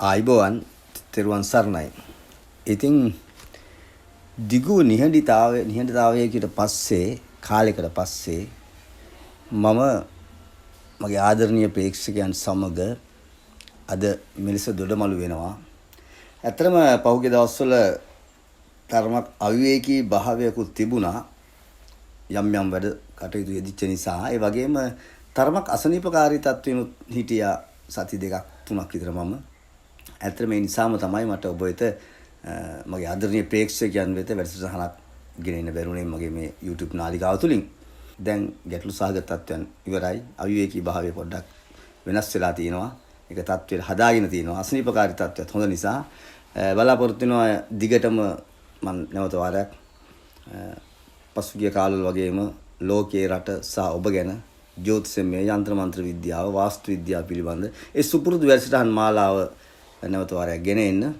ආයිබෝවන් තෙරුවන් සරණයි. ඉතින් දිගු නිහඬතාවයකට පස්සේ කාලයකට පස්සේ මම මගේ ආදරණීය ප්‍රේක්ෂකයන් සමග අද මෙලෙස දොඩමළු වෙනවා. ඇත්තටම පහුගිය දවස්වල තරමක් අවිවේකී භාවයකුත් තිබුණා. යම් වැඩ කටයුතු යෙදිච්ච නිසා. ඒ වගේම තරමක් අසනීපකාරී තත්ත්වෙනුත් හිටියා සති දෙකක් තුනක් විතර මම. ඇත්තට මේ නිසාම තමයි මට ඔබ වෙත මගේ ආදරණීය ප්‍රේක්ෂකයන් වෙත වැඩසටහනක් ගෙනෙන්න බැරුණේ මගේ මේ YouTube නාලිකාව තුලින්. දැන් ගැටලු සහගත තත්ත්වයන් ඉවරයි. අවිවේකී භාවය පොඩ්ඩක් වෙනස් වෙලා තියෙනවා. ඒක තත්ත්වයට හදාගෙන තියෙනවා. අසනීපකාරී තත්ත්වයක් හොඳ නිසා බලාපොරොත්තු වෙනවා දිගටම මම නැවත වාරයක් පසුගිය කාලවල වගේම ලෝකයේ රට සහ ඔබ ගැන ජ්‍යොතිෂමය යంత్ర මන්ත්‍ර විද්‍යාව වාස්තු විද්‍යාව පිළිබඳ ඒ සුපුරුදු වැඩසටහන් මාලාව නැවත වාරයක් ගෙන එන්න.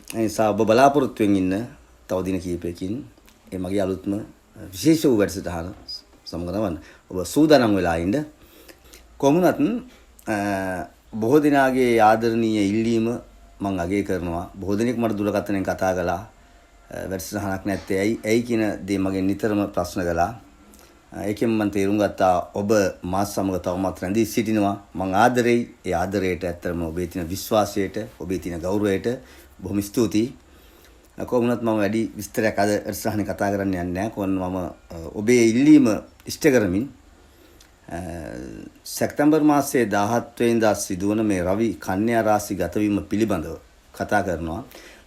ඒ නිසා ඔබ බලාපොරොත්තුෙන් ඉන්න තව දින කිහිපයකින් මේ මගේ අලුත්ම විශේෂ වූ වැඩසටහන සමග තමයි ඔබ සූදානම් වෙලා ඉන්න. කොමුණත් බොහෝ දිනාගේ ආදරණීය ඉල්ලීම මම අගය කරනවා. බොහෝ දිනෙක මට දුරකථනයෙන් කතා කළා. වැඩසටහනක් නැත්තේ ඇයි කියන දේ මගෙන් නිතරම ප්‍රශ්න කළා. ඒකෙන් මම තේරුම් ගත්තා ඔබ මාත් සමග තවමත් රැඳී සිටිනවා. මම ආදරෙයි. ඒ ආදරයට ඇත්තටම ඔබේ තියෙන විශ්වාසයට, ඔබේ තියෙන ගෞරවයට බොහොම ස්තුතියි. කොහොමුණත් මම වැඩි විස්තරයක් අද වැඩසටහනේ කතා කරන්න යන්නේ නැහැ. කොහොම මම ඔබේ ඉල්ලීම ඉෂ්ට කරමින් සැප්තැම්බර් මාසයේ 17 වෙනිදා සිදුවන මේ රවි කන්‍යා රාශි ගතවීම පිළිබඳව කතා කරනවා.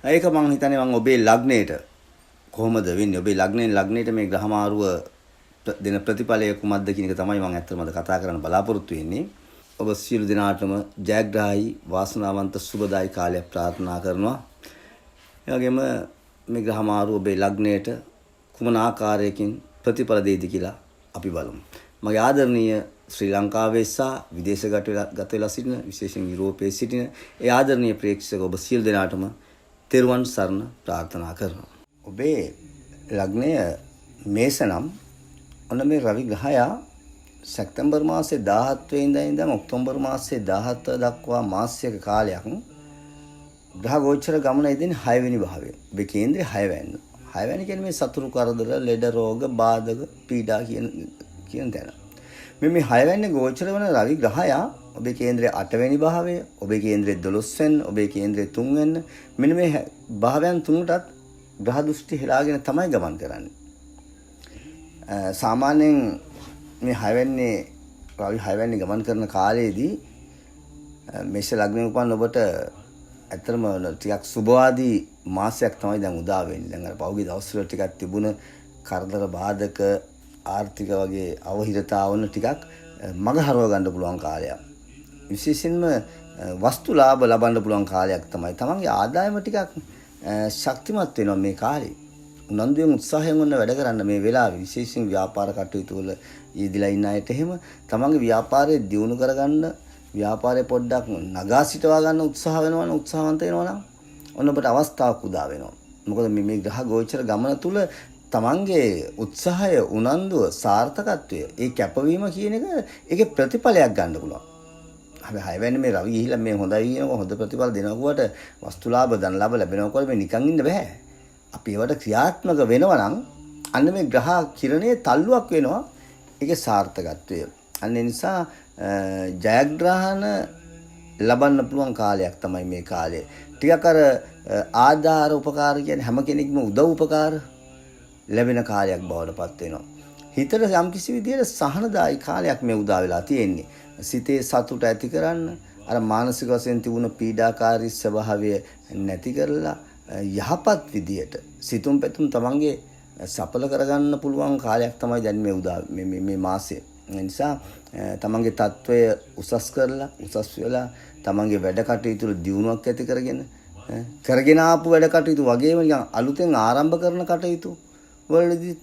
ඒක මම හිතන්නේ මම ඔබේ ලග්නයට කොහොමද වෙන්නේ? ඔබේ ලග්නයට මේ ග්‍රහමාරුව දෙන ප්‍රතිඵලය කුමක්ද කියන එක තමයි මම ඇත්තටම අද කතා කරන්න බලාපොරොත්තු වෙන්නේ. ඔබ සියලු දෙනාටම ජයග්‍රාහී වාසනාවන්ත සුබදායි කාලයක් ප්‍රාර්ථනා කරනවා. ඒ වගේම මේ ග්‍රහමාරුව ඔබේ ලග්නයට කුමන ආකාරයකින් ප්‍රතිඵල දෙයිද කියලා අපි බලමු. මගේ ආදරණීය ශ්‍රී ලංකාවේ සහ විදේශගත වෙලා සිටින විශේෂයෙන් යුරෝපයේ සිටින ඒ ආදරණීය ප්‍රේක්ෂක ඔබ සියලු දෙනාටම තෙරුවන් සරණ ප්‍රාර්ථනා කරනවා. ඔබේ ලග්නය මේෂ නම් ඔන්න මේ රවි ග්‍රහයා සැප්තැම්බර් මාසයේ 17 වෙනිදා ඉඳන් ඔක්තෝබර් මාසයේ 17 දක්වා මාසික කාලයක් ග්‍රහ ගෝචර ගමන යෙදෙන්නේ 6 වෙනි භාවයේ. ඔබේ කේන්ද්‍රය 6 වෙනි. 6 වෙනි කියන්නේ මේ සතුරු කරදර, ලෙඩ රෝග, බාධක, පීඩා කියන තැන. මේ 6 වෙනි ගෝචර වන රවි ග්‍රහයා ඔබේ කේන්ද්‍රය 8 වෙනි භාවය, ඔබේ කේන්ද්‍රය 12 වෙනි, ඔබේ කේන්ද්‍රය 3 වෙනි. මෙන්න මේ භාවයන් තුනටත් ග්‍රහ දෘෂ්ටි හෙලාගෙන තමයි ගමන් කරන්නේ. සාමාන්‍යයෙන් මේ 6 වෙනි රවි 6 වෙනි ගමන් කරන කාලයේදී මේෂ ලග්නයේ උපන් ඔබට ඇත්තටම ටිකක් සුබවාදී මාසයක් තමයි දැන් උදා වෙන්නේ. දැන් අර පහුගිය දවස්වල ටිකක් තිබුණ කරදර බාධක ආර්ථික වගේ අවහිරතාවන ටිකක් මග හරව ගන්න පුළුවන් කාලයක්. විශේෂයෙන්ම වස්තු ලාභ ලබන්න පුළුවන් කාලයක් තමයි. තමන්ගේ ආදායම ටිකක් ශක්තිමත් වෙනවා මේ කාලේ. උනන්දුවෙන් උත්සාහයෙන් වුණ වැඩ කරන්න මේ වෙලාවේ විශේෂයෙන් ව්‍යාපාර කටයුතු වල යෙදලා ඉන්න අයට එහෙම තමන්ගේ ව්‍යාපාරය දියුණු කරගන්න ව්‍යාපාරය පොඩ්ඩක් නගා සිටවා ගන්න උත්සාහවන්ත වෙනවා නම් ඔන්න ඔබට අවස්ථාවක් උදා වෙනවා. මොකද මේ ග්‍රහ ගෝචර ගමන තුල තමන්ගේ උත්සාහය, උනන්දුව, සාර්ථකත්වය, ඒ කැපවීම කියන එක ඒකේ ප්‍රතිඵලයක් ගන්න පුළුවන්. හැබැයි 6 වෙනි මේ රවි ගිහිල්ලා මේ හොඳයි කියනවා හොඳ ප්‍රතිඵල දෙනකොට වස්තු ලාභ, ධන ලාභ ලැබෙනකොට මේ නිකන් ඉන්න බෑ. අපි ඒවට ක්‍රියාත්මක වෙනවා නම් අන්න මේ ග්‍රහ කිරණයේ තල්ලුවක් වෙනවා ඒකේ සාර්ථකත්වය. අන්න ඒ නිසා ජයග්‍රහණ ලබන්න පුළුවන් කාලයක් තමයි මේ කාලය. ටිකක් අර ආධාර උපකාර කියන්නේ හැම කෙනෙක්ම උදව් උපකාර ලැබෙන කාලයක් බවට පත් වෙනවා. හිතට යම්කිසි විදියට සහනදායි කාලයක් මේ උදා වෙලා තියෙන්නේ. සිතේ සතුට ඇති කරන්න අර මානසික වශයෙන් තිබුණ පීඩාකාරී ස්වභාවය නැති කරලා යහපත් විදියට සිතුම් පැතුම් තමන්ගේ සඵල කරගන්න පුළුවන් කාලයක් තමයි දැන් මේ මාසය. ඒ නිසා තමන්ගේ තත්වය උසස් කරලා උසස් වෙලා තමන්ගේ වැඩ කටයුතු දියුණුවක් ඇති කරගෙන ආපු වැඩ කටයුතු වගේම නිකන් අලුතෙන් ආරම්භ කරන කටයුතු වලදී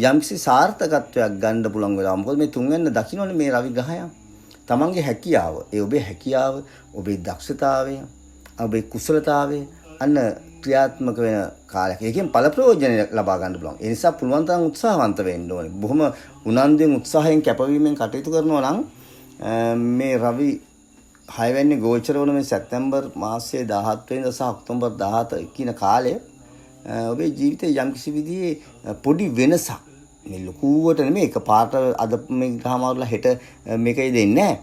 යම්කිසි සාර්ථකත්වයක් ගන්න පුළුවන් වෙනවා. මොකද මේ තුන්වෙනි දකින්නනේ මේ රවි ග්‍රහයා තමන්ගේ හැකියාව, ඔබේ හැකියාව, ඔබේ දක්ෂතාවය, ඔබේ කුසලතාවය අන්න ක්‍රියාත්මක වෙන කාලයක්. ඒකෙන් ඵල ප්‍රයෝජන ලබා ගන්න පුළුවන්. ඒ නිසා පුළුවන් තරම් උත්සාහවන්ත වෙන්න ඕනේ. බොහොම උනන්දුවෙන් උත්සාහයෙන් කැපවීමෙන් කටයුතු කරනවා නම් මේ රවි 6 ගෝචර වන මේ සැප්තැම්බර් මාසයේ 17 වෙනිදා සහ ඔක්තෝබර් 17 කියන කාලය ඔබේ ජීවිතයේ යම්කිසි විදිහේ පොඩි වෙනසක් මේ ලකුවට නෙමෙයි එක පාට අද මේ ගහමාරුලා හෙට මේකයි දෙන්නේ නැහැ.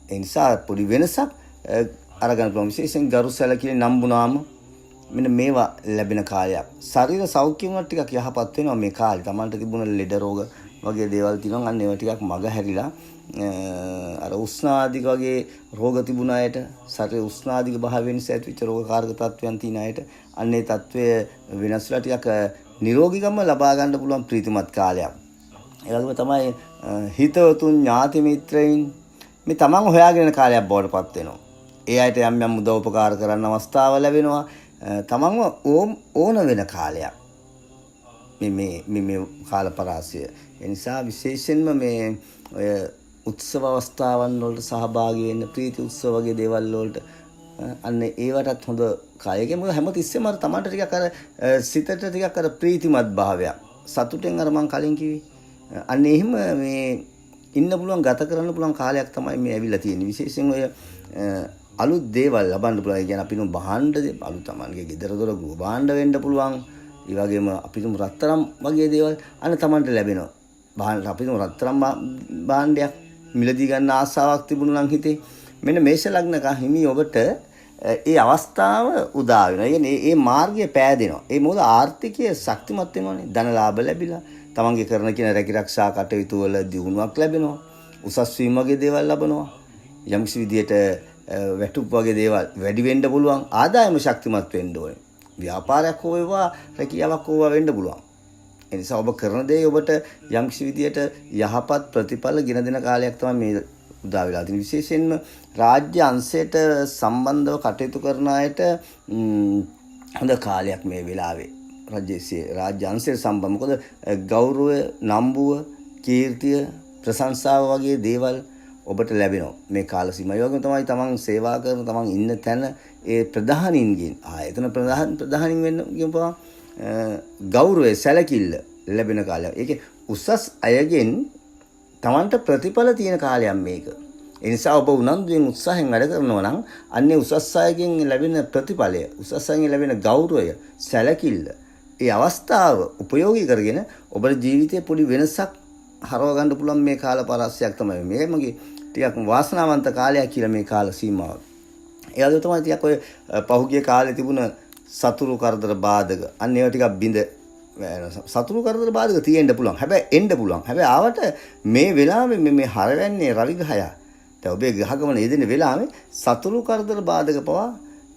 ඒ නිසා පොඩි වෙනසක් අරගන්න පුළුවන්. විශේෂයෙන් ගරු සැලකිලි නම්බුනාම මෙන්න මේවා ලැබෙන කාලයක්. ශරීර සෞඛ්‍ය වුණත් ටිකක් යහපත් වෙනවා මේ කාලේ. Tamanට තිබුණ ලෙඩ රෝග වගේ දේවල් තියෙනවා. අන්න ඒවා ටිකක් මග හැරිලා අර උස්නාදික වගේ රෝග තිබුණ අයට ශරීර උස්නාදික භාවයෙන් ඇතිවෙච්ච රෝගකාරක තත්වයන් තියෙන අයට අන්නේ තත්වය වෙනස් වෙලා ටිකක් නිරෝගීකම ලබා ගන්න පුළුවන් ප්‍රීතිමත් කාලයක්. ඒ වගේම තමයි හිතවතුන් ඥාති මිත්‍රයින් මේ තමන් හොයාගෙන යන කාලයක් බවට පත් වෙනවා. ඒ අයට යම් යම් උදව් උපකාර කරන්න අවස්ථාව ලැබෙනවා. තමන්ව ඕන වෙන කාලයක්. මේ කාල පරාසය. ඒ නිසා විශේෂයෙන්ම මේ ඔය උත්සව අවස්ථාවන් වලට සහභාගී වෙන්න ප්‍රීති උත්සව වගේ දේවල් වලට අන්න ඒවටත් හොඳ කාලයක මොකද හැමතිස්සෙම අර තමන්ට ටිකක් අර සිතට ටිකක් අර ප්‍රීතිමත් භාවයක් සතුටෙන් අර මං කලින් කිව්වේ අන්න එහෙම මේ ඉන්න පුළුවන් ගත කරන්න පුළුවන් කාලයක් තමයි මේ ඇවිල්ලා තියෙන්නේ විශේෂයෙන් ඔය අලුත් දේවල් ලබන්න පුළුවන්. ඒ කියන්නේ අපි තුන් භාණ්ඩ අලුත් තමන්ගේ ගෙදර දොර ගෘහ භාණ්ඩ වෙන්න පුළුවන්. ඒ වගේම අපි තුන් රත්තරම් වගේ දේවල් අන්න තමන්ට ලැබෙනවා. භාණ්ඩ අපි තුන් රත්තරම් භාණ්ඩයක් මිලදී ගන්න ආසාවක් තිබුණා නම් හිතේ මෙන්න මේෂ ලග්නක හිමි ඔබට ඒ අවස්ථාව උදා වෙනවා. ඒ කියන්නේ මේ මාර්ගය පෑදෙනවා. ඒ මොකද ආර්ථිකය ශක්තිමත් වෙනවානේ. ධන ලාභ ලැබිලා තමන්ගේ කරන කියන රැකිරක්ෂා කටයුතු වල දියුණුවක් ලැබෙනවා. උසස් වීම වගේ දේවල් ලබනවා. යම්කිසි විදියට වැටුප් වගේ දේවල් වැඩි වෙන්න පුළුවන්. ආදායම ශක්තිමත් වෙන්න ඕනේ. ව්‍යාපාරයක් හෝ වේවා රැකියාවක් හෝ වෙන්න පුළුවන්. ඒ නිසා ඔබ කරන දේ ඔබට යම්කිසි විදියට යහපත් ප්‍රතිඵල ගෙන දෙන කාලයක් තමයි මේ උදා වෙලා තියෙන්නේ. විශේෂයෙන්ම රාජ්‍ය අංශයට සම්බන්ධව කටයුතු කරන අයට හොඳ කාලයක් මේ වෙලාවේ. රාජ්‍ය අංශයට සම්බන්ධ මොකද ගෞරවය, නම්බුව, කීර්තිය, ප්‍රශංසාව වගේ දේවල් ඔබට ලැබෙනවා මේ කාල සීමාව. ඒ වගේම තමයි තමන් සේවා කරන තමන් ඉන්න තැන ඒ ප්‍රධානීන්ගෙන් ආයතන ප්‍රධානීන් වෙන්න කියපුවා ගෞරවය සැලකිල්ල ලැබෙන කාලයක්. ඒකේ උසස් අයගෙන් තමන්ට ප්‍රතිඵල තියෙන කාලයක් මේක. ඒ නිසා ඔබ උනන්දුවෙන් උත්සාහයෙන් වැඩ කරනවා නම් අන්නේ උසස් අයගෙන් ලැබෙන ප්‍රතිඵලය, උසස් අයගෙන් ලැබෙන ගෞරවය, සැලකිල්ල, ඒ අවස්ථාව උපයෝගී කරගෙන ඔබේ ජීවිතේ පොඩි වෙනසක් හරව ගන්න පුළුවන් මේ කාල පරාසයක් තමයි. මේ මගේ ටිකක් වාසනාවන්ත කාලයක් කියලා මේ කාල සීමාව. ඒ වගේ තමයි ටිකක් ඔය පහුගිය කාලේ තිබුණ සතුරු කරදර බාධක අන්න ඒවා ටිකක් බිඳ සතුරු කරදර බාධක තියෙන්න පුළුවන්. හැබැයි එන්න පුළුවන්. හැබැයි ආවට මේ වෙලාවේ මේ හරවැන්නේ රවි ගහය. දැන් ඔබේ ගහගමන යෙදෙන වෙලාවේ සතුරු කරදර බාධක පවා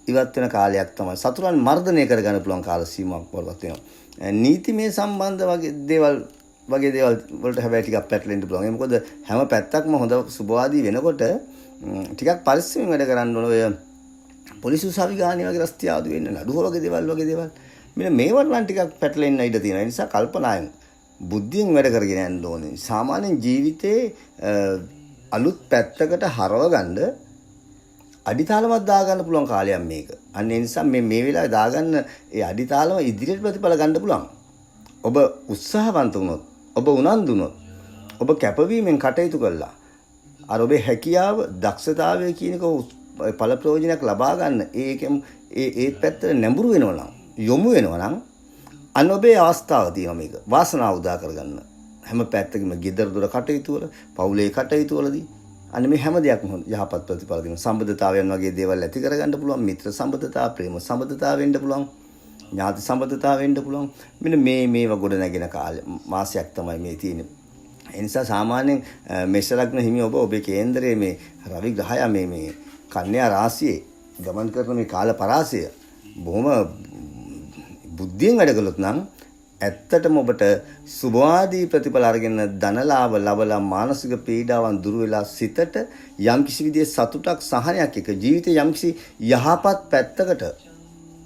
ඉවත් වෙන කාලයක් තමයි. සතුරන් මර්ධනය කරගන්න පුළුවන් කාල සීමාවක් වලට වෙනවා. නීතිමය සම්බන්ධ වගේ දේවල් වලට හැබැයි ටිකක් පැටලෙන්න පුළුවන්. ඒ මොකද හැම පැත්තක්ම හොඳ සුබවාදී වෙනකොට ටිකක් පරිස්සමෙන් වැඩ කරන්න ඕන. ඔය පොලිසිය උසාවි ගානේ වගේ රස්තිය ආදු වෙන්න නඩුව වගේ දේවල් මෙන්න මේවට නම් ටිකක් පැටලෙන්න ඉඩ තියෙනවා. ඒ නිසා කල්පනායෙන් බුද්ධියෙන් වැඩ කරගෙන යන්න ඕනේ. සාමාන්‍ය ජීවිතේ අලුත් පැත්තකට හරව ගන්න අඩිතාලමක් දාගන්න පුළුවන් කාලයක් මේක. අන්න ඒ නිසා මේ වෙලාවේ දාගන්න ඒ අඩිතාලම ඉදිරියට ප්‍රතිඵල ගන්න පුළුවන්. ඔබ උත්සාහවන්ත වුණොත්, ඔබ උනන්දු වුණොත්, ඔබ කැපවීමෙන් කටයුතු කළා. අර ඔබේ හැකියාව, දක්ෂතාවය කියන එක ඵල ප්‍රයෝජනයක් ලබා ගන්න ඒකෙන් ඒ පැත්තට නැඹුරු වෙනවා නම්, යොමු වෙනවා නම් අන්න ඔබේ අවස්ථාව තියෙනවා මේක. වාසනාව උදා කරගන්න. හැම පැත්තකම ගෙදර දොර කටයුතු වල, පවුලේ කටයුතු වලදී අන්න මේ හැම දෙයක්ම යහපත් ප්‍රතිඵල දෙනවා. සම්බන්ධතාවයන් වගේ දේවල් ඇති කරගන්න පුළුවන්. මිත්‍ර සම්බන්ධතාව, ප්‍රේම සම්බන්ධතාව වෙන්න පුළුවන්. ඥාති සම්බන්ධතාව වෙන්න පුළුවන්. මෙන්න මේව ගොඩ නැගෙන මාසයක් තමයි මේ තියෙන්නේ. ඒ නිසා සාමාන්‍යයෙන් මේෂ ලග්න හිමි ඔබේ කේන්දරයේ මේ රවි ග්‍රහය මේ කන්‍යා රාශියේ ගමන් කරන මේ කාල පරාසය බොහොම බුද්ධියෙන් වැඩ කළොත් නම් ඇත්තටම ඔබට සුභවාදී ප්‍රතිඵල අරගෙන ධනලාභ ලබලා මානසික පීඩාවන් දුර වෙලා සිතට යම්කිසි විදිහේ සතුටක් සහනයක් එක ජීවිතේ යම්කිසි යහපත් පැත්තකට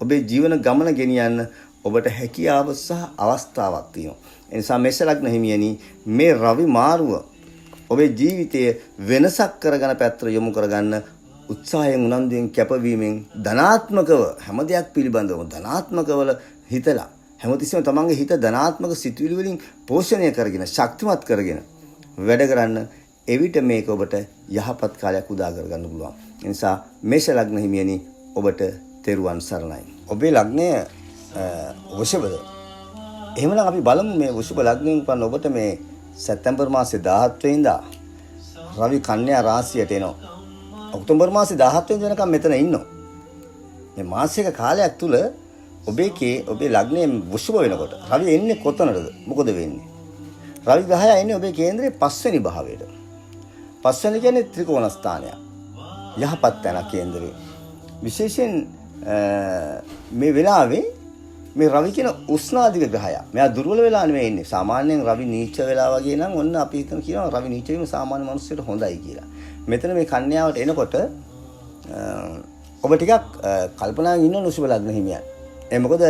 ඔබේ ජීවන ගමන ගෙනියන්න ඔබට හැකියාව සහ අවස්ථාවක් තියෙනවා. ඒ නිසා මේෂ ලග්න හිමියනි මේ රවි මාරුව ඔබේ ජීවිතයේ වෙනසක් කරගෙන පැත්තට යොමු කරගන්න උත්සාහයෙන් උනන්දුවෙන් කැපවීමෙන් ධනාත්මකව හැම දෙයක් පිළිබඳව ධනාත්මකව හිතලා හැමතිස්සෙම තමන්ගේ හිත ධනාත්මක සිතුවිලි වලින් පෝෂණය කරගෙන ශක්තිමත් කරගෙන වැඩ කරන්න එවිට මේක ඔබට යහපත් කාලයක් උදා කරගන්න පුළුවන්. ඒ නිසා මේෂ ලග්න හිමියනි ඔබට තෙරුවන් සරණයි. ඔබේ ලග්නය වෘෂභද? එහෙමනම් අපි බලමු මේ වෘෂභ ලග්නයෙන් උපන් ඔබට මේ සැප්තැම්බර් මාසේ 17 වෙනිදා රවි කන්‍යා රාශියට එනවා. ඔක්තෝබර් මාසේ 17 වෙනිදා වෙනකම් මෙතන ඉන්නවා. මේ මාසික කාලයක් තුල ඔබේ ලග්නයේ වෘෂභ වෙනකොට රවි එන්නේ කොතනද? මොකද වෙන්නේ? රවි ග්‍රහය එන්නේ ඔබේ කේන්ද්‍රයේ 5 වෙනි භාවයට. 5 වෙනි කියන්නේ ත්‍රිකෝණ ස්ථානය. යහපත් තැන කේන්දරේ. විශේෂයෙන් මේ වෙලාවේ මේ රවි කියන උෂ්ණාධික ග්‍රහය. මෙයා දුර්වල වෙලා නෙමෙයි ඉන්නේ. සාමාන්‍යයෙන් රවි නීච වෙලා වගේ නම් ඔන්න අපි හිතන කියනවා රවි නීච වීම සාමාන්‍ය මිනිස්සුන්ට හොඳයි කියලා. මෙතන මේ කන්‍යාවට එනකොට ඔබ ටිකක් කල්පනාවෙන් ඉන්න වෘෂභ ලග්න හිමියන්. මොකද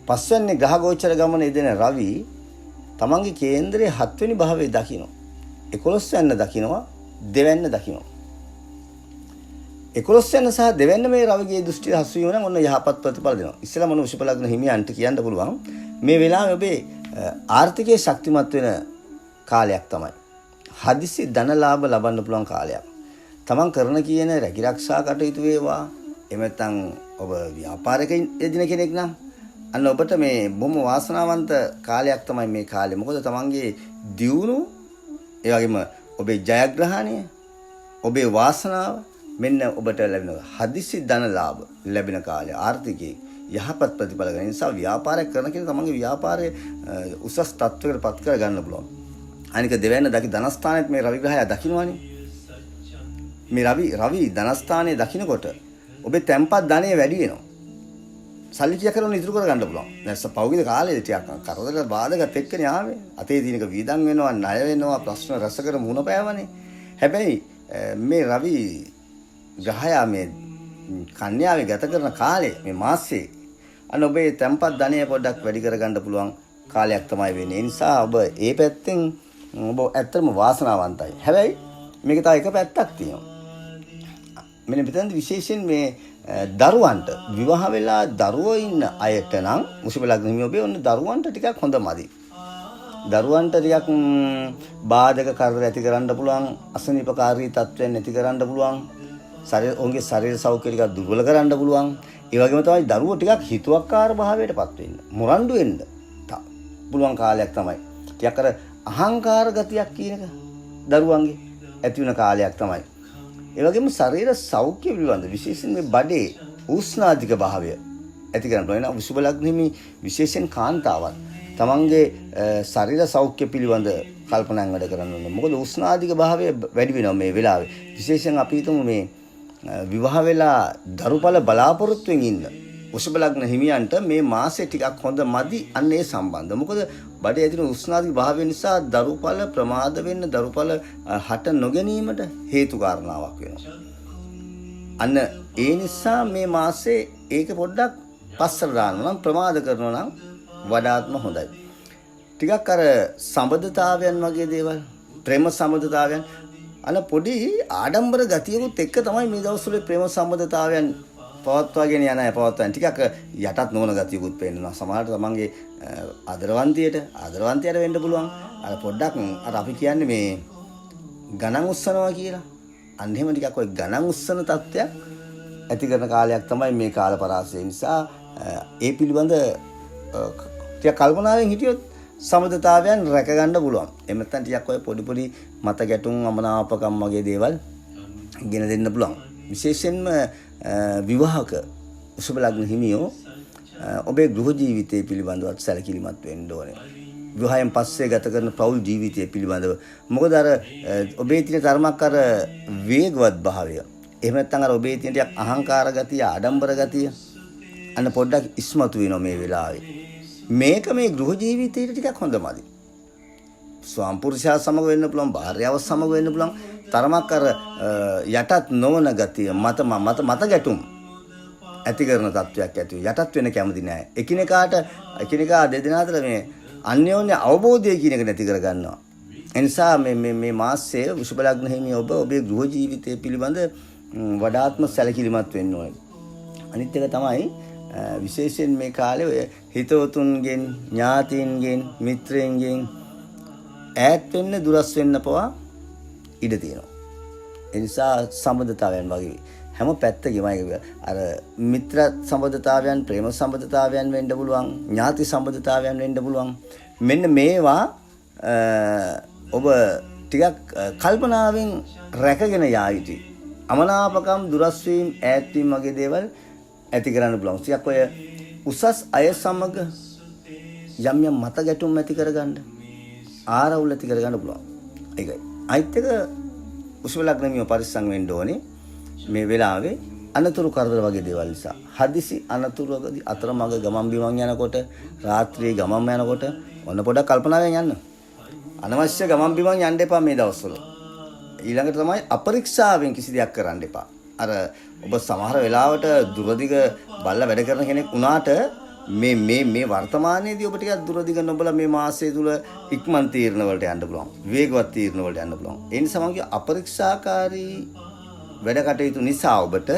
පස්වෙනි ග්‍රහ ගෝචර ගමන යෙදෙන රවි තමන්ගේ කේන්දරයේ 7 වෙනි භාවයේ දකින්න. 11 වෙනි දකින්නවා, දෙවැන්න දකින්නවා. 11 වෙනි සහ දෙවැන්න මේ රවිගේ දෘෂ්ටි හසු වීම නම් ඔන්න යහපත් ප්‍රතිඵල දෙනවා. ඉස්සෙල්ලා මොන වෘෂභ ලග්න හිමියන්ට කියන්න පුළුවන් මේ වෙලාවේ ඔබේ ආර්ථිකයේ ශක්තිමත් වෙන කාලයක් තමයි. හදිසි ධන ලාභ ලබන්න පුළුවන් කාලයක්. තමන් කරන කියන රැකිරක්ෂා කටයුතු වේවා. එහෙම නැත්නම් ඔබ ව්‍යාපාරයක යෙදින කෙනෙක් නම් අන්න ඔබට මේ බොහොම වාසනාවන්ත කාලයක් තමයි මේ කාලය. මොකද තමන්ගේ දියුණුව, ඒ වගේම ඔබේ ජයග්‍රහණය, ඔබේ වාසනාව මෙන්න ඔබට ලැබෙන හදිසි ධන ලාභ ලැබෙන කාලය. ආර්ථිකයේ යහපත් ප්‍රතිඵල ගන්න නිසා ව්‍යාපාරයක් කරන කෙනෙක් තමන්ගේ ව්‍යාපාරය උසස් තත්ත්වයකට පත් කර ගන්න පුළුවන්. අනික දෙවැන්න දකි ධනස්ථානෙත් මේ රවි ග්‍රහය දකින්නවනේ. මේ රවි ධනස්ථානයේ දකින්නකොට ඔබේ තැම්පත් ධනය වැඩි වෙනවා. සල්ලි ටික කරන ඉතුරු කර ගන්න පුළුවන්. දැන් පෞද්ගලික කාලේ ටිකක් කරදර බාධකත් එක්කනේ ආවේ. අතේ දිනක වීදම් වෙනවා, ණය වෙනවා, ප්‍රශ්න රසකර මුණ පෑවනේ. හැබැයි මේ රවි ග්‍රහය මේ කන්‍යාවේ ගත කරන කාලේ මේ මාසයේ අන්න ඔබේ තැම්පත් ධනය පොඩ්ඩක් වැඩි කර ගන්න පුළුවන් කාලයක් තමයි වෙන්නේ. ඒ නිසා ඔබ ඒ පැත්තෙන් ඔබ ඇත්තටම වාසනාවන්තයි. හැබැයි මේක තව එක පැත්තක් තියෙනවා. මෙන්න මෙතනදී විශේෂයෙන් මේ දරුවන්ට විවාහ වෙලා දරුවෝ ඉන්න අයට නම් වෘෂභ ලග්න හිමියෝ ඔබේ ඔන්න දරුවන්ට ටිකක් හොඳ මදි. දරුවන්ට ටිකක් බාධක කරදර ඇති කරන්න පුළුවන්, අසනීපකාරී තත්ත්වයන් ඇති කරන්න පුළුවන්, ඔවුන්ගේ ශරීර සෞඛ්‍ය ටිකක් දුර්වල කරන්න පුළුවන්. ඒ වගේම තමයි දරුවෝ ටිකක් හිතුවක්කාර භාවයටපත් වෙන්න, මොරණ්ඩු වෙන්න පුළුවන් කාලයක් තමයි. ටිකක් අර අහංකාර ගතියක් කියන එක දරුවන්ගේ ඇති වෙන කාලයක් තමයි. ඒ වගේම ශරීර සෞඛ්‍ය පිළිබඳ විශේෂයෙන් මේ බඩේ උෂ්ණාධික භාවය ඇති කරන්න පුළුවන්. වෘෂභ ලග්න හිමි විශේෂයෙන් කාන්තාවන් තමන්ගේ ශරීර සෞඛ්‍ය පිළිබඳ කල්පනාන් වැඩ කරන්න ඕනේ. මොකද උෂ්ණාධික භාවය වැඩි වෙනවා මේ වෙලාවේ. විශේෂයෙන් අපි හිතමු මේ විවාහ වෙලා දරුඵල බලාපොරොත්තුෙන් ඉන්න වෘෂභ ලග්න හිමියන්ට මේ මාසෙ ටිකක් හොඳ මදි. අන්න ඒ සම්බන්ධ. මොකද බඩේ ඇතිවන උෂ්ණාධික භාවය නිසා දරුඵල ප්‍රමාද වෙන්න, දරුඵල හට නොගැනීමට හේතු කාරණාවක් වෙනවා. අන්න ඒ නිසා මේ මාසේ ඒක පොඩ්ඩක් පස්සට දානවා නම්, ප්‍රමාද කරනවා නම් වඩාත්ම හොඳයි. ටිකක් අර සම්බන්ධතාවයන් වගේ දේවල්, ප්‍රේම සම්බන්ධතාවයන් අන්න පොඩි ආඩම්බර ගතියකුත් එක්ක තමයි මේ දවස්වල ප්‍රේම සම්බන්ධතාවයන් පවත්වාගෙන යන අය පවත්වන. ටිකක් යටත් නොවන ගතියකුත් පේනවා. සමහරට තමන්ගේ ආදරවන්තයට වෙන්න පුළුවන්. අර පොඩ්ඩක් අර අපි කියන්නේ මේ ගණන් උස්සනවා කියලා. අන්න එහෙම ටිකක් ඔය ගණන් උස්සන තත්ත්වයක් ඇති කරන කාලයක් තමයි මේ කාල පරාසය. නිසා ඒ පිළිබඳ ටිකක් කල්පනාවෙන් හිටියොත් සමදතාවයන් රැක ගන්න පුළුවන්. එහෙම නැත්නම් ටිකක් ඔය පොඩි මත ගැටුම්, අමනාපකම් වගේ දේවල් ගෙන දෙන්න පුළුවන්. විශේෂයෙන්ම විවාහක වෘෂභ ලග්න හිමියෝ ඔබේ ගෘහ ජීවිතය පිළිබඳව සැලකිලිමත් වෙන්න ඕනේ. විවාහයෙන් පස්සේ ගත කරන පෞල් ජීවිතය පිළිබඳව. මොකද අර ඔබේ තියෙන තරමක් අර වේගවත් භාවය, එහෙම නැත්නම් අර ඔබේ තියෙන ටිකක් අහංකාර ගතිය, ආඩම්බර ගතිය අන්න පොඩ්ඩක් ඉස්මතු වෙනවා මේ වෙලාවේ. මේක මේ ගෘහ ජීවිතයට ටිකක් හොඳමදි. ස්වාම්පුරුෂයා සමග වෙන්න පුළුවන්, භාර්යාව සමග වෙන්න පුළුවන්. තරමක් අර යටත් නොවන ගතිය, මත ගැටුම් ඇති කරන තත්වයක් ඇති වෙයි. යටත් වෙන්න කැමති නැහැ. එකිනෙකා දෙදෙනා අතර මේ අන්‍යෝන්‍ය අවබෝධය කියන එක නැති කර ගන්නවා. ඒ නිසා මේ මාසයේ වෘෂභ ලග්න හිමි ඔබේ ගෘහ ජීවිතය පිළිබඳ වඩාත්ම සැලකිලිමත් වෙන්න ඕනේ. අනිත් එක තමයි විශේෂයෙන් මේ කාලේ ඔය හිතවතුන්ගෙන්, ඥාතීන්ගෙන්, මිත්‍රයන්ගෙන් ඈත් වෙන්න, දුරස් වෙන්න පවා ඉඩ තියෙනවා. ඒ නිසා සම්බන්ධතාවයන් වගේ හැම පැත්තකම අර මිත්‍ර සම්බන්ධතාවයන්, ප්‍රේම සම්බන්ධතාවයන් වෙන්න පුළුවන්, ඥාති සම්බන්ධතාවයන් වෙන්න පුළුවන්. මෙන්න මේවා ඔබ ටිකක් කල්පනාවෙන් රැකගෙන යා යුතුයි. අමනාපකම්, දුරස් වීම, ඈත් වීම වගේ දේවල් ඇති කරන්න පුළුවන්. ටිකක් ඔය උසස් අය සමග යම් යම් මත ගැටුම් ඇති කරගන්න, ආරවුල් ඇති කරගන්න පුළුවන්. ඒකයි. අයිත් එක උෂ්ම ලග්නමිය පරිස්සම් වෙන්න ඕනේ මේ වෙලාවේ අනතුරු කරදර වගේ දේවල් නිසා. හදිසි අනතුරුකදී අතරමඟ ගමන් බිමන් යනකොට, රාත්‍රියේ ගමන් යනකොට ඔන්න පොඩක් කල්පනාවෙන් යන්න. අනවශ්‍ය ගමන් බිමන් යන්න එපා මේ දවස්වල. ඊළඟට තමයි අපරීක්ෂාවෙන් කිසි දෙයක් කරන්න එපා. අර ඔබ සමහර වෙලාවට දුරදිග බල්ලා වැඩ කරන කෙනෙක් වුණාට මේ වර්තමානයේදී ඔබ ටිකක් දුරදිග නොබලා මේ මාසය තුල ඉක්මන් තීරණ වලට යන්න පුළුවන්. වේගවත් තීරණ වලට යන්න පුළුවන්. ඒ නිසා මම කිය අපරීක්ෂාකාරී වැඩ කටයුතු නිසා ඔබට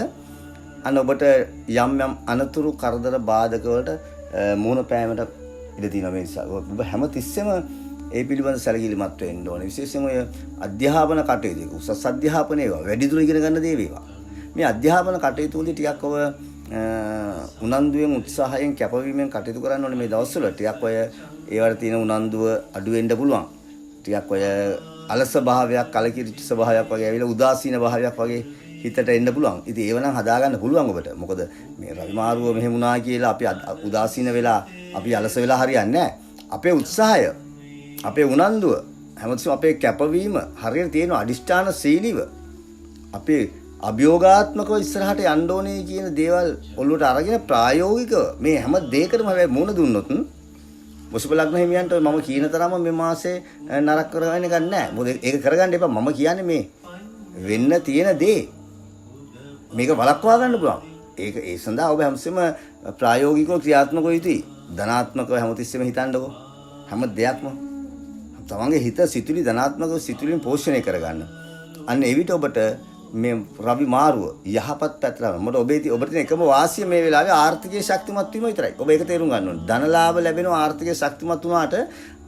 යම් යම් අනතුරු කරදර බාධක වලට මුහුණ පෑමට ඉඩ තියෙනවා. මේ නිසා ඔබ හැම තිස්සෙම ඒ පිළිබඳ සැලකිලිමත් වෙන්න ඕනේ. විශේෂයෙන්ම ඔය අධ්‍යාපන කටයුතු, උසස් අධ්‍යාපනය ඒවා වැඩිදුර ඉගෙන ගන්න දේ වේවා. මේ අධ්‍යාපන කටයුතු වලදී ටිකක් ඔබ උනන්දුවෙන්, උත්සාහයෙන්, කැපවීමෙන් කටයුතු කරන්න ඕනේ මේ දවස්වල. ටිකක් ඔය ඒවට තියෙන උනන්දුව අඩු වෙන්න පුළුවන්. ටිකක් ඔය අලස භාවයක්, කලකිරිච්ච ස්වභාවයක් වගේ ඇවිල්ලා උදාසීන භාවයක් වගේ හිතට එන්න පුළුවන්. ඉතින් ඒව නම් හදාගන්න පුළුවන් ඔබට. මොකද මේ රවි මාරුව මෙහෙම වුණා කියලා අපි උදාසීන වෙලා, අපි අලස වෙලා හරියන්නේ නැහැ. අපේ උත්සාහය, අපේ උනන්දුව, හැමතිස්සෙම අපේ කැපවීම හරියට තියෙන අදිෂ්ඨාන සීලීව අපේ අභියෝගාත්මකව ඉස්සරහට යන්න ඕනේ කියන දේවල් ඔළුවට අරගෙන ප්‍රායෝගිකව මේ හැම දෙයකටම හැබැයි මුණ දුන්නොත් වෘෂභ ලග්න හිමියන්ට මම කියන තරම මේ මාසේ නරක කරගන්න එකක් නැහැ. මොකද ඒක කරගන්න එපා. මම කියන්නේ මේ වෙන්න තියෙන දේ මේක වළක්වා ගන්න පුළුවන්. ඒ සඳහා ඔබ හැමතිස්සෙම ප්‍රායෝගිකව ක්‍රියාත්මක වෙ යුතුයි. ධනාත්මකව හැමතිස්සෙම හිතන්නකෝ. හැම දෙයක්ම තමන්ගේ හිත සිතුවිලි ධනාත්මකව සිතුවිලින් පෝෂණය කරගන්න. අන්න එවිට ඔබට මේ රවි මාරුව යහපත් පැත්තට මොකද ඔබට තියෙන එකම වාසිය මේ වෙලාවේ ආර්ථිකයේ ශක්තිමත් වීම විතරයි. ඔබ ඒක තේරුම් ගන්න ඕනේ. ධන ලාභ ලැබෙනවා ආර්ථිකයේ ශක්තිමත් වුණාට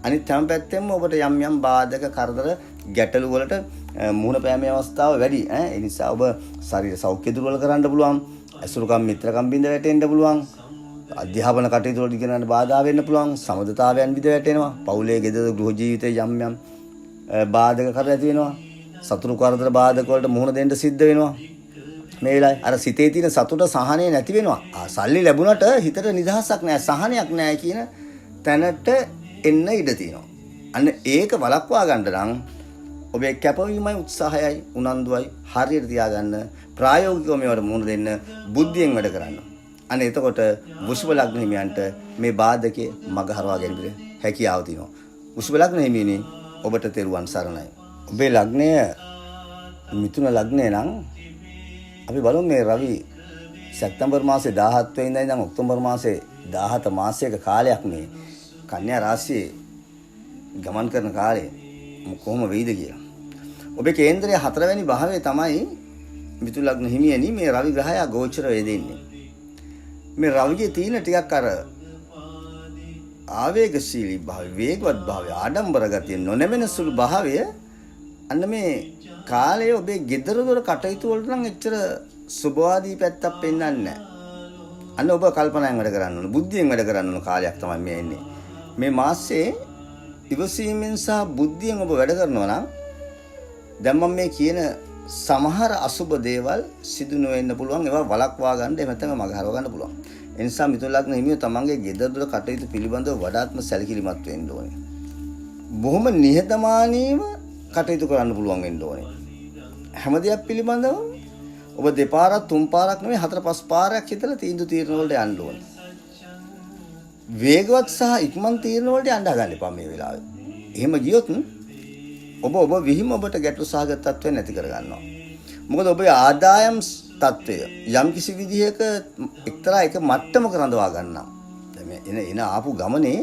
අනිත් හැම පැත්තෙම ඔබට යම් යම් බාධක, කරදර, ගැටලු වලට මුහුණ පෑමේ අවස්ථාව වැඩි. ඒ නිසා ඔබ ශරීර සෞඛ්‍ය දුර්වල කරන්න පුළුවන්. අසුරුකම්, මිත්‍රකම් බින්ද වැටෙන්න පුළුවන්. අධ්‍යාපන කටයුතු වලට ඉගෙනන්න බාධා වෙන්න පුළුවන්. සමදතාවයන් විද වැටෙනවා. පවුලේ ගෙදර ගෘහ ජීවිතයේ යම් යම් බාධක කරලා ඇති වෙනවා. සතුරු කරදර බාධක වලට මුහුණ දෙන්න සිද්ධ වෙනවා. මේ වෙලාවේ අර සිතේ තියෙන සතුට, සහනය නැති වෙනවා. සල්ලි ලැබුණට හිතට නිදහසක් නැහැ, සහනයක් නැහැ කියන තැනට එන්න ඉඩ තියෙනවා. අන්න ඒක වළක්වා ගන්න නම් ඔබේ කැපවීමයි, උත්සාහයයි, උනන්දුවයි හරියට තියාගන්න, ප්‍රායෝගිකව මේවට මුහුණ දෙන්න, බුද්ධියෙන් වැඩ කරන්න. අන්න එතකොට වෘෂභ ලග්න හිමියන්ට මේ බාධකේ මග හරවා ගැනීමට හැකියාව තියෙනවා. වෘෂභ ලග්න හිමියනි, ඔබට තෙරුවන් සරණයි. ඔබේ ලග්නය මිථුන ලග්නය නම් අපි බලමු මේ රවි සැප්තැම්බර් මාසේ 17 වෙනිදා ඉඳන් ඔක්තෝබර් මාසේ 17 මාසයක කාලයක් මේ කන්‍යා රාශියේ ගමන් කරන කාලය කොහොම වෙයිද කියලා. ඔබේ කේන්ද්‍රය 4 වෙනි භාවයේ තමයි මිථුන ලග්න හිමියනි මේ රවි ග්‍රහයා ගෝචර වෙදෙන්නේ. මේ රවියේ තියෙන ටිකක් අර ආවේගශීලී භාවය, වේගවත් භාවය, ආඩම්බර ගතිය, නොනැමෙන සුළු භාවය අන්න මේ කාලයේ ඔබේ gedara dora කටයුතු වලට නම් එච්චර සුබවාදී පැත්තක් පෙන්වන්නේ නැහැ. අන්න ඔබ කල්පනාවෙන් වැඩ කරන්න ඕන, බුද්ධියෙන් වැඩ කරන්න ඕන කාලයක් තමයි මේ එන්නේ. මේ මාසයේ ඉවසීමෙන් සහ බුද්ධියෙන් ඔබ වැඩ කරනවා නම් දැන් මම මේ කියන සමහර අසුබ දේවල් සිදු නොවෙන්න පුළුවන්. ඒවා වළක්වා ගන්න, එහෙම නැත්නම් මග හරව ගන්න පුළුවන්. ඒ නිසා මිථුන ලග්න හිමියෝ තමන්ගේ gedara dora කටයුතු පිළිබඳව වඩාත්ම සැලකිලිමත් වෙන්න ඕනේ. බොහොම නිහතමානීව කටයුතු කරන්න පුළුවන් වෙන්න ඕනේ. හැම දෙයක් පිළිබඳව ඔබ දෙපාරක්, තුන් පාරක් නෙවෙයි 4-5 පාරක් හිතලා තීරණ වලට යන්න ඕනේ. වේගවත් සහ ඉක්මන් තීරණ වලට යන්න හදන්න එපා මේ වෙලාවේ. එහෙම ගියොත් ඔබ විහිම ඔබට ගැටලු සහගත තත්ත්වයක් නැති කර ගන්නවා. මොකද ඔබේ ආදායම් තත්ත්වය යම් කිසි විදිහක එක්තරා එක මට්ටමක රඳවා ගන්නවා. දැන් මේ එන ආපු ගමනේ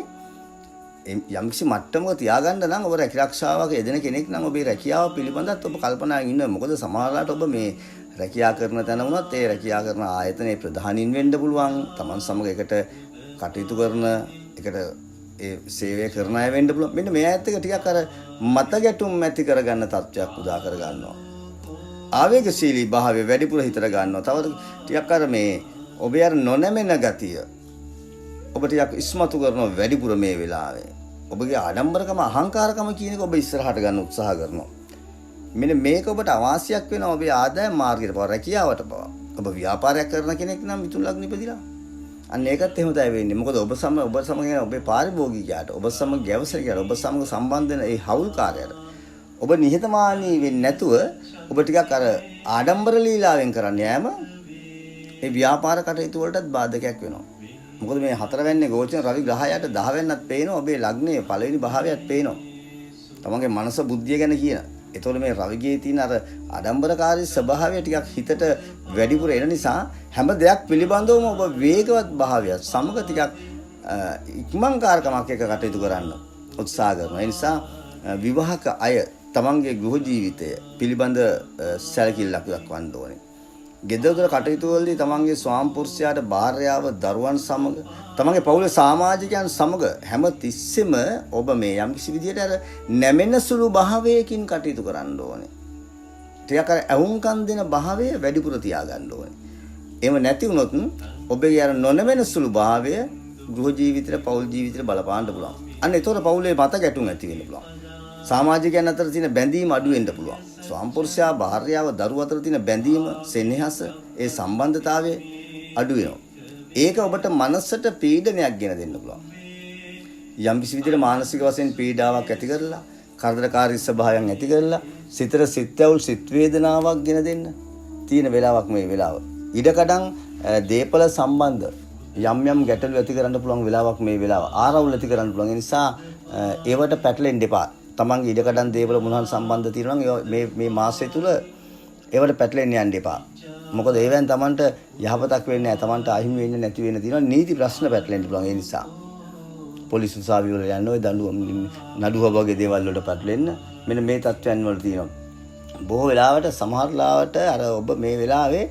යම්කිසි මට්ටමක තියාගන්න නම් ඔබ රැකියාවක් යෙදෙන කෙනෙක් නම් ඔබේ රැකියාව පිළිබඳත් ඔබ කල්පනාවෙන් ඉන්න. මොකද සමහරවිට ඔබ මේ රැකියාව කරන තැන වුණත් ඒ රැකියාව කරන ආයතනයේ ප්‍රධානීන් වෙන්න පුළුවන්. Taman සමග එකට කටයුතු කරන, එකට ඒ සේවය කරන අය වෙන්න පුළුවන්. මෙන්න මේ ඇත්ත එක ටිකක් අර මත ගැටුම් ඇති කරගන්න තත්ත්වයක් උදා කර ගන්නවා. ආවේගශීලී භාවය වැඩිපුර හිතර ගන්නවා. තව ටිකක් අර මේ ඔබේ අර නොනැමෙන ගතිය ඔබ ටිකක් ඉස්මතු කරනවා වැඩිපුර මේ වෙලාවේ. ඔබගේ ආඩම්බරකම අහංකාරකම කියන එක ඔබ ඉස්සරහට ගන්න උත්සාහ කරනවා. මෙන්න මේක ඔබට අවශ්‍යයක් වෙනවා ඔබේ ආදායම් මාර්ගයට පවා රැකියාවට පවා. ඔබ ව්‍යාපාරයක් කරන කෙනෙක් නම් මිථුන ලග්න ඉපදිලා. අන්න ඒකත් එහෙම තමයි වෙන්නේ. මොකද ඔබ සමග යන ඔබේ පාරිභෝගිකයාට, ඔබ සමග ගැවසරිකයාට, ඔබ සමග සම්බන්ධ වෙන ඒ හවුල්කාරයාට ඔබ නිහතමානී වෙන්නේ නැතුව ඔබ ටිකක් අර ආඩම්බර ලීලාවෙන් කරන්න යෑම ඒ ව්‍යාපාර කටයුතු වලටත් බාධකයක් වෙනවා. මොකද මේ 4 වෙන්නේ ගෝචර රවි ග්‍රහයට 10 වෙන්නත් පේනවා ඔබේ ලග්නයේ පළවෙනි භාවයත් පේනවා. තමන්ගේ මනස බුද්ධිය ගැන කියන. ඒතකොට මේ රවිගේ තියෙන අර ආඩම්බරකාරී ස්වභාවය ටිකක් හිතට වැඩිපුර එන නිසා හැම දෙයක් පිළිබඳවම ඔබ වේගවත් භාවයත් සමග ටිකක් ඉක්මන්කාරකමක් එක කටයුතු කරන්න උත්සාහ කරනවා. ඒ නිසා විවාහක අය තමන්ගේ ගෘහ ජීවිතය පිළිබඳ සැලකිල්ලක් දක්වන්න ඕනේ. ගෙදරදොර කටයුතු වලදී තමන්ගේ ස්වාමිපුරුෂයාට භාර්යාව දරුවන් සමග තමන්ගේ පවුලේ සමාජිකයන් සමග හැම තිස්සෙම ඔබ මේ යම්කිසි විදියට අර නැමෙන සුළු භාවයකින් කටයුතු කරන්න ඕනේ. ටිකක් අර අවුන්කම් දෙන භාවය වැඩිපුර තියාගන්න ඕනේ. එහෙම නැති වුණොත් ඔබගේ අර නොනැමෙන සුළු භාවය ගෘහ ජීවිතේට පවුල් ජීවිතේට බලපාන්න පුළුවන්. අන්න ඒතකොට පවුලේ මත ගැටුම් ඇති වෙන්න පුළුවන්. සමාජිකයන් අතර තියෙන බැඳීම අඩු වෙන්න පුළුවන්. ස්වාමිපුරුෂයා භාර්යාව දරුවෝ අතර තියෙන බැඳීම, සෙනෙහස, ඒ සම්බන්ධතාවය අඩු වෙනවා. ඒක ඔබට මනසට පීඩනයක් ගෙන දෙන්න පුළුවන්. යම් කිසි විදිහට මානසික වශයෙන් පීඩාවක් ඇති කරලා, කරදරකාරී ස්වභාවයක් ඇති කරලා, සිතට සිත්ඇවුල් සිත් වේදනාවක් ගෙන දෙන්න තියෙන වෙලාවක් මේ වෙලාව. ඉඩකඩම් දීපල සම්බන්ධ යම් ගැටලු ඇති කරන්න පුළුවන් වෙලාවක් මේ වෙලාව. ආරවුල් ඇති කරන්න පුළුවන්. ඒ නිසා ඒවට පැටලෙන්න එපා. තමන්ගේ ඉඩකඩම් දේවල් මොනවාන් සම්බන්ධ තියෙනවා නම් මේ මාසය තුල ඒවට පැටලෙන්න යන්න එපා. මොකද ඒවෙන් තමන්ට යහපතක් වෙන්නේ නැහැ. තමන්ට අහිමි වෙන්නේ නැති වෙන තියෙනවා. නීති ප්‍රශ්න පැටලෙන්න පුළුවන්. ඒ නිසා පොලිස් උසාවිය වල යන්න ඔය දඬුවම් නඩුව වගේ දේවල් වලට පැටලෙන්න මෙන්න මේ තත්ත්වයන් වල තියෙනවා. බොහෝ වෙලාවට සමහර ලාවට අර ඔබ මේ වෙලාවේ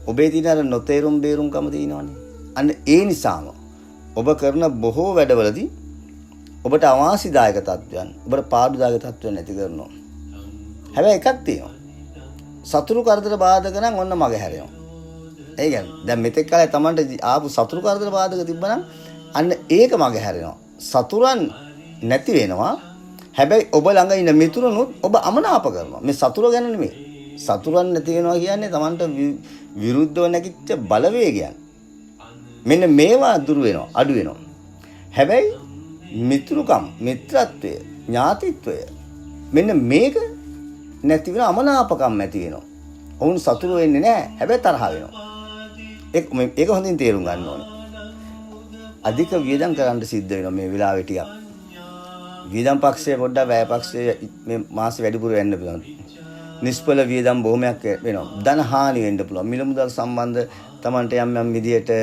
ඔබේ තියෙන අර නොතේරුම් බේරුම්කම තියෙනවනේ. අන්න ඒ නිසාම ඔබ කරන බොහෝ වැඩවලදී ඔබට අවාසිදායක තත්ත්වයන්, ඔබට පාඩුදායක තත්ත්වයන් ඇති කරනවා. හැබැයි එකක් තියෙනවා. සතුරු කරදර බාධක නම් ඔන්න මග හැරෙනවා. ඒ කියන්නේ දැන් මෙතෙක් කාලේ Tamanට ආපු සතුරු කරදර බාධක තිබ්බනම් අන්න ඒක මග හැරෙනවා. සතුරන් නැති වෙනවා. හැබැයි ඔබ ළඟ ඉන්න මිතුරුනුත් ඔබ අමනාප කරනවා. මේ සතුර ගැන නෙමෙයි. සතුරන් නැති වෙනවා කියන්නේ Tamanට විරුද්ධව නැගිච්ච බලවේගයන්. මෙන්න මේවා දුරු වෙනවා, අඩු වෙනවා. හැබැයි මිත්‍රකම්, මිත්‍රත්වය, ඥාතිත්වය මෙන්න මේක නැති වෙන අමනාපකම් ඇති වෙනවා. ඔවුන් සතුරු වෙන්නේ නැහැ, හැබැයි තරහ වෙනවා. ඒක හොඳින් තේරුම් ගන්න ඕනේ. අධික වියදම් කරන්න සිද්ධ වෙනවා මේ වෙලාවේ ටිකක්. වියදම් පක්ෂයේ පොඩ්ඩක් වැය පක්ෂයේ මේ මාසෙ වැඩිපුර වෙන්න පුළුවන්. නිෂ්ඵල වියදම් බොහොමයක් වෙනවා. ධන හානි වෙන්න පුළුවන්. මිල මුදල් සම්බන්ධ Tamanට යම් විදියට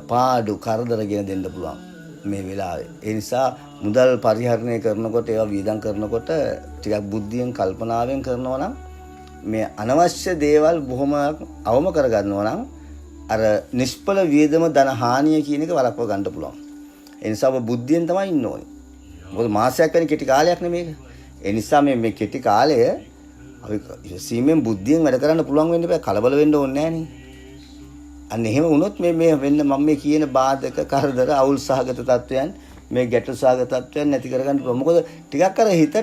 පාඩු කරදර ගෙන දෙන්න පුළුවන් මේ වෙලාවේ. ඒ නිසා මුදල් පරිහරණය කරනකොට ඒවා වියදම් කරනකොට ටිකක් බුද්ධියෙන් කල්පනාවෙන් කරනවා නම් මේ අනවශ්‍ය දේවල් බොහොම අවම කරගන්නවා නම් අර නිෂ්ඵල වියදම ධන හානිය කියන එක වළක්ව ගන්න පුළුවන්. ඒ නිසා ඔබ බුද්ධියෙන් තමයි ඉන්න ඕනේ. මොකද මාසයක් වෙන කෙටි කාලයක් නෙමේක. ඒ නිසා මේ කෙටි කාලය අපි සීමෙන් බුද්ධියෙන් වැඩ කරන්න පුළුවන් වෙන්න බෑ. කලබල වෙන්න ඕනේ නෑනේ. අන්න එහෙම වුණොත් මේ වෙන්න මම මේ කියන බාධක කරදර අවුල් සහගත තත්වයන් මේ ගැටළු සහගත තත්වයන් නැති කරගන්න පුළුවන්. මොකද ටිකක් අර හිතට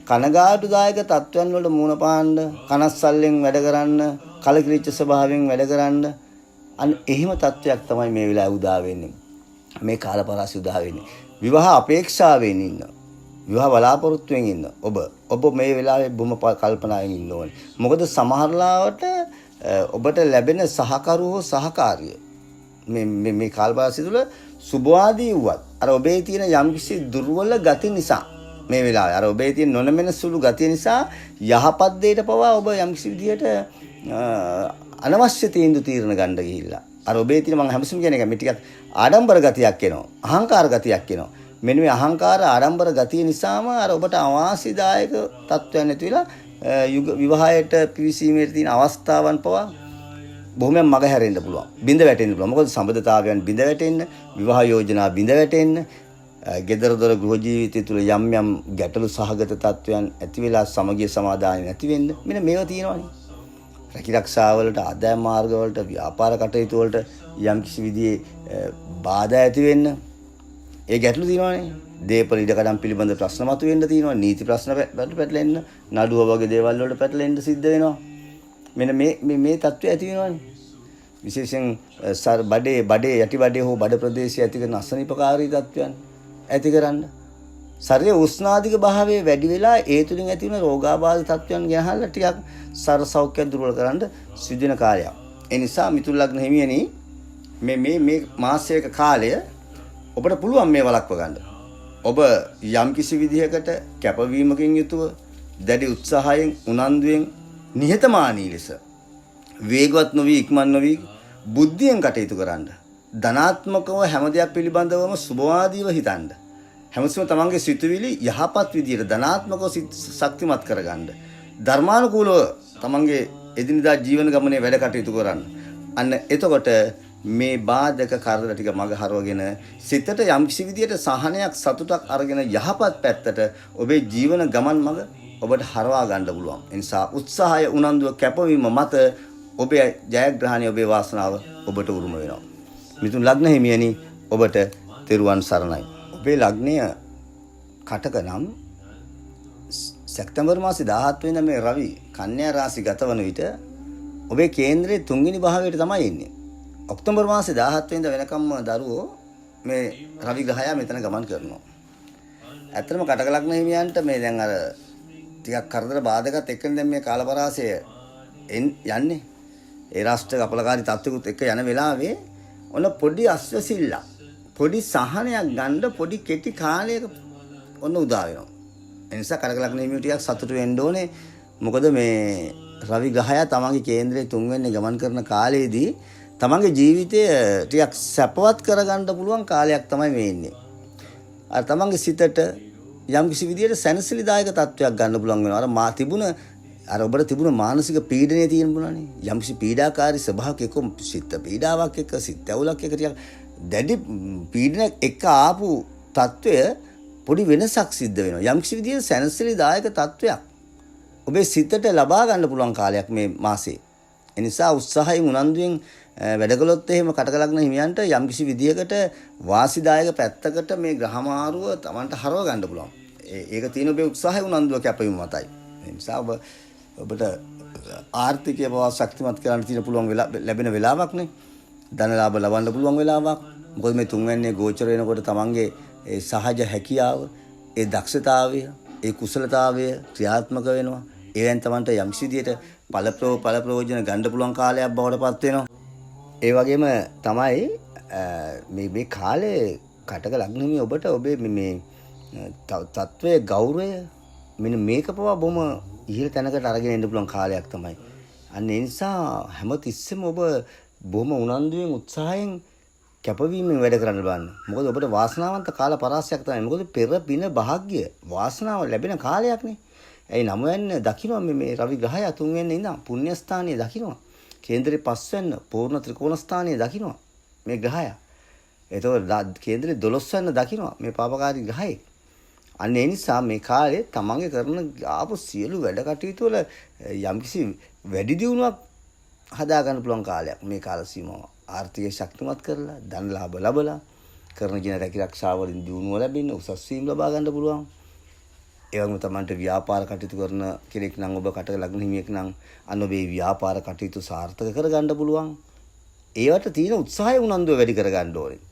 කනගාටුදායක තත්වයන් වලට මුහුණ පාන්න, කනස්සල්ලෙන් වැඩ කරන්න, කලකිරිච්ච ස්වභාවයෙන් වැඩ කරන්න අන්න එහෙම තත්වයක් තමයි මේ වෙලාවේ උදා වෙන්නේ. මේ කාලපරාසය උදා වෙන්නේ. විවාහ අපේක්ෂාවෙන් ඉන්න. විවාහ බලාපොරොත්තුෙන් ඉන්න. ඔබ මේ වෙලාවේ බොහොම කල්පනාවෙන් ඉන්න ඕනේ. මොකද සමහර ලාවට ඔබට ලැබෙන සහකරුවෝ සහකාරිය මේ කාලපරාසය තුළ සුභවාදී වුවත් අර ඔබේ තියෙන යම්කිසි දුර්වල ගති නිසා මේ වෙලාවේ අර ඔබේ තියෙන නොනමෙන සුළු ගතිය නිසා යහපත් දෙයට පවා ඔබ යම්කිසි විදියට අනවශ්‍ය තීන්දුව ගන්න ගිහිල්ලා අර ඔබේ තියෙන මම හැමසෙම කියන එක මේ ටිකක් ආඩම්බර ගතියක් එනවා අහංකාර ගතියක් එනවා මෙන්න මේ අහංකාර ආඩම්බර ගතිය නිසාම අර ඔබට අවාසිදායක තත්ත්වයන් ඇති වෙලා විවාහයට පිවිසීමේ තියෙන අවස්ථාවන් පවා බොහොමයක් මග හැරෙන්න පුළුවන් බිඳ වැටෙන්න පුළුවන් මොකද සම්බන්ධතාවයන් බිඳ වැටෙන්න විවාහ යෝජනා බිඳ වැටෙන්න ගෙදර දොර ගෘහ ජීවිතය තුළ යම් යම් ගැටලු සහගත තත්වයන් ඇති වෙලා සමගිය සමාදානය නැති වෙන්න මෙන්න මේවා තියෙනවානේ. රැකිරක්ෂා වලට, ආදායම් මාර්ග වලට, ව්‍යාපාර කටයුතු වලට යම් කිසි විදිහේ බාධා ඇති වෙන්න ඒ ගැටලු තියෙනවානේ. දේපල ඉඩකඩම් පිළිබඳ ප්‍රශ්න මතුවෙන්න තියෙනවා. නීති ප්‍රශ්න පැටලෙන්න, නඩුව වගේ දේවල් වලට පැටලෙන්න සිද්ධ වෙනවා. මෙන්න මේ තත්ත්වය ඇති වෙනවානේ. විශේෂයෙන් බඩේ යටි බඩේ හෝ බඩ ප්‍රදේශයේ ඇති කරන අසනීපකාරී තත්ත්වයන් ඇති කරන්න. ශරීර උෂ්ණාධික භාවය වැඩි වෙලා ඒ තුලින් ඇති වෙන රෝගාබාධ තත්ත්වයන් ගැනහලා ටිකක් සර සෞඛ්‍ය දුර්වල කරන්න සිදුවෙන කාලයක්. ඒ නිසා මිතුන් ලග්න හිමියනි මේ මාසයක කාලය ඔබට පුළුවන් මේ වළක්ව ගන්න. ඔබ යම් කිසි විදිහකට කැපවීමකින් යුතුව දැඩි උත්සාහයෙන් උනන්දුවෙන් නිහතමානී ලෙස වේගවත් නොවි ඉක්මන් නොවි බුද්ධියෙන් කටයුතු කරන්න. ධනාත්මකව හැම දෙයක් පිළිබඳවම සුභවාදීව හිතන්න. හැමතිස්සෙම තමන්ගේ සිතුවිලි යහපත් විදියට ධනාත්මකව ශක්තිමත් කරගන්න. ධර්මානුකූලව තමන්ගේ එදිනදා ජීවන ගමනේ වැඩ කටයුතු කරන්න. අන්න එතකොට මේ බාධක කරදර ටික මග හරවගෙන සිතට යම් කිසි විදියට සහනයක් සතුටක් අරගෙන යහපත් පැත්තට ඔබේ ජීවන ගමන් මග ඔබට හරවා ගන්න පුළුවන්. ඒ නිසා උත්සාහය උනන්දුව කැපවීම මත ඔබේ ජයග්‍රහණය ඔබේ වාසනාව ඔබට උරුම වෙනවා. මිතුන් ලග්න හිමියනි ඔබට තෙරුවන් සරණයි. ඔබේ ලග්නය කටක නම් සැප්තැම්බර් මාසේ 17 වෙනිදා මේ රවි කන්‍යා රාශි ගත වන විට ඔබේ කේන්ද්‍රයේ 3 වෙනි භාවයට තමයි එන්නේ. ඔක්තෝබර් මාසේ 17 වෙනිදා වෙනකම්ම දරුවෝ මේ රවි ග්‍රහයා මෙතන ගමන් කරනවා. ඇත්තටම කටක ලග්න හිමියන්ට මේ දැන් අර ටිකක් කරදර බාධකත් එක්කනේ දැන් මේ කාලපරාසය යන්නේ. ඒ රාෂ්ට්‍ර කපලකාරී තත්ත්වකුත් එක්ක යන වෙලාවේ ඔන්න පොඩි අස්වැසිල්ල පොඩි සහනයක් ගන්න පොඩි කෙටි කාලයක ඔන්න උදා වෙනවා. ඒ නිසා කටක ලග්න හිමියෝ ටිකක් සතුටු වෙන්න ඕනේ. මොකද මේ රවි ග්‍රහයා තමන්ගේ කේන්ද්‍රයේ 3 වෙනි ගමන් කරන කාලයේදී තමන්ගේ ජීවිතය ටිකක් සැපවත් කරගන්න පුළුවන් කාලයක් තමයි මේ ඉන්නේ. අර තමන්ගේ සිතට යම් කිසි විදියට සැනසෙලිදායක තත්වයක් ගන්න පුළුවන් වෙනවා. අර ඔබට තිබුණ මානසික පීඩනය තියෙන බුණානේ. යම් කිසි පීඩාකාරී ස්වභාවයක් එක්ක සිත පීඩාවක් එක්ක සිත ඇවුලක් එක්ක ටිකක් දැඩි පීඩනයක් එක්ක ආපු තත්වය පොඩි වෙනසක් සිද්ධ වෙනවා. යම් කිසි විදියට සැනසෙලිදායක තත්වයක් ඔබේ සිතට ලබා ගන්න පුළුවන් කාලයක් මේ මාසේ. ඒ නිසා උත්සාහයෙන් උනන්දුවෙන් වැඩ කළොත් එහෙම කටක ලග්න හිමියන්ට යම් කිසි විදියකට වාසිදායක පැත්තකට මේ ග්‍රහමාරුව Tamanට හරව ගන්න පුළුවන්. ඒක තියෙන ඔබේ උත්සාහය උනන්දුව කැපවීම මතයි. ඒ නිසා ඔබට ආර්ථිකය පවා ශක්තිමත් කරන්න තියෙන පුළුවන් ලැබෙන වෙලාවක් නේ. ධන ලාභ ලබන්න පුළුවන් වෙලාවක්. මොකද මේ 3 වෙනියේ ගෝචර වෙනකොට Tamanගේ ඒ සහජ හැකියාව, ඒ දක්ෂතාවය, ඒ කුසලතාවය ක්‍රියාත්මක වෙනවා. ඒවෙන් Tamanට යම් කිසි විදියට ඵල ප්‍රයෝජන ගන්න පුළුවන් කාලයක් බවට පත් වෙනවා. ඒ වගේම තමයි මේ කාලේ කටක ලග්න හිමි ඔබට ඔබේ මේ තත්වයේ ගෞරවය මෙන්න මේක පවා බොහොම ඉහළ තැනකට අරගෙන එන්න පුළුවන් කාලයක් තමයි. අන්න ඒ නිසා හැමතිස්සෙම ඔබ බොහොම උනන්දුවෙන් උත්සාහයෙන් කැපවීමෙන් වැඩ කරන්න බලන්න. මොකද ඔබට වාසනාවන්ත කාල පරාසයක් තමයි. මොකද පෙර පින භාග්‍ය වාසනාව ලැබෙන කාලයක්නේ. ඒ 9 වෙනි දකින්න මේ රවි ග්‍රහය 3 වෙනි ඉඳන් පුණ්‍ය ස්ථානයේ දකින්න. කේන්ද්‍රේ 5 වෙනි පූර්ණ ත්‍රිකෝණ ස්ථානයේ දකින්න මේ ග්‍රහය. එතකොට කේන්ද්‍රේ 12 වෙනි දකින්න මේ පාපකාරී ග්‍රහය. අන්න ඒ නිසා මේ කාලේ තමන්ගේ කරන ආපු සියලු වැඩ කටයුතු වල යම්කිසි වැඩි දියුණුවක් හදා ගන්න පුළුවන් කාලයක් මේ කාල සීමාව. ආර්ථිකය ශක්තිමත් කරලා ධන ලාභ ලැබලා කරන ජීවිත රැකිරක්ෂාවලින් දියුණුව ලැබෙන්න උසස් වීම ලබා ගන්න පුළුවන්. ඒ වගේම තමන්ට ව්‍යාපාර කටයුතු කරන කෙනෙක් නම් ඔබ කටක ලග්න හිමියෙක් නම් අන්න ඔබේ ව්‍යාපාර කටයුතු සාර්ථක කරගන්න පුළුවන්. ඒවට තියෙන උත්සාහය උනන්දුව වැඩි කරගන්න ඕනේ.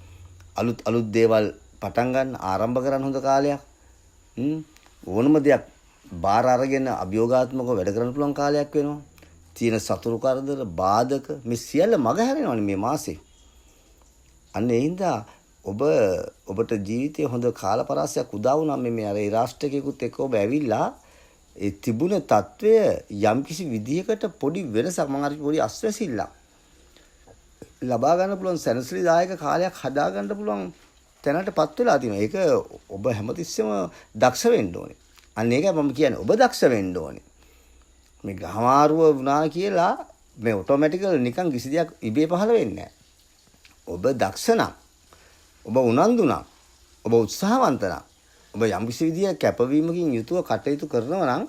අලුත් දේවල් පටන් ගන්න ආරම්භ කරන්න හොඳ කාලයක්. ඕනම දෙයක් බාර අරගෙන අභියෝගාත්මකව වැඩ කරන්න පුළුවන් කාලයක් වෙනවා. තියෙන සතුරු කරදර බාධක මේ සියල්ල මගහැරෙනවානේ මේ මාසේ. අන්න ඒ හින්දා ඔබට ජීවිතයේ හොඳ කාලපරාසයක් උදා වුණා මේ අර ඒ රාෂ්ට්‍රකයකට එක්ක ඔබ ඇවිල්ලා ඒ තිබුණ తත්වය යම්කිසි විදිහකට පොඩි වෙනසක් මම අර පොඩි අස්වැසිල්ලක් ලබා ගන්න පුළුවන් සැනසෙලිදායක කාලයක් හදා ගන්න පුළුවන් තැනටපත් වෙලා තියෙනවා. ඒක ඔබ හැමතිස්සෙම දක්ෂ වෙන්න ඕනේ. අන්න ඒකයි මම කියන්නේ ඔබ දක්ෂ වෙන්න ඕනේ. මේ ගහමාරුව වුණා කියලා මේ ඔටෝමැටිකල් නිකන් කිසි දෙයක් ඉබේ පහළ වෙන්නේ නැහැ. ඔබ දක්ෂ නම් ඔබ උනන්දු නම් ඔබ උත්සාහවන්ත නම් ඔබ යම්කිසි විදිය කැපවීමකින් යුතුව කටයුතු කරනවා නම්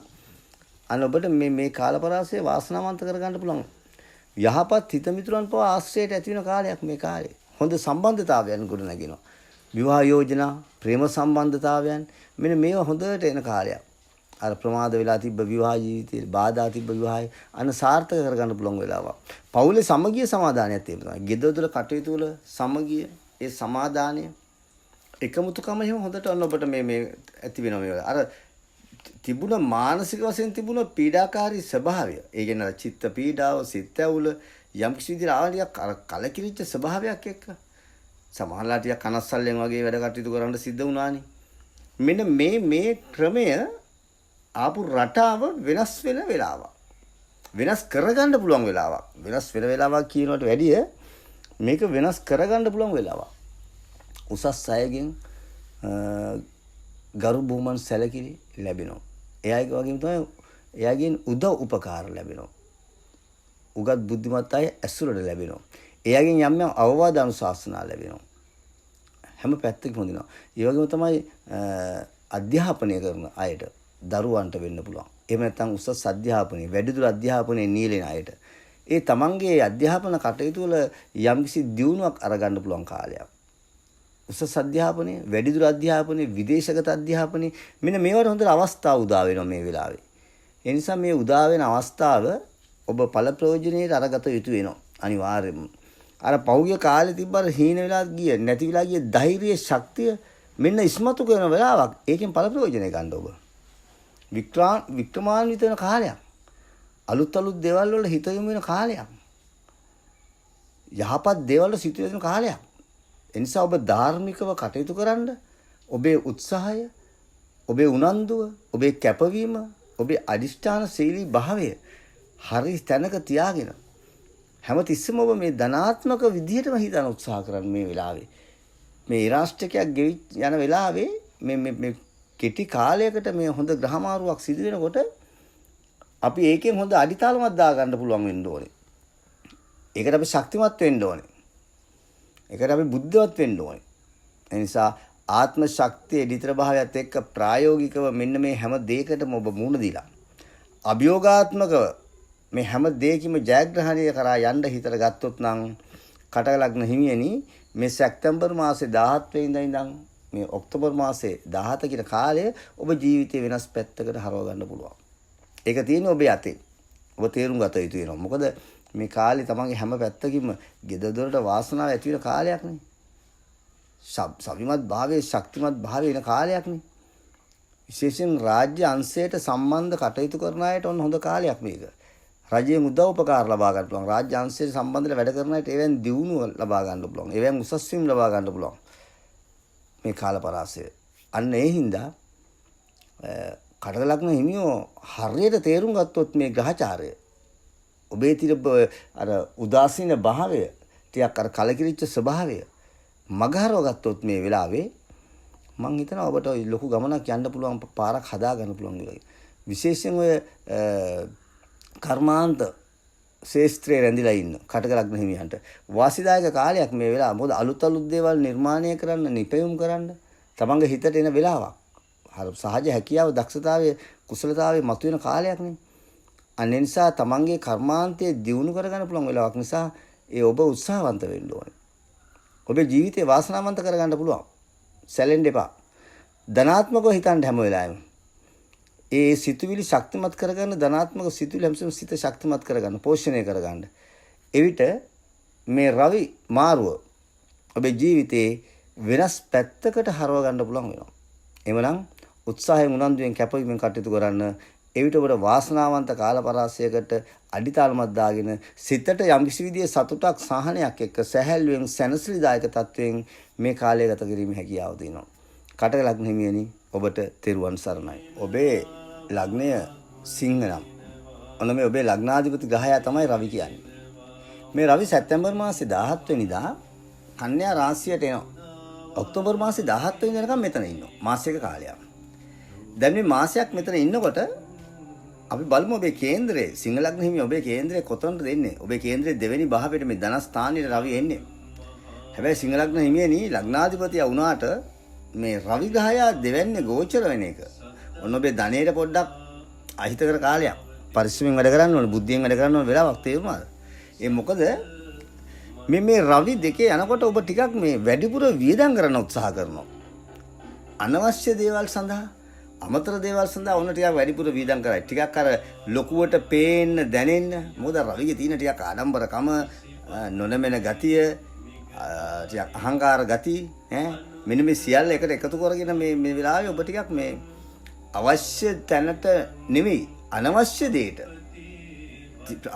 අන්න ඔබට මේ කාලපරාසය වාසනාවන්ත කරගන්න පුළුවන්. යහපත් හිත මිතුරන් පවා ආශ්‍රයයට ඇති වෙන කාලයක් මේ කාලේ. හොඳ සම්බන්ධතාවයන් ගොඩ නැගිනවා. විවාහ යෝජනා, ප්‍රේම සම්බන්ධතාවයන් මෙන්න මේවා හොඳට එන කාලයක්. අර ප්‍රමාද වෙලා තිබ්බ විවාහ ජීවිතේ බාධා තිබ්බ විවාහය අන්න සාර්ථක කරගන්න පුළුවන් වෙලාවක්. පවුලේ සමගිය සමාදානයක් තියෙනවා. ගෙදරදොර කටයුතු වල සමගිය, ඒ සමාදානය, එකමුතුකම එහෙම හොඳට අන්න ඔබට මේ ඇති වෙනවා මේ වෙලාව. අර තිබුණ මානසික වශයෙන් තිබුණ පීඩාකාරී ස්වභාවය. ඒ කියන්නේ චිත්ත පීඩාව, සිත ඇවුල යම් කිසි විදිහට ආවලියක් අර කලකිරිච්ච ස්වභාවයක් එක්ක සමහරලා ටික කනස්සල්ලෙන් වගේ වැඩ කටයුතු කරන්න සිද්ධ වුණානේ. මෙන්න මේ ක්‍රමය ආපු රටාව වෙනස් වෙන වෙලාවක්. වෙනස් කරගන්න පුළුවන් වෙලාවක්. වෙනස් වෙන වෙලාවක් කියනකට වැඩිය මේක වෙනස් කරගන්න පුළුවන් වෙලාවක්. උසස් අයගෙන් ගරු බුහුමන් සැලකිලි ලැබෙනවා. එයාගේ වගේම තමයි එයාගෙන් උදව් උපකාර ලැබෙනවා. උගත් බුද්ධිමත් අය ඇසුරට ලැබෙනවා. එයාගෙන් යම් යම් අවවාද අනුශාසනා ලැබෙනවා. හැම පැත්තකම හොඳිනවා. ඒ වගේම තමයි අධ්‍යාපනය කරන අයට දරුවන්ට වෙන්න පුළුවන්. එහෙම නැත්නම් උසස් අධ්‍යාපනය, වැඩිදුර අධ්‍යාපනයේ නියැලෙන අයට ඒ තමන්ගේ අධ්‍යාපන කටයුතු වල යම්කිසි දියුණුවක් අරගන්න පුළුවන් කාලයක්. උසස් අධ්‍යාපනය, වැඩිදුර අධ්‍යාපනය, විදේශගත අධ්‍යාපනය මෙන්න මේවට හොඳට අවස්ථාව උදා වෙනවා මේ වෙලාවේ. ඒ නිසා මේ උදා වෙන අවස්ථාව ඔබ ඵල ප්‍රයෝජනෙට අරගත යුතු වෙනවා අනිවාර්යයෙන්ම. අර පෞද්ගලික කාලේ තිබ්බර හීන වෙලා ගිය, නැති වෙලා ගිය ධෛර්යයේ ශක්තිය මෙන්න ඉස්මතු කරන වෙලාවක්. ඒකෙන් ඵල ප්‍රයෝජනෙ ගන්න ඔබ. වික්‍රමාන්විත වෙන කාලයක්. අලුත් දේවල් වල හිත යොමු වෙන කාලයක්. යහපත් දේවල් වල සිත යොමු වෙන කාලයක්. එනිසා ඔබ ධාර්මිකව කටයුතු කරන්න ඔබේ උත්සාහය, ඔබේ උනන්දුව, ඔබේ කැපවීම, ඔබේ අදිෂ්ඨාන සීලී භාවය හරි තැනක තියාගෙන හැමතිස්සෙම ඔබ මේ ධනාත්මක විදිහටම හිතන උත්සාහ කරන්න මේ වෙලාවේ. මේ ඉරාෂ්ටකයක් ගෙවි යන වෙලාවේ මේ කෙටි කාලයකට මේ හොඳ ග්‍රහමාරුවක් සිදු වෙනකොට අපි ඒකෙන් හොඳ අඩිතාලමක් දාගන්න පුළුවන් වෙන්න ඕනේ. ඒකට අපි ශක්තිමත් වෙන්න ඕනේ. ඒකට අපි බුද්ධිවත් වෙන්න ඕනේ. ඒ නිසා ආත්ම ශක්තිය ඩිතර භාවයත් එක්ක ප්‍රායෝගිකව මෙන්න මේ හැම දෙයකටම ඔබ මුහුණ දීලා අභියෝගාත්මකව මේ හැම දෙයකම ජයග්‍රහණය කරා යන්න හිතට ගත්තොත් නම් කටක ලග්න හිමියනි මේ සැප්තැම්බර් මාසේ 17 වෙනිදා ඉඳන් මේ ඔක්තෝබර් මාසේ 17 කියන කාලය ඔබ ජීවිතේ වෙනස් පැත්තකට හරව ගන්න පුළුවන්. ඒක තියෙන්නේ ඔබේ අතේ. ඔබ තේරුම් ගත යුතු වෙනවා. මොකද මේ කාලේ තමන්ගේ හැම පැත්තකින්ම ගෙදරදොරට වාසනාව ඇති වෙන කාලයක් නේ. සවිමත් භාවයේ ශක්තිමත් භාවයේ එන කාලයක් නේ. විශේෂයෙන් රාජ්‍ය අංශයට සම්බන්ධ කටයුතු කරන අයට ඔන්න හොඳ කාලයක් මේක. රජයේ උදව් උපකාර ලබා ගන්න පුළුවන්. රාජ්‍ය අංශයට සම්බන්ධව වැඩ කරන අයට ඒවෙන් දියුණුව ලබා ගන්න පුළුවන්. ඒවෙන් උසස් වීම ලබා ගන්න පුළුවන්. මේ කාලපරාසය. අන්න ඒ හින්දා කටක ලග්න හිමියෝ හරියට තේරුම් ගත්තොත් මේ ග්‍රහචාරය ඔබේ තිබ අර උදාසීන භාවය ටිකක් අර කලකිරිච්ච ස්වභාවය මගහරව ගත්තොත් මේ වෙලාවේ මං හිතනවා ඔබට ලොකු ගමනක් යන්න පුළුවන් පාරක් හදා ගන්න පුළුවන් වගේ. විශේෂයෙන් ඔය කර්මාන්ත ශේස්ත්‍රයේ රැඳිලා ඉන්න කටක ලග්න හිමියන්ට වාසිදායක කාලයක් මේ වෙලාව. මොකද අලුත් දේවල් නිර්මාණය කරන්න, නිපැයුම් කරන්න තමන්ගේ හිතට එන වෙලාවක්. අර සහජ හැකියාව, දක්ෂතාවය, කුසලතාවය මතුවෙන කාලයක් නේ. අනේ නිසා තමන්ගේ කර්මාන්තයේ දියුණු කරගන්න පුළුවන් වෙලාවක් නිසා ඒ ඔබ උත්සාහවන්ත වෙන්න ඕනේ. ඔබේ ජීවිතේ වාසනාවන්ත කරගන්න පුළුවන්. සැලෙන්න එපා. ධනාත්මකව හිතන්න හැම වෙලාවෙම. ඒ සිතුවිලි ශක්තිමත් කරගන්න, ධනාත්මක සිතුවිලි හැමසෙම සිත ශක්තිමත් කරගන්න, පෝෂණය කරගන්න. එවිට මේ රවි මාරුව ඔබේ ජීවිතේ වෙනස් පැත්තකට හරව ගන්න පුළුවන් වෙනවා. එමනම් උත්සාහයෙන් උනන්දුවෙන් කැපවීමෙන් කටයුතු කරන්න. එවිට ඔබට වාසනාවන්ත කාලපරාසයකට අඩිතාලමක් දාගෙන සිතට යම්කිසි විදිහේ සතුටක්, සහනයක් එක්ක සැහැල්ලුවෙන් සැනසිලිදායක තත්වයෙන් මේ කාලය ගත කිරීමේ හැකියාව තියෙනවා. කටක ලග්න හිමියනි ඔබට තෙරුවන් සරණයි. ඔබේ ලග්නය සිංහ නම්. ඔන්න මේ ඔබේ ලග්නාධිපති ග්‍රහයා තමයි රවි කියන්නේ. මේ රවි සැප්තැම්බර් මාසේ 17 වෙනිදා කන්‍යා රාශියට එනවා. ඔක්තෝබර් මාසේ 17 වෙනිදා වෙනකම් මෙතන ඉන්නවා. මාසික කාලයක්. දැන් මේ මාසයක් මෙතන ඉන්නකොට අපි බලමු ඔබේ කේන්දරේ සිංහ ලග්න හිමිය ඔබේ කේන්දරේ කොතනද දෙන්නේ? ඔබේ කේන්දරේ දෙවෙනි භාවයට මේ ධනස්ථානයේ රවි එන්නේ. හැබැයි සිංහ ලග්න හිමියනි ලග්නාධිපතියා වුණාට මේ රවි ග්‍රහය දෙවැන්නේ ගෝචර වෙන එක. ඔන්න ඔබේ ධනේට පොඩ්ඩක් අහිතකර කාලයක්. පරිස්සමෙන් වැඩ කරන්න ඕනේ, බුද්ධියෙන් වැඩ කරන්න ඕනේ වෙලාවක් තේරුණාද? ඒ මොකද මේ රවි දෙකේ යනකොට ඔබ ටිකක් මේ වැඩිපුර වියදම් කරන්න උත්සාහ කරනවා. අනවශ්‍ය දේවල් සඳහා, අමතර දේවල් සඳහා ඔන්න ටිකක් වැඩිපුර වියදම් කරයි. ටිකක් අර ලොකුවට පේන්න, දැනෙන්න. මොකද රවිගේ තියෙන ටිකක් ආඩම්බරකම, නොනමෙන ගතිය, ටිකක් අහංකාර ගතිය, මෙන්න මේ සියල්ල එකට එකතු කරගෙන මේ වෙලාවේ ඔබ ටිකක් මේ අවශ්‍ය තැනට නෙමෙයි, අනවශ්‍ය දෙයට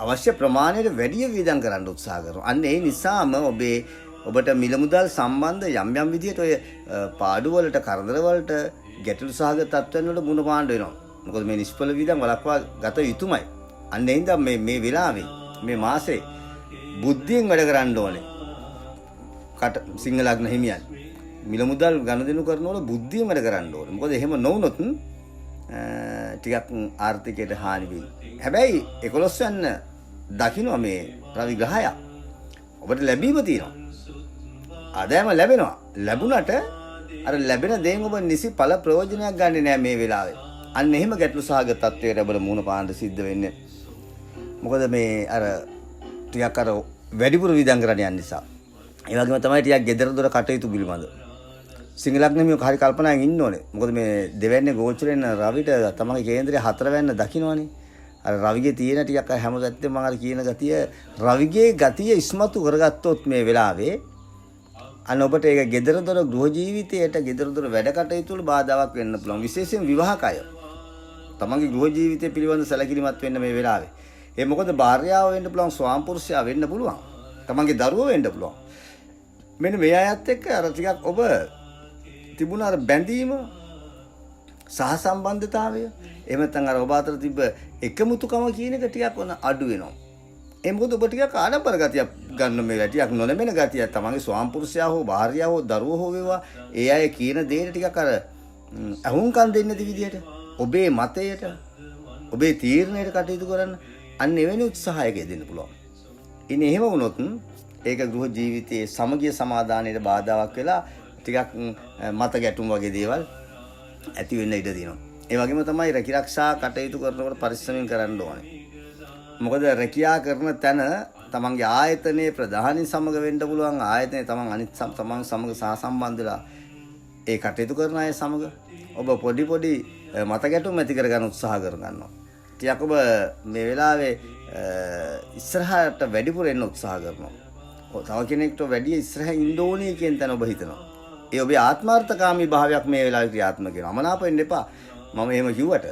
අවශ්‍ය ප්‍රමාණයට වැඩි වියදම් කරන්න උත්සාහ කරනවා. අන්න ඒ නිසාම ඔබට මිල මුදල් සම්බන්ධ යම් විදිහට ඔය පාඩු වලට, කරදර වලට, ගැටලු සහගත තත්ත්වයන් වලට මුණ පාන්න වෙනවා. මොකද මේ නිෂ්ඵල වියදම් වළක්වා ගත යුතුමයි. අන්න ඒ හින්දා මේ වෙලාවේ, මේ මාසේ බුද්ධියෙන් වැඩ කරන්න ඕනේ. සිංහ ලග්න හිමියන් මිල මුදල් ගනුදෙනු කරනකොට බුද්ධියෙන් වැඩ කරන්න ඕනේ. මොකද එහෙම නොවුනොත් ටිකක් ආර්ථිකයට හානි වෙයි. හැබැයි 11 වෙන්න දකින්න මේ රවි ග්‍රහය ඔබට ලැබීම තියෙනවා. ආදායම ලැබෙනවා. ලැබුණට අර ලැබෙන දේෙන් ඔබ නිසි ඵල ප්‍රයෝජනයක් ගන්නෙ නෑ මේ වෙලාවේ. අන්න එහෙම ගැටලු සහගත තත්වයකට ඔබට මුහුණ පාන්න සිද්ධ වෙන්නේ. මොකද මේ අර ටිකක් අර වැඩිපුර වියදම් කරන්න යන නිසා. ඒ වගේම තමයි ටිකක් gedara dora කටයුතු පිළිබඳ. සිංහ ලග්නෙ මේක හරි කල්පනාවෙන් ඉන්න ඕනේ. මොකද මේ දෙවැන්නේ ගෝචරෙන් රවිට තමන්ගේ කේන්දරය 4 වෙන්න දකින්නවනේ. අර රවිගේ තියෙන ටිකක් හැම පැත්තෙම මම අර කියන ගතිය, රවිගේ ගතිය ඉස්මතු කරගත්තොත් මේ වෙලාවේ අන්න ඔබට ඒක gedara dora ගෘහ ජීවිතයට, gedara dora වැඩ කටයුතු වල බාධාවක් වෙන්න පුළුවන්. විශේෂයෙන් විවාහක අය. තමන්ගේ ගෘහ ජීවිතය පිළිබඳ සැලකිලිමත් වෙන්න මේ වෙලාවේ. ඒ මොකද භාර්යාව වෙන්න පුළුවන්, ස්වාම පුරුෂයා වෙන්න පුළුවන්. තමන්ගේ දරුවෝ වෙන්න පුළුවන්. මෙන්න මේ අයත් එක්ක අර ටිකක් ඔබ තිබුණ අර බැඳීම, සහ සම්බන්ධතාවය, එහෙම නැත්නම් අර ඔබ අතර තිබ්බ එකමුතුකම කියන එක ටිකක් ඔන්න අඩු වෙනවා. ඒ මොකද ඔබ ටිකක් ආඩම්බර ගතියක් ගන්න මේ ටිකක් නොනැමෙන ගතියක්, තමන්ගේ ස්වාම පුරුෂයා හෝ භාර්යාව හෝ දරුවෝ හෝ වේවා, ඒ අය කියන දේට ටිකක් අර අහුම්කම් දෙන්නේ නැති විදියට, ඔබේ මතයට, ඔබේ තීරණයට කටයුතු කරන්න අන්න එවැනි උත්සාහයක දෙන්න පුළුවන්. ඉතින් එහෙම වුණොත් ඒක ගෘහ ජීවිතයේ සමගිය සමාදානයේ බාධාවක් වෙලා ටිකක් මත ගැටුම් වගේ දේවල් ඇති වෙන්න ඉඩ තියෙනවා. ඒ වගේම තමයි රැකිරක්ෂා කටයුතු කරනකොට පරිස්සමෙන් කරන්න ඕනේ. මොකද රැකියා කරන තැන තමන්ගේ ආයතනයේ ප්‍රධානී සමග වෙන්න පුළුවන්, ආයතනයේ තමන් අනිත් තමන් සමග සහසම්බන්ධලා ඒ කටයුතු කරන අය සමග ඔබ පොඩි මත ගැටුම් ඇති කරගන්න උත්සාහ කරගන්නවා. ටිකක් ඔබ මේ වෙලාවේ ඉස්සරහට වැඩිපුර එන්න උත්සාහ කරනවා. තව කෙනෙක්ට වැඩි ඉස්සරහ ඉන්න ඕනේ කියන තැන ඔබ හිතනවා. ඒ ඔබේ ආත්මార్థකාමී භාවයක් මේ වෙලාවේ ක්‍රියාත්මක වෙනවා. අමනාප වෙන්න එපා. මම එහෙම කිව්වට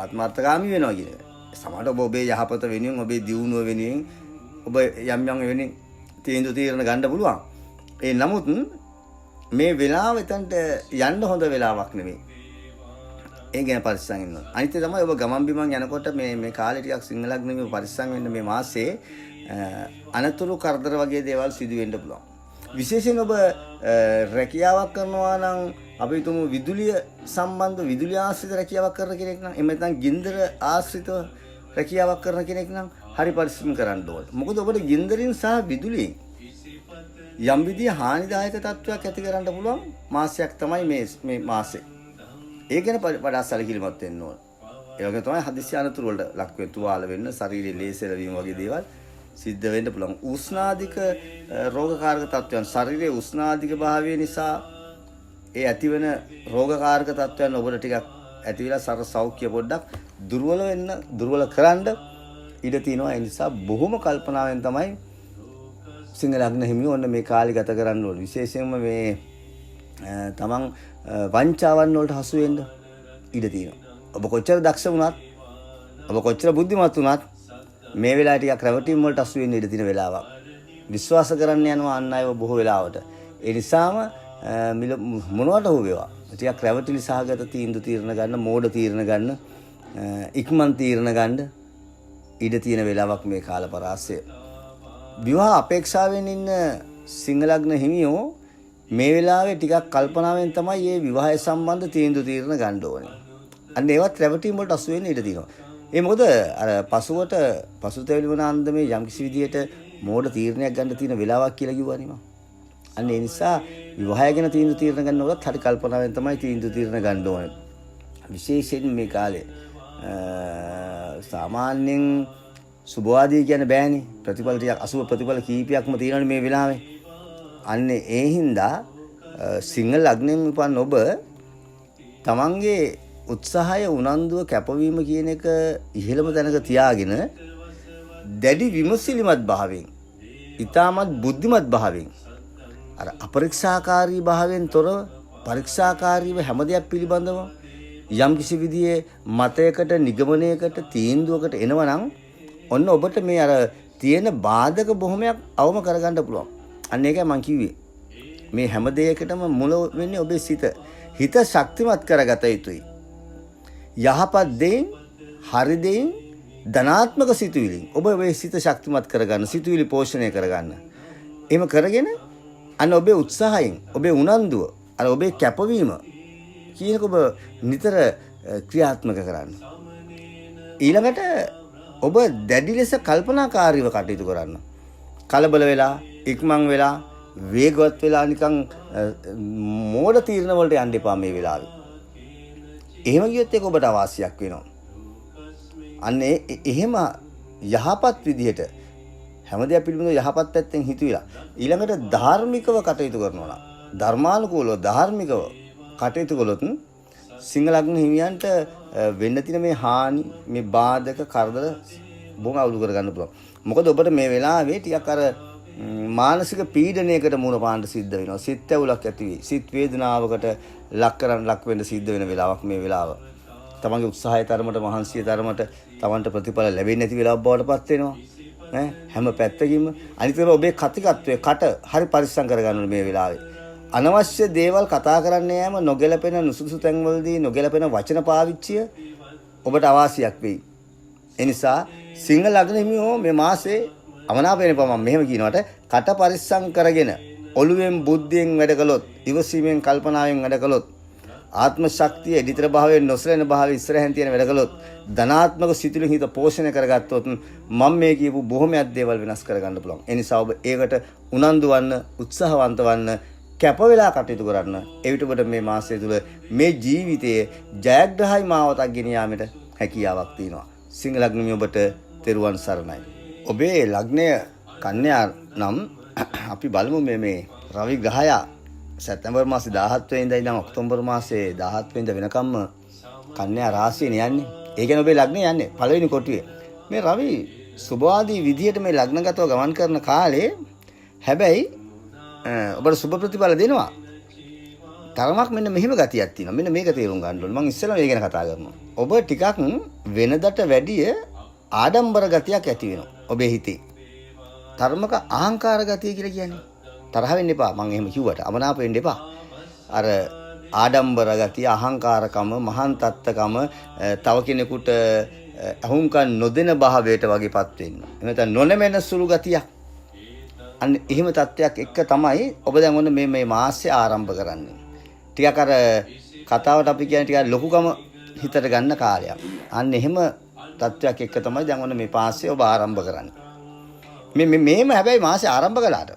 ආත්මార్థකාමී වෙනවා කියන එක. සමහරවිට ඔබ ඔබේ යහපත වෙනුවෙන්, ඔබේ දියුණුව වෙනුවෙන් ඔබ යම් වෙනින් තීරණ ගන්න පුළුවන්. ඒ නමුත් මේ වෙලාව එතනට යන්න හොඳ වෙලාවක් නෙමෙයි. ඒ ගැන පරිස්සම් වෙන්න. අනිත් එක තමයි ඔබ ගමන් බිමන් යනකොට මේ කාලේ ටිකක් සිංහ ලග්නෙම පරිස්සම් වෙන්න. මේ මාසේ අනතුරු කරදර වගේ දේවල් සිදු වෙන්න පුළුවන්. විශේෂයෙන් ඔබ රැකියාවක් කරනවා නම් අපි තුමු විදුලිය සම්බන්ධ, විදුලිය ආශ්‍රිත රැකියාවක් කරන කෙනෙක් නම්, එහෙම නැත්නම් ගින්දර ආශ්‍රිත රැකියාවක් කරන කෙනෙක් නම් හරි පරිස්සම් කරන්න ඕනේ. මොකද ඔබට ගින්දරින් සහ විදුලියෙන් යම් විදිහේ හානිදායක තත්ත්වයක් ඇති කරන්න පුළුවන් මාසයක් තමයි මේ මාසේ. ඒ ගැන වඩා සැලකිලිමත් වෙන්න ඕන. ඒ වගේ තමයි හදිසි අනතුරු වලට ලක් වෙ තුවාල වෙන්න, ශරීරයේ ලේසෙල වීම වගේ දේවල් සිද්ධ වෙන්න පුළුවන්. උෂ්ණාධික රෝගකාරක තත්ත්වයන්, ශරීරයේ උෂ්ණාධික භාවය නිසා ඒ ඇතිවෙන රෝගකාරක තත්ත්වයන් ඔබට ටිකක් ඇති වෙලා සර සෞඛ්‍ය පොඩ්ඩක් දුර්වල කරන්න ඉඩ තියෙනවා. ඒ නිසා බොහොම කල්පනාවෙන් තමයි සිංහ ලග්න හිමියෝ ඔන්න මේ කාලේ ගත කරන්න ඕනේ. විශේෂයෙන්ම මේ තමන් වංචාවන් වලට හසු වෙන්න ඉඩ තියෙනවා. ඔබ කොච්චර දක්ෂ වුණත්, ඔබ කොච්චර බුද්ධිමත් වුණත් මේ වෙලාවේ ටිකක් රැවටීම් වලට හසු වෙන්න ඉඩ තියෙන වෙලාවක්. විශ්වාස කරන්න යනවා අන් අයව බොහෝ වෙලාවට. ඒ නිසාම මොනවට හෝ වේවා ටිකක් රැවටිලි සහගත තීරණ ගන්න, මෝඩ තීරණ ගන්න, ඉක්මන් තීරණ ගන්න ඉඩ තියෙන වෙලාවක් මේ කාල පරාසය. විවාහ අපේක්ෂාවෙන් ඉන්න සිංහ ලග්න හිමියෝ මේ වෙලාවේ ටිකක් කල්පනාවෙන් තමයි මේ විවාහය සම්බන්ධ තීරණ ගන්න ඕනේ. අන්න ඒවත් රැවටීම් වලට අසු වෙන්න ඉඩ තියෙනවා. ඒ මොකද අර පසුතැවිලි වන අන්දමේ යම්කිසි විදියට මෝඩ තීරණයක් ගන්න තියෙන වෙලාවක් කියලා කිව්වනේ මම. අන්න ඒ නිසා විවාහය ගැන තීරණ ගන්නකොට හරි කල්පනාවෙන් තමයි තීරණ ගන්න ඕනේ. විශේෂයෙන් මේ කාලේ සාමාන්‍යයෙන් සුබවාදී කියන බෑනේ. ප්‍රතිඵල ටිකක් අසුබ ප්‍රතිඵල කීපයක්ම තියෙනවනේ මේ වෙලාවේ. අන්න ඒ හින්දා සිංහල ලග්නෙන් උපන් ඔබ තමන්ගේ උත්සාහය උනන්දුව කැපවීම කියන එක ඉහළම තැනක තියාගෙන දැඩි විමසිලිමත් භාවයෙන් ඊටමත් බුද්ධිමත් භාවයෙන් අර අපරීක්ෂාකාරී භාවයෙන් තොරව පරීක්ෂාකාරීව හැම දෙයක් පිළිබඳව යම් කිසි විදිහේ මතයකට නිගමනයකට තීන්දුවකට එනවනම් ඔන්න ඔබට මේ අර තියෙන බාධක බොහොමයක් අවම කරගන්න පුළුවන්. අන්න ඒකයි මම කිව්වේ. මේ හැම දෙයකටම මුල වෙන්නේ ඔබේ සිත. හිත ශක්තිමත් කරගත යුතුයි. යහපත් දෙයින්, හරි දෙයින්, ධනාත්මක සිතුවිලි ඔබ ඔබේ සිත ශක්තිමත් කරගන්න, සිතුවිලි පෝෂණය කරගන්න. එහෙම කරගෙන අන්න ඔබේ උත්සාහයෙන්, ඔබේ උනන්දුව, අර ඔබේ කැපවීම කියනක ඔබ නිතර ක්‍රියාත්මක කරන්න. ඊළඟට ඔබ දැඩි ලෙස කල්පනාකාරීව කටයුතු කරන්න. කලබල වෙලා, ඉක්මන් වෙලා, වේගවත් වෙලා නිකන් මෝඩ තීරණ වලට යන්න එපා මේ වෙලාවේ. එහෙම ගියොත් ඒක ඔබට අවාසියක් වෙනවා. අන්න එහෙම යහපත් විදිහට හැම දෙයක් පිළිබඳව යහපත් පැත්තෙන් හිතුවිලා ඊළඟට ධාර්මිකව කටයුතු කරනවා නම් ධර්මානුකූලව ධාර්මිකව කටයුතු කළොත් සිංහ ලග්න හිමියන්ට වෙන්න තියෙන මේ හානි මේ බාධක කරදර බොහොම අවුල් කරගන්න පුළුවන්. මොකද ඔබට මේ වෙලාවේ ටිකක් අර මානසික පීඩනයකට මුහුණ පාන්න සිද්ධ වෙනවා. සිත් ඇවුලක් ඇති වෙයි. සිත් වේදනාවකට ලක් වෙන්න සිද්ධ වෙන වෙලාවක් මේ වෙලාව. තමන්ගේ උත්සාහය තරමට මහන්සිය තරමට තමන්ට ප්‍රතිඵල ලැබෙන්නේ නැති වෙලාවක් බවට පත් වෙනවා. හැම පැත්තකින්ම අනිතර ඔබේ කතිකත්වයේ කට හරි පරිස්සම් කරගන්න ඕනේ මේ වෙලාවේ. අනවශ්‍ය දේවල් කතා කරන්න යෑම නොගැලපෙන නුසුසු තැන්වලදී නොගැලපෙන වචන පාවිච්චිය ඔබට අවාසියක් වෙයි. ඒ නිසා සිංහ ලග්න හිමියෝ මේ මාසේ අමනාප වෙනපම මෙහෙම කියනවට කට පරිස්සම් කරගෙන ඔළුවෙන් බුද්ධියෙන් වැඩ කළොත් ඉවසීමෙන් කල්පනාවෙන් වැඩ කළොත් ආත්ම ශක්තිය එඩිතර භාවයෙන් නොසලෙන භාවය ඉස්සරහින් තියෙන වැඩ කළොත් ධනාත්මක සිතුවිලි හිත පෝෂණය කරගත්තොත් මම මේ කියපු බොහොමයක් දේවල් වෙනස් කරගන්න පුළුවන්. ඒ නිසා ඔබ ඒකට උනන්දු වන්න, උත්සාහවන්ත වන්න, කැප වෙලා කටයුතු කරන්න. එවිට ඔබට මේ මාසය තුල මේ ජීවිතයේ ජයග්‍රහයි මාවතක් ගෙන යාමට හැකියාවක් තියෙනවා. සිංහ ලග්නමිය ඔබට තෙරුවන් සරණයි. ඔබේ ලග්නය කන්‍යා නම් අපි බලමු මේ රවි ග්‍රහය සැප්තැම්බර් මාසේ 17 වෙනිදා ඉඳන් ඔක්තෝබර් මාසේ 17 වෙනිදා වෙනකම්ම කන්‍යා රාශියේ යන්නේ. ඒ කියන්නේ ඔබේ ලග්නේ යන්නේ පළවෙනි කොටුවේ. මේ රවි සුභවාදී විදියට මේ ලග්නගතව ගමන් කරන කාලේ හැබැයි ඔබට සුබ ප්‍රතිඵල දෙනවා. තරමක් මෙන්න මෙහෙම ගතියක් තියෙනවා. මෙන්න මේක තේරුම් ගන්න ඕනේ. මම ඉස්සෙල්ලා මේ ගැන කතා කරනවා. ඔබ ටිකක් වෙනදට වැඩිය ආඩම්බර ගතියක් ඇති වෙනවා ඔබේ හිතේ. තරමක අහංකාර ගතිය කියලා කියන්නේ. තරහ වෙන්න එපා. මම එහෙම කිව්වට අමනාප වෙන්න එපා. අර ආඩම්බර ගතිය, අහංකාරකම, මහාන් තත්ත්කම, තව කෙනෙකුට අහුම්කම් නොදෙන භාවයට වගේපත් වෙන්න. එහෙනම් නොනැමෙන සුළු ගතියක්. අන්න එහෙම තත්ත්වයක් එක්ක තමයි ඔබ දැන් ඔන්න මේ මාසය ආරම්භ කරන්නේ. ටිකක් අර කතාවට අපි කියන්නේ ටිකක් ලොකුකම හිතට ගන්න කාලයක්. අන්න එහෙම තත්ත්වයක් එක්ක තමයි දැන් ඔන්න මේ මාසය ඔබ ආරම්භ කරන්නේ. මේම හැබැයි මාසය ආරම්භ කළාට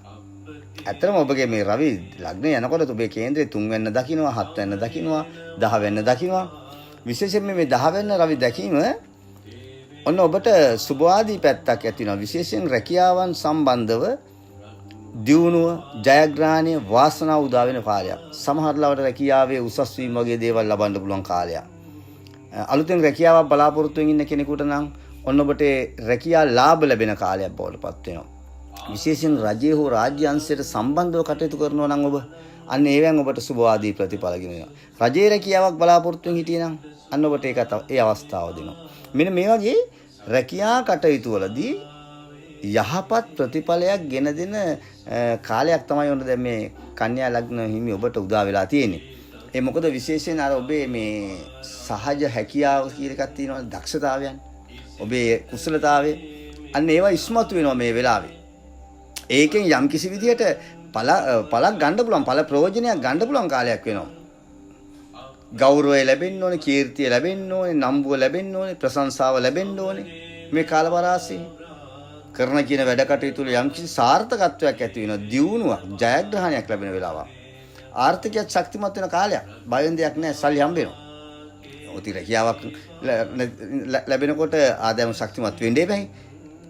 ඇත්තටම ඔබගේ මේ රවි ලග්නේ යනකොට ඔබේ කේන්ද්‍රය 3 වෙන්න දකින්නවා, 7 වෙන්න දකින්නවා, 10 වෙන්න දකින්නවා. විශේෂයෙන් මේ 10 වෙන්න රවි දැකීම ඔන්න ඔබට සුභවාදී පැත්තක් ඇති වෙනවා. විශේෂයෙන් රැකියාවන් සම්බන්ධව දියුණුව, ජයග්‍රහණය, වාසනාව උදා වෙන කාලයක්. සමහර ලාවට රැකියාවේ උසස් වීම වගේ දේවල් ලබන්න පුළුවන් කාලයක්. අලුතෙන් රැකියාවක් බලාපොරොත්තු වෙමින් ඉන්න කෙනෙකුට නම් ඔන්න ඔබට රැකියා ලාභ ලැබෙන කාලයක් බවට පත් වෙනවා. විශේෂයෙන් රජයේ හෝ රාජ්‍ය අංශයට සම්බන්ධව කටයුතු කරනවා නම් ඔබ අන්න ඒවෙන් ඔබට සුභවාදී ප්‍රතිඵල ගෙනෙනවා. රජයේ රැකියාවක් බලාපොරොත්තු වෙමින් හිටියේ නම් අන්න ඔබට ඒ අවස්ථාව දෙනවා. මෙන්න මේ වගේ රැකියා කටයුතු වලදී යහපත් ප්‍රතිඵලයක් ගෙන දෙන කාලයක් තමයි ඔන්න දැන් මේ කන්‍යා ලග්න හිමි ඔබට උදා වෙලා තියෙන්නේ. ඒ මොකද විශේෂයෙන් අර ඔබේ මේ සහජ හැකියාව කියලා එකක් තියෙනවා, දක්ෂතාවයන්. ඔබේ කුසලතාවය අන්න ඒවා ඉස්මතු වෙනවා මේ වෙලාවේ. ඒකෙන් යම් කිසි විදියට පළක් ගන්න පුළුවන්, පළ ප්‍රයෝජනයක් ගන්න පුළුවන් කාලයක් වෙනවා. ගෞරවය ලැබෙන්න ඕනේ, කීර්තිය ලැබෙන්න ඕනේ, නම්බුව ලැබෙන්න ඕනේ, ප්‍රශංසාව ලැබෙන්න ඕනේ මේ කාලවරාසයේ. කරන කියන වැඩ කටයුතු වල යම්කිසි සාර්ථකත්වයක් ඇති වෙනවා, දියුණුවක්, ජයග්‍රහණයක් ලැබෙන වෙලාවක්. ආර්ථිකයත් ශක්තිමත් වෙන කාලයක්. බය වෙන දෙයක් නැහැ, සල්ලි හම්බ වෙනවා. ඔතී රැකියාවක් ලැබෙනකොට ආදායම ශක්තිමත් වෙන්නේ බැහැ.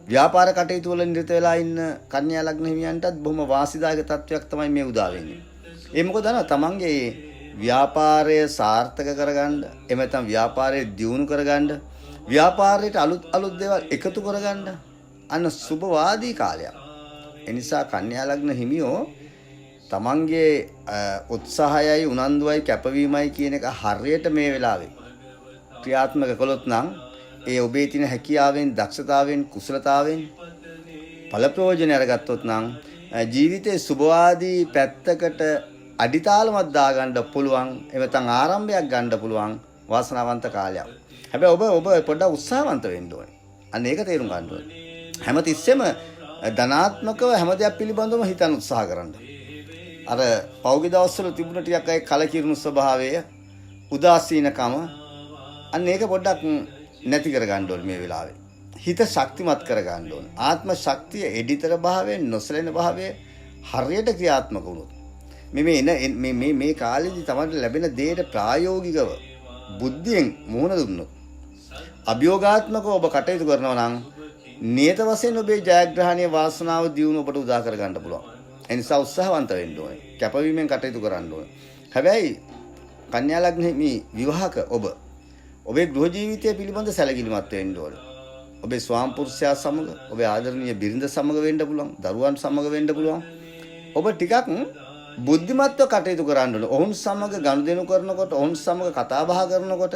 ව්‍යාපාර කටයුතු වල නිරත වෙලා ඉන්න කන්‍යා ලග්න හිමියන්ටත් බොහොම වාසිදායක තත්වයක් තමයි මේ උදා වෙන්නේ. ඒ මොකද තමන්ගේ ව්‍යාපාරය සාර්ථක කරගන්න, එහෙම නැත්නම් ව්‍යාපාරය දියුණු කරගන්න, ව්‍යාපාරයට අලුත් දේවල් එකතු කරගන්න අන්න සුබවාදී කාලයක්. ඒ නිසා කන්‍යා ලග්න හිමියෝ තමන්ගේ උත්සාහයයි උනන්දුවයි කැපවීමයි කියන එක හරියට මේ වෙලාවේ ක්‍රියාත්මක කළොත් නම් ඒ ඔබේ තියෙන හැකියාවෙන්, දක්ෂතාවෙන්, කුසලතාවෙන් ඵල ප්‍රයෝජන අරගත්තොත් නම් ජීවිතේ සුබවාදී පැත්තකට අඩිතාලමක් දාගන්න පුළුවන්, එවතන් ආරම්භයක් ගන්න පුළුවන් වාසනාවන්ත කාලයක්. හැබැයි ඔබ පොඩ්ඩක් උත්සාහවන්ත වෙන්න ඕනේ. අන්න ඒක තේරුම් ගන්න ඕනේ. හැමතිස්සෙම ධනාත්මකව හැම දෙයක් පිළිබඳවම හිතන්න උත්සාහ කරන්න. අර පෞගේ දවස්වල තිබුණ ටිකක් අය කලකිරුණු ස්වභාවය, උදාසීනකම අන්න ඒක පොඩ්ඩක් නැති කර ගන්න ඕනේ මේ වෙලාවේ. හිත ශක්තිමත් කර ගන්න ඕනේ. ආත්ම ශක්තිය, එඩිතර භාවයෙන්, නොසලෙන භාවයේ හරියට ක්‍රියාත්මක වුණොත් මේ කාලෙදි තමයි ලැබෙන දේට ප්‍රායෝගිකව බුද්ධියෙන් මුහුණ දුන්නොත්, අභියෝගාත්මකව ඔබ කටයුතු කරනවා නම් නියත වශයෙන් ඔබේ ජයග්‍රහණීය වාසනාව දියුණුව ඔබට උදා කර ගන්න පුළුවන්. ඒ නිසා උත්සාහවන්ත වෙන්න ඕනේ. කැපවීමෙන් කටයුතු කරන්න ඕනේ. හැබැයි කන්‍යා ලග්න මේ විවාහක ඔබේ ගෘහ ජීවිතය පිළිබඳ සැලකිලිමත් වෙන්න ඕනේ. ඔබේ ස්වාම පුරුෂයා සමග, ඔබේ ආදරණීය බිරිඳ සමග වෙන්න පුළුවන්, දරුවන් සමග වෙන්න පුළුවන්. ඔබ ටිකක් බුද්ධිමත්ව කටයුතු කරන්න ඕනේ. ඔවුන් සමග ගනුදෙනු කරනකොට, ඔවුන් සමග කතා බහ කරනකොට,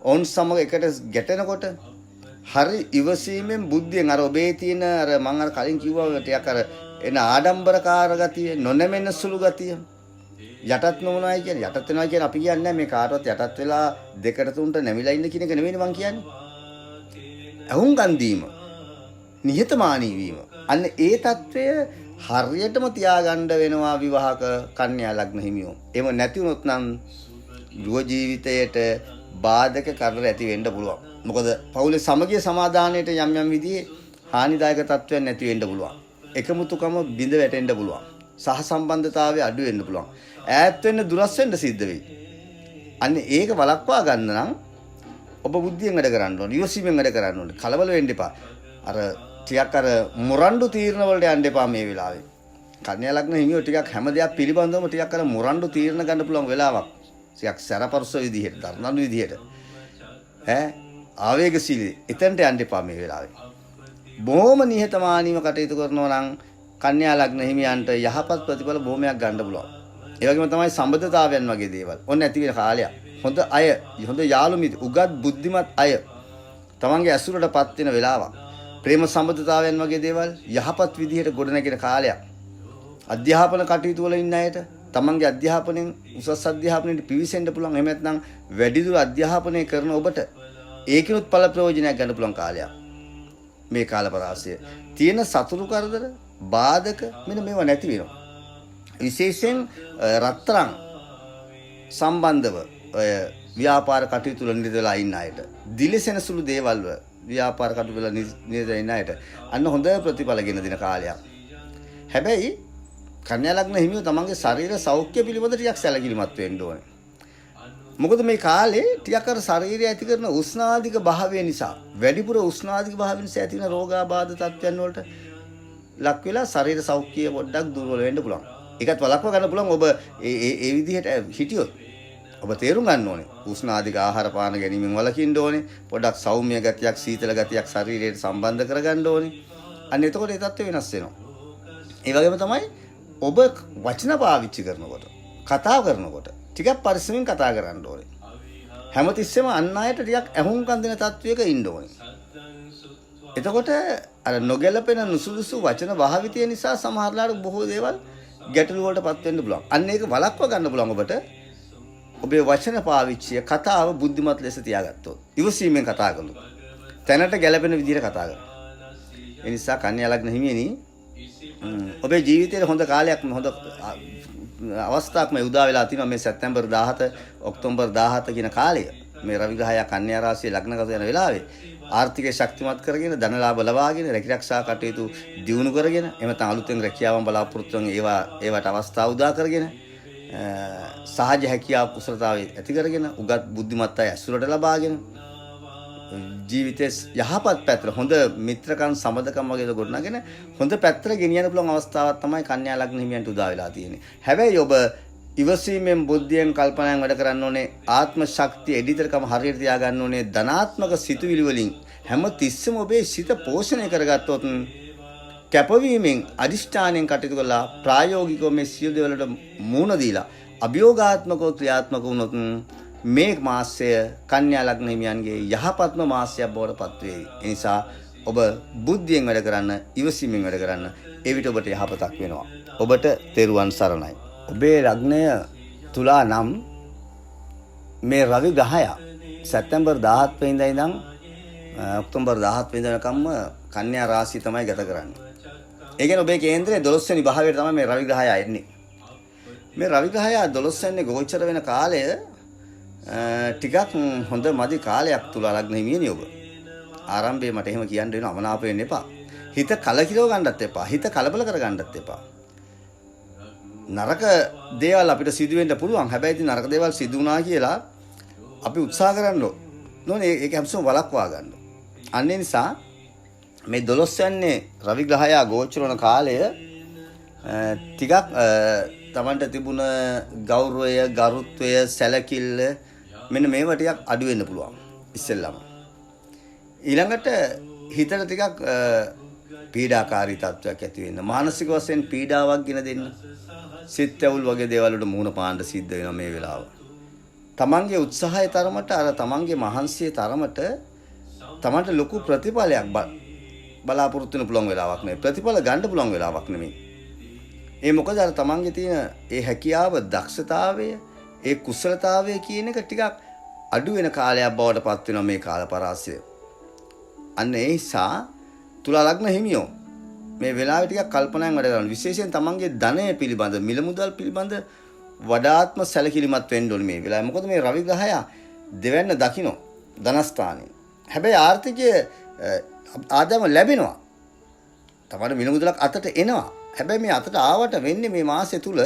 ඔවුන් සමග එකට ගැටෙනකොට හරි ඉවසීමෙන් බුද්ධියෙන් අර ඔබේ තියෙන අර මම අර කලින් කිව්වා ටිකක් අර එන ආඩම්බරකාර ගතිය, නොනැමෙන සුළු ගතිය, යටත් නොවනයි කියන්නේ, යටත් වෙනවා කියන්නේ අපි කියන්නේ මේ කාටවත් යටත් වෙලා දෙකට තුනට නැමිලා ඉන්න කියන එක නෙවෙයි මම කියන්නේ. අහුම්කන් දීම, නිහතමානී වීම. අන්න ඒ తත්වය හරියටම තියාගන්න වෙනවා විවාහක කන්‍යා ලග්න හිමියෝ. එහෙම නැති වුණොත් නම් ගෘහ ජීවිතයට බාධක කරදර ඇති වෙන්න පුළුවන්. මොකද පවුලේ සමගිය සමාදානයට යම් විදිහේ හානිදායක තත්ත්වයන් නැති වෙන්න පුළුවන්. එකමුතුකම බිඳ වැටෙන්න පුළුවන්. සහ සම්බන්ධතාවය අඩු වෙන්න පුළුවන්. ඈත් වෙන්න, දුරස් වෙන්න සිද්ධ වෙයි. අන්න ඒක වළක්වා ගන්න නම් ඔබ බුද්ධියෙන් වැඩ කරන්න ඕනේ. ඉවසීමෙන් වැඩ කරන්න ඕනේ. කලබල වෙන්න එපා. අර ටිකක් අර මුරණ්ඩු තීරණ වලට යන්න එපා මේ වෙලාවේ. කන්‍යා ලග්න හිමියෝ ටිකක් හැම දෙයක් පිළිබඳවම ටිකක් අර මුරණ්ඩු තීරණ ගන්න පුළුවන් වෙලාවක්. ටිකක් සැරපරස විදිහට, දරනඩු විදිහට. ආවේගශීලී. එතනට යන්න එපා මේ වෙලාවේ. බොහොම නිහතමානීව කටයුතු කරනවා නම් කන්‍යා ලග්න හිමියන්ට යහපත් ප්‍රතිඵල බොහොමයක් ගන්න පුළුවන්. ඒ වගේම තමයි සම්බන්ධතාවයන් වගේ දේවල්. ඔන්න ඇති වෙන කාලයක්. හොඳ අය, හොඳ යාළු මිත්‍ර, උගත් බුද්ධිමත් අය තමන්ගේ ඇසුරටපත් වෙන වෙලාවක්. ප්‍රේම සම්බන්ධතාවයන් වගේ දේවල් යහපත් විදිහට ගොඩනැගෙන කාලයක්. අධ්‍යාපන කටයුතු වල ඉන්න අයට තමන්ගේ අධ්‍යාපනයෙන්, උසස් අධ්‍යාපනයට පිවිසෙන්න පුළුවන්. එහෙම නැත්නම් වැඩිදුර අධ්‍යාපනය කරන ඔබට ඒකිනුත් ඵල ප්‍රයෝජනයක් ගන්න පුළුවන් කාලයක්. මේ කාලපරාසය තියෙන සතුරු කරදර, බාධක මෙන්න මේවා නැති වෙනවා. විශේෂයෙන් රත්තරන් සම්බන්ධව ව්‍යාපාර කටයුතු වල නිරත වෙලා ඉන්න අයට, දිලිසෙන සුළු දේවල් වල ව්‍යාපාර කටයුතු වල නිරත වෙන අයට අන්න හොඳ ප්‍රතිඵල ගෙන දෙන කාලයක්. හැබැයි කන්‍යා ලග්න හිමියෝ තමන්ගේ ශරීර සෞඛ්‍ය පිළිබඳ ටිකක් සැලකිලිමත් වෙන්න ඕනේ. මොකද මේ කාලේ ටිකක් අර ශරීරය ඇති කරන උෂ්ණාධික භාවය නිසා, වැඩිපුර උෂ්ණාධික භාවය නිසා ඇති වෙන රෝගාබාධ තත්ත්වයන් වලට ලක් වෙලා ශරීර සෞඛ්‍යය පොඩ්ඩක් දුර්වල වෙන්න පුළුවන්. ඒකත් වළක්වා ගන්න පුළුවන් ඔබ ඒ විදිහට හිටියොත්. ඔබ තේරුම් ගන්න ඕනේ උෂ්ණාධික ආහාර පාන ගැනීමෙන් වළකින්න ඕනේ. පොඩ්ඩක් සෞම්‍ය ගතියක්, සීතල ගතියක් ශරීරයට සම්බන්ධ කරගන්න ඕනේ. අන්න එතකොට ඒ තත්ත්වය වෙනස් වෙනවා. ඒ වගේම තමයි ඔබ වචන පාවිච්චි කරනකොට, කතා කරනකොට ටිකක් පරිස්සමෙන් කතා කරන්න ඕනේ. හැමතිස්සෙම අන් අයට ටිකක් ඇහුම්කන් දෙන තත්වයක ඉන්න ඕනේ. එතකොට අර නොගැලපෙන නුසුදුසු වචන භාවිතය නිසා සමහරලාට බොහෝ දේවල් ගැටලු වලටපත් වෙන්න පුළුවන්. අන්න ඒක වළක්වා ගන්න පුළුවන් ඔබට. ඔබේ වචන පාවිච්චිය, කතාව බුද්ධිමත් ලෙස තියාගත්තොත්, ඉවසීමෙන් කතා කළොත්, තැනට ගැලපෙන විදිහට කතා කරනවා. ඒ නිසා කන්‍යා ලග්න හිමියනි, ඔබේ ජීවිතයේ හොඳ කාලයක්, හොඳ අවස්ථාවක් මේ උදා වෙලා තිනවා. මේ සැප්තැම්බර් 17 ඔක්තෝබර් 17 කියන කාලය, මේ රවි ග්‍රහය කන්‍යා රාශියේ ලග්නගත වෙන වෙලාවේ ආර්ථිකය ශක්තිමත් කරගෙන ධනලාභ ලබාගෙන රැකිරක්ෂා කටයුතු දියුණු කරගෙන එහෙම නැත්නම් අලුතෙන් රැකියාවන් බලාපොරොත්තු වෙන ඒවට අවස්ථා උදා කරගෙන සහජ හැකියාව කුසලතාවය ඇති කරගෙන උගත් බුද්ධිමත් අය ඇසුරට ලබාගෙන ජීවිතයේ යහපත් පැත්තට හොඳ මිත්‍රකම් සමදකම් වගේ ගොඩනගෙන හොඳ පැත්තට ගෙනියන්න පුළුවන් අවස්ථාවක් තමයි කන්‍යා ලග්න හිමියන්ට උදා වෙලා තියෙන්නේ. හැබැයි ඔබ ඉවසීමෙන් බුද්ධියෙන් කල්පනාවෙන් වැඩ කරන්න ඕනේ. ආත්ම ශක්තිය එඩිතරකම හරියට තියාගන්න ඕනේ. ධනාත්මක සිතුවිලි වලින් හැම තිස්සෙම ඔබේ සිත පෝෂණය කරගත්තොත් කැපවීමෙන් අදිෂ්ඨානයෙන් කටයුතු කළා ප්‍රායෝගිකව මේ සියලු දේවල්වලට මූණ දීලා අභියෝගාත්මකව ක්‍රියාත්මක වුණොත් මේ මාසය කන්‍යා ලග්න හිමියන්ගේ යහපත්ම මාසයක් බවට පත් වේ. ඒ නිසා ඔබ බුද්ධියෙන් වැඩ කරන්න, ඉවසීමෙන් වැඩ කරන්න. ඒ විට ඔබට යහපතක් වෙනවා. ඔබට තෙරුවන් සරණයි. ඔබේ ලග්නය තුලා නම් මේ රවි ග්‍රහය සැප්තැම්බර් 17 වෙනිදා ඉඳන් ඔක්තෝබර් 17 වෙනිදාකම්ම කන්‍යා රාශිය තමයි ගත කරන්නේ. ඒ කියන්නේ ඔබේ කේන්ද්‍රයේ 12 වෙනි භාවයට තමයි මේ රවි ග්‍රහය එන්නේ. මේ රවි ග්‍රහය 12 වෙනි ගෝචර වෙන කාලය ටිකක් හොඳ මදි කාලයක් තුලා ලග්න හිමියනි ඔබ. ආරම්භයේ මට එහෙම කියන්න වෙන අමනාප වෙන්න එපා. හිත කලකිරව ගන්නත් එපා. හිත කලබල කර ගන්නත් එපා. නරක දේවල් අපිට සිදු වෙන්න පුළුවන්. හැබැයි ඉතින් නරක දේවල් සිදු වුණා කියලා අපි උත්සාහ කරන්න ඕනේ. ඒක හැමසම වළක්වා ගන්න. අන්න ඒ නිසා මේ 12 යන්නේ රවි ග්‍රහය ගෝචර වන කාලය ටිකක් තමන්ට තිබුණ ගෞරවය, ගරුත්වය, සැලකිල්ල මෙන්න මේවා ටිකක් අඩු වෙන්න පුළුවන් ඉස්සෙල්ලාම. ඊළඟට හිතට ටිකක් පීඩාකාරී තත්ත්වයක් ඇති වෙන්න. මානසික වශයෙන් පීඩාවක් ගෙන දෙන්න. සිත් ඇවුල් වගේ දේවල් වලට මුහුණ පාන්න සිද්ධ වෙනවා මේ වෙලාව. තමන්ගේ උත්සාහය තරමට අර තමන්ගේ මහන්සිය තරමට තමන්ට ලොකු ප්‍රතිඵලයක් බලාපොරොත්තු වෙන්න පුළුවන් වෙලාවක් නෙවෙයි. ප්‍රතිඵල ගන්න පුළුවන් වෙලාවක් නෙමෙයි. ඒ මොකද අර තමන්ගේ තියෙන ඒ හැකියාව, දක්ෂතාවය, ඒ කුසලතාවය කියන එක ටිකක් අඩු වෙන කාලයක් බවට පත් වෙනවා මේ කාල පරාසය. අන්න ඒ නිසා තුලා ලග්න හිමියෝ මේ වෙලාවේ ටිකක් කල්පනාවෙන් වැඩ කරන්න. විශේෂයෙන් තමන්ගේ ධනය පිළිබඳ, මිල මුදල් පිළිබඳ වඩාත්ම සැලකිලිමත් වෙන්න ඕනේ මේ වෙලාවේ. මොකද මේ රවි ග්‍රහය දෙවැන්න දකින්න ධනස්ථානයේ. හැබැයි ආර්ථිකය ආදායම ලැබෙනවා. තමන්ට මිල මුදලක් අතට එනවා. හැබැයි මේ අතට ආවට වෙන්නේ මේ මාසෙ තුල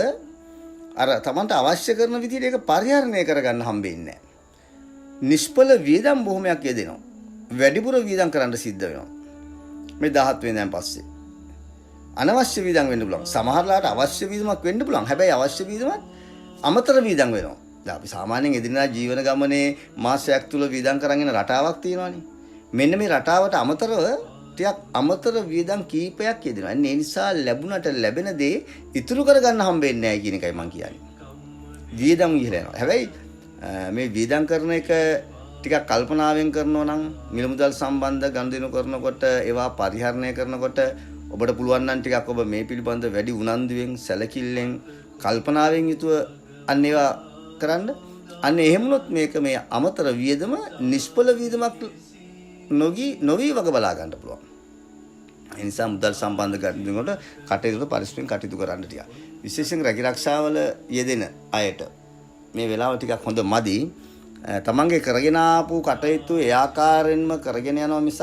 අර තමන්ට අවශ්‍ය කරන විදිහට ඒක පරිහරණය කරගන්න හම්බෙන්නේ නැහැ. නිෂ්පල වියදම් බොහොමයක් යෙදෙනවා. වැඩිපුර වියදම් කරන්න සිද්ධ වෙනවා. මේ 17 වෙනිදාන් පස්සේ. අනවශ්‍ය වියදම් වෙන්න පුළුවන්. සමහරලාට අවශ්‍ය වියදමක් වෙන්න පුළුවන්. හැබැයි අවශ්‍ය වියදමත් අමතර වියදම් වෙනවා. දැන් අපි සාමාන්‍යයෙන් එදිනදා ජීවන ගමනේ මාසයක් තුල වියදම් කරගෙන රටාවක් තියෙනවානේ. මෙන්න මේ රටාවට අමතරව ටිකක් අමතර වියදම් කීපයක් යෙදෙනවා. ඒ නිසා ලැබුණට ලැබෙන දේ ඉතුරු කරගන්න හම්බෙන්නේ නැහැ කියන එකයි මම කියන්නේ. වියදම් ඉහළ යනවා. හැබැයි මේ වියදම් කරන එක ටිකක් කල්පනාවෙන් කරනවා නම් මිල මුදල් සම්බන්ධ ගනුදෙනු කරනකොට ඒවා පරිහරණය කරනකොට ඔබට පුළුවන් නම් ටිකක් ඔබ මේ පිළිබඳ වැඩි උනන්දුවෙන්, සැලකිල්ලෙන්, කල්පනාවෙන් යුතුව අන්න ඒවා කරන්න. අන්න එහෙම වුණොත් මේක මේ අමතර වියදම නිෂ්පල වියදමක් නොවි වග බලා ගන්න පුළුවන්. ඒ නිසා මුදල් සම්බන්ධ ගනුදෙනුවල කටයුතු පරිස්සමෙන් කටයුතු කරන්න ටික. විශේෂයෙන් රැකිරක්ෂාවල යෙදෙන අයට මේ වෙලාව ටිකක් හොඳ මදි. තමන්ගේ කරගෙන ආපු කටයුතු ඒ ආකාරයෙන්ම කරගෙන යනවා මිසක්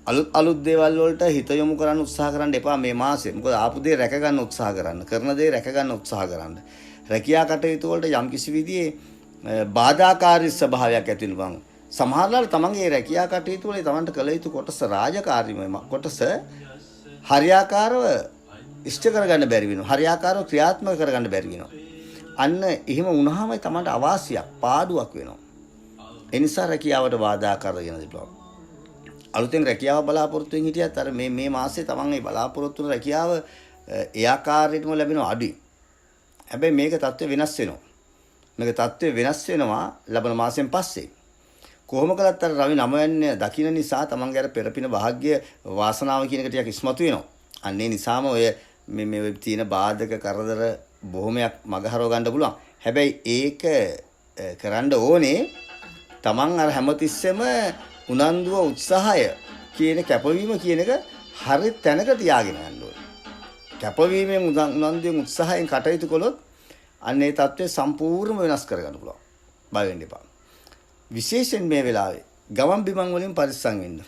අලුත් දේවල් වලට හිත යොමු කරන්න උත්සාහ කරන්න එපා මේ මාසෙ. මොකද ආපු දේ රැක ගන්න උත්සාහ කරන්න. කරන දේ රැක ගන්න උත්සාහ කරන්න. රැකියා කටයුතු වලට යම්කිසි විදිහේ බාධාකාරී ස්වභාවයක් ඇති වෙනවා. සමහරවල් තමන්ගේ රැකියා කටයුතු වල තමන්ට කළ යුතු කොටස රාජකාරීමය කොටස හරියාකාරව ඉෂ්ට කරගන්න බැරි වෙනවා. හරියාකාරව ක්‍රියාත්මක කරගන්න බැරි වෙනවා. අන්න එහෙම වුණාම තමන්ට අවාසියක්, පාඩුවක් වෙනවා. ඒ නිසා රැකියාවට බාධා කරගෙන තිබුණා. අලුතෙන් රැකියාව බලාපොරොත්තු වෙමින් හිටියත් අර මේ මාසේ තමන් මේ බලාපොරොත්තු වෙන රැකියාව ඒ ආකාරයටම ලැබෙනවා අඩුයි. හැබැයි මේක තත්ත්වය වෙනස් වෙනවා. මේක තත්ත්වය වෙනස් වෙනවා ලබන මාසෙන් පස්සේ. කොහොම කළත් අර රවි 9 යන්නේ දකින්න නිසා තමන්ගේ අර පෙරපින වාග්ය වාසනාව කියන එක ටිකක් ඉස්මතු වෙනවා. අන්න ඒ නිසාම ඔය මේ තියෙන බාධක කරදර බොහොමයක් මගහරව ගන්න පුළුවන්. හැබැයි ඒක කරන්න ඕනේ තමන් අර හැමතිස්සෙම උනන්දුව උත්සාහය කියන කැපවීම කියන එක හරි තැනක තියාගෙන යන්න ඕනේ. කැපවීමෙන් උනන්දුවෙන් උත්සාහයෙන් කටයුතු කළොත් අන්න ඒ தත්ත්වය සම්පූර්ණයෙන්ම වෙනස් කරගන්න පුළුවන්. බය වෙන්න එපා. විශේෂයෙන් මේ වෙලාවේ ගමන් බිමන් වලින් පරිස්සම් වෙන්න.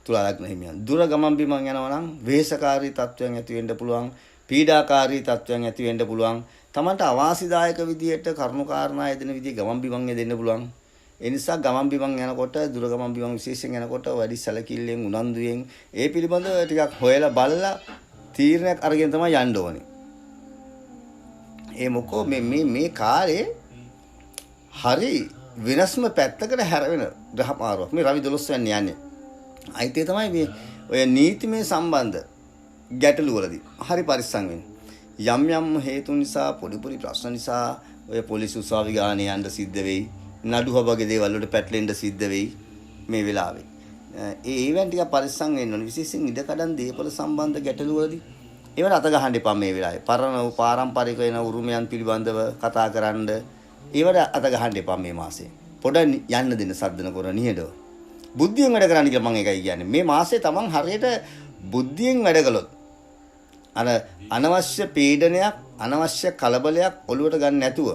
තුලා ලග්න හිමියන්. දුර ගමන් බිමන් යනවා නම් වෙහෙසකාරී තත්වයන් ඇති වෙන්න පුළුවන්. පීඩාකාරී තත්වයන් ඇති වෙන්න පුළුවන්. තමන්ට අවාසිදායක විදියට කරුණාකාරණා යෙදෙන විදිය ගමන් බිමන් යෙදෙන්න පුළුවන්. ඒ නිසා ගමන් බිමන් යනකොට දුර ගමන් බිමන් විශේෂයෙන් යනකොට වැඩි සැලකිල්ලෙන් උනන්දුවෙන් ඒ පිළිබඳව ටිකක් හොයලා බලලා තීරණයක් අරගෙන තමයි යන්න ඕනේ. ඒ මොකෝ මේ කාලේ හරි වෙනස්ම පැත්තකට හැරෙන ග්‍රහමාරුවක්. මේ රවි 12 වෙනි යන්නේ. අයිතේ තමයි මේ ඔය නීතිමය සම්බන්ධ ගැටලු වලදී හරි පරිස්සම් වෙන්න. යම් යම් හේතු නිසා පොඩි ප්‍රශ්න නිසා ඔය පොලිස් උසාවි ගානේ යන්න සිද්ධ වෙයි. නඩු හබගේ දේවල් වලට පැටලෙන්න සිද්ධ වෙයි මේ වෙලාවේ. ඒවෙන් ටික පරිස්සම් වෙන්න ඕනේ. විශේෂයෙන් ඉඩකඩම් දීපල සම්බන්ධ ගැටලු වලදී ඒවට අත ගහන්න එපා මේ වෙලාවේ. පරණ පාරම්පරික වෙන උරුමයන් පිළිබඳව කතා කරන්න ඒවට අත ගහන්න එපා මේ මාසේ. පොඩ යන්න දෙන්න සද්දන කර නිහඬව. බුද්ධියෙන් වැඩ කරන්න කියලා මම ඒකයි කියන්නේ. මේ මාසේ තමන් හරියට බුද්ධියෙන් වැඩ කළොත් අර අනවශ්‍ය පීඩනයක්, අනවශ්‍ය කලබලයක් ඔළුවට ගන්න නැතුව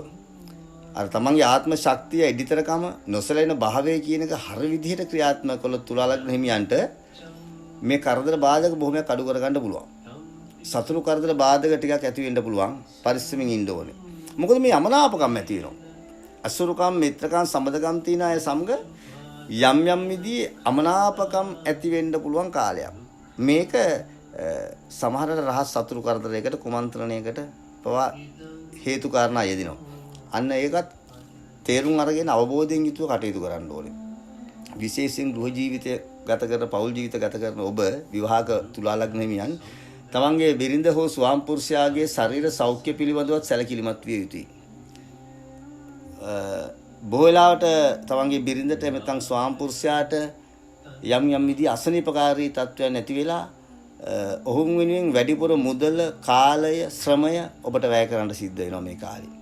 අර තමන්ගේ ආත්ම ශක්තිය, ඉදිතරකම, නොසලෙන භාවය කියන එක හරිය විදිහට ක්‍රියාත්මක කළොත් තුලා ලග්න හිමියන්ට මේ කරදර බාධක බොහොමයක් අඩු කරගන්න පුළුවන්. සතුරු කරදර බාධක ටිකක් ඇති වෙන්න පුළුවන්. පරිස්සමින් ඉන්න ඕනේ. මොකද මේ යමනාපකම් ඇති වෙනවා. අසුරුකම්, මිත්‍රකම්, සම්බදකම් තියෙන අය සමග යම් විදිහේ අමනාපකම් ඇති වෙන්න පුළුවන් කාලයක්. මේක සමහරට රහස් සතුරු කරදරයකට, කුමන්ත්‍රණයකට පවා හේතු කාරණා යෙදිනවා. අන්න ඒකත් තේරුම් අරගෙන අවබෝධයෙන් යුතුව කටයුතු කරන්න ඕනේ. විශේෂයෙන් ගෘහ ජීවිතය ගත කරන, පෞල් ජීවිත ගත කරන ඔබ විවාහක තුලා ලග්න හිමියන් තමන්ගේ බිරිඳ හෝ ස්වාම පුරුෂයාගේ ශරීර සෞඛ්‍ය පිළිබඳවත් සැලකිලිමත් විය යුතුයි. බොහෝ වෙලාවට තමන්ගේ බිරිඳට නැත්නම් ස්වාම පුරුෂයාට යම් විදිහ අසනීපකාරී තත්ත්වයන් නැති වෙලා ඔහුන් වෙනුවෙන් වැඩිපුර මුදල, කාලය, ශ්‍රමය ඔබට වැය කරන්න සිද්ධ වෙනවා මේ කාලේ.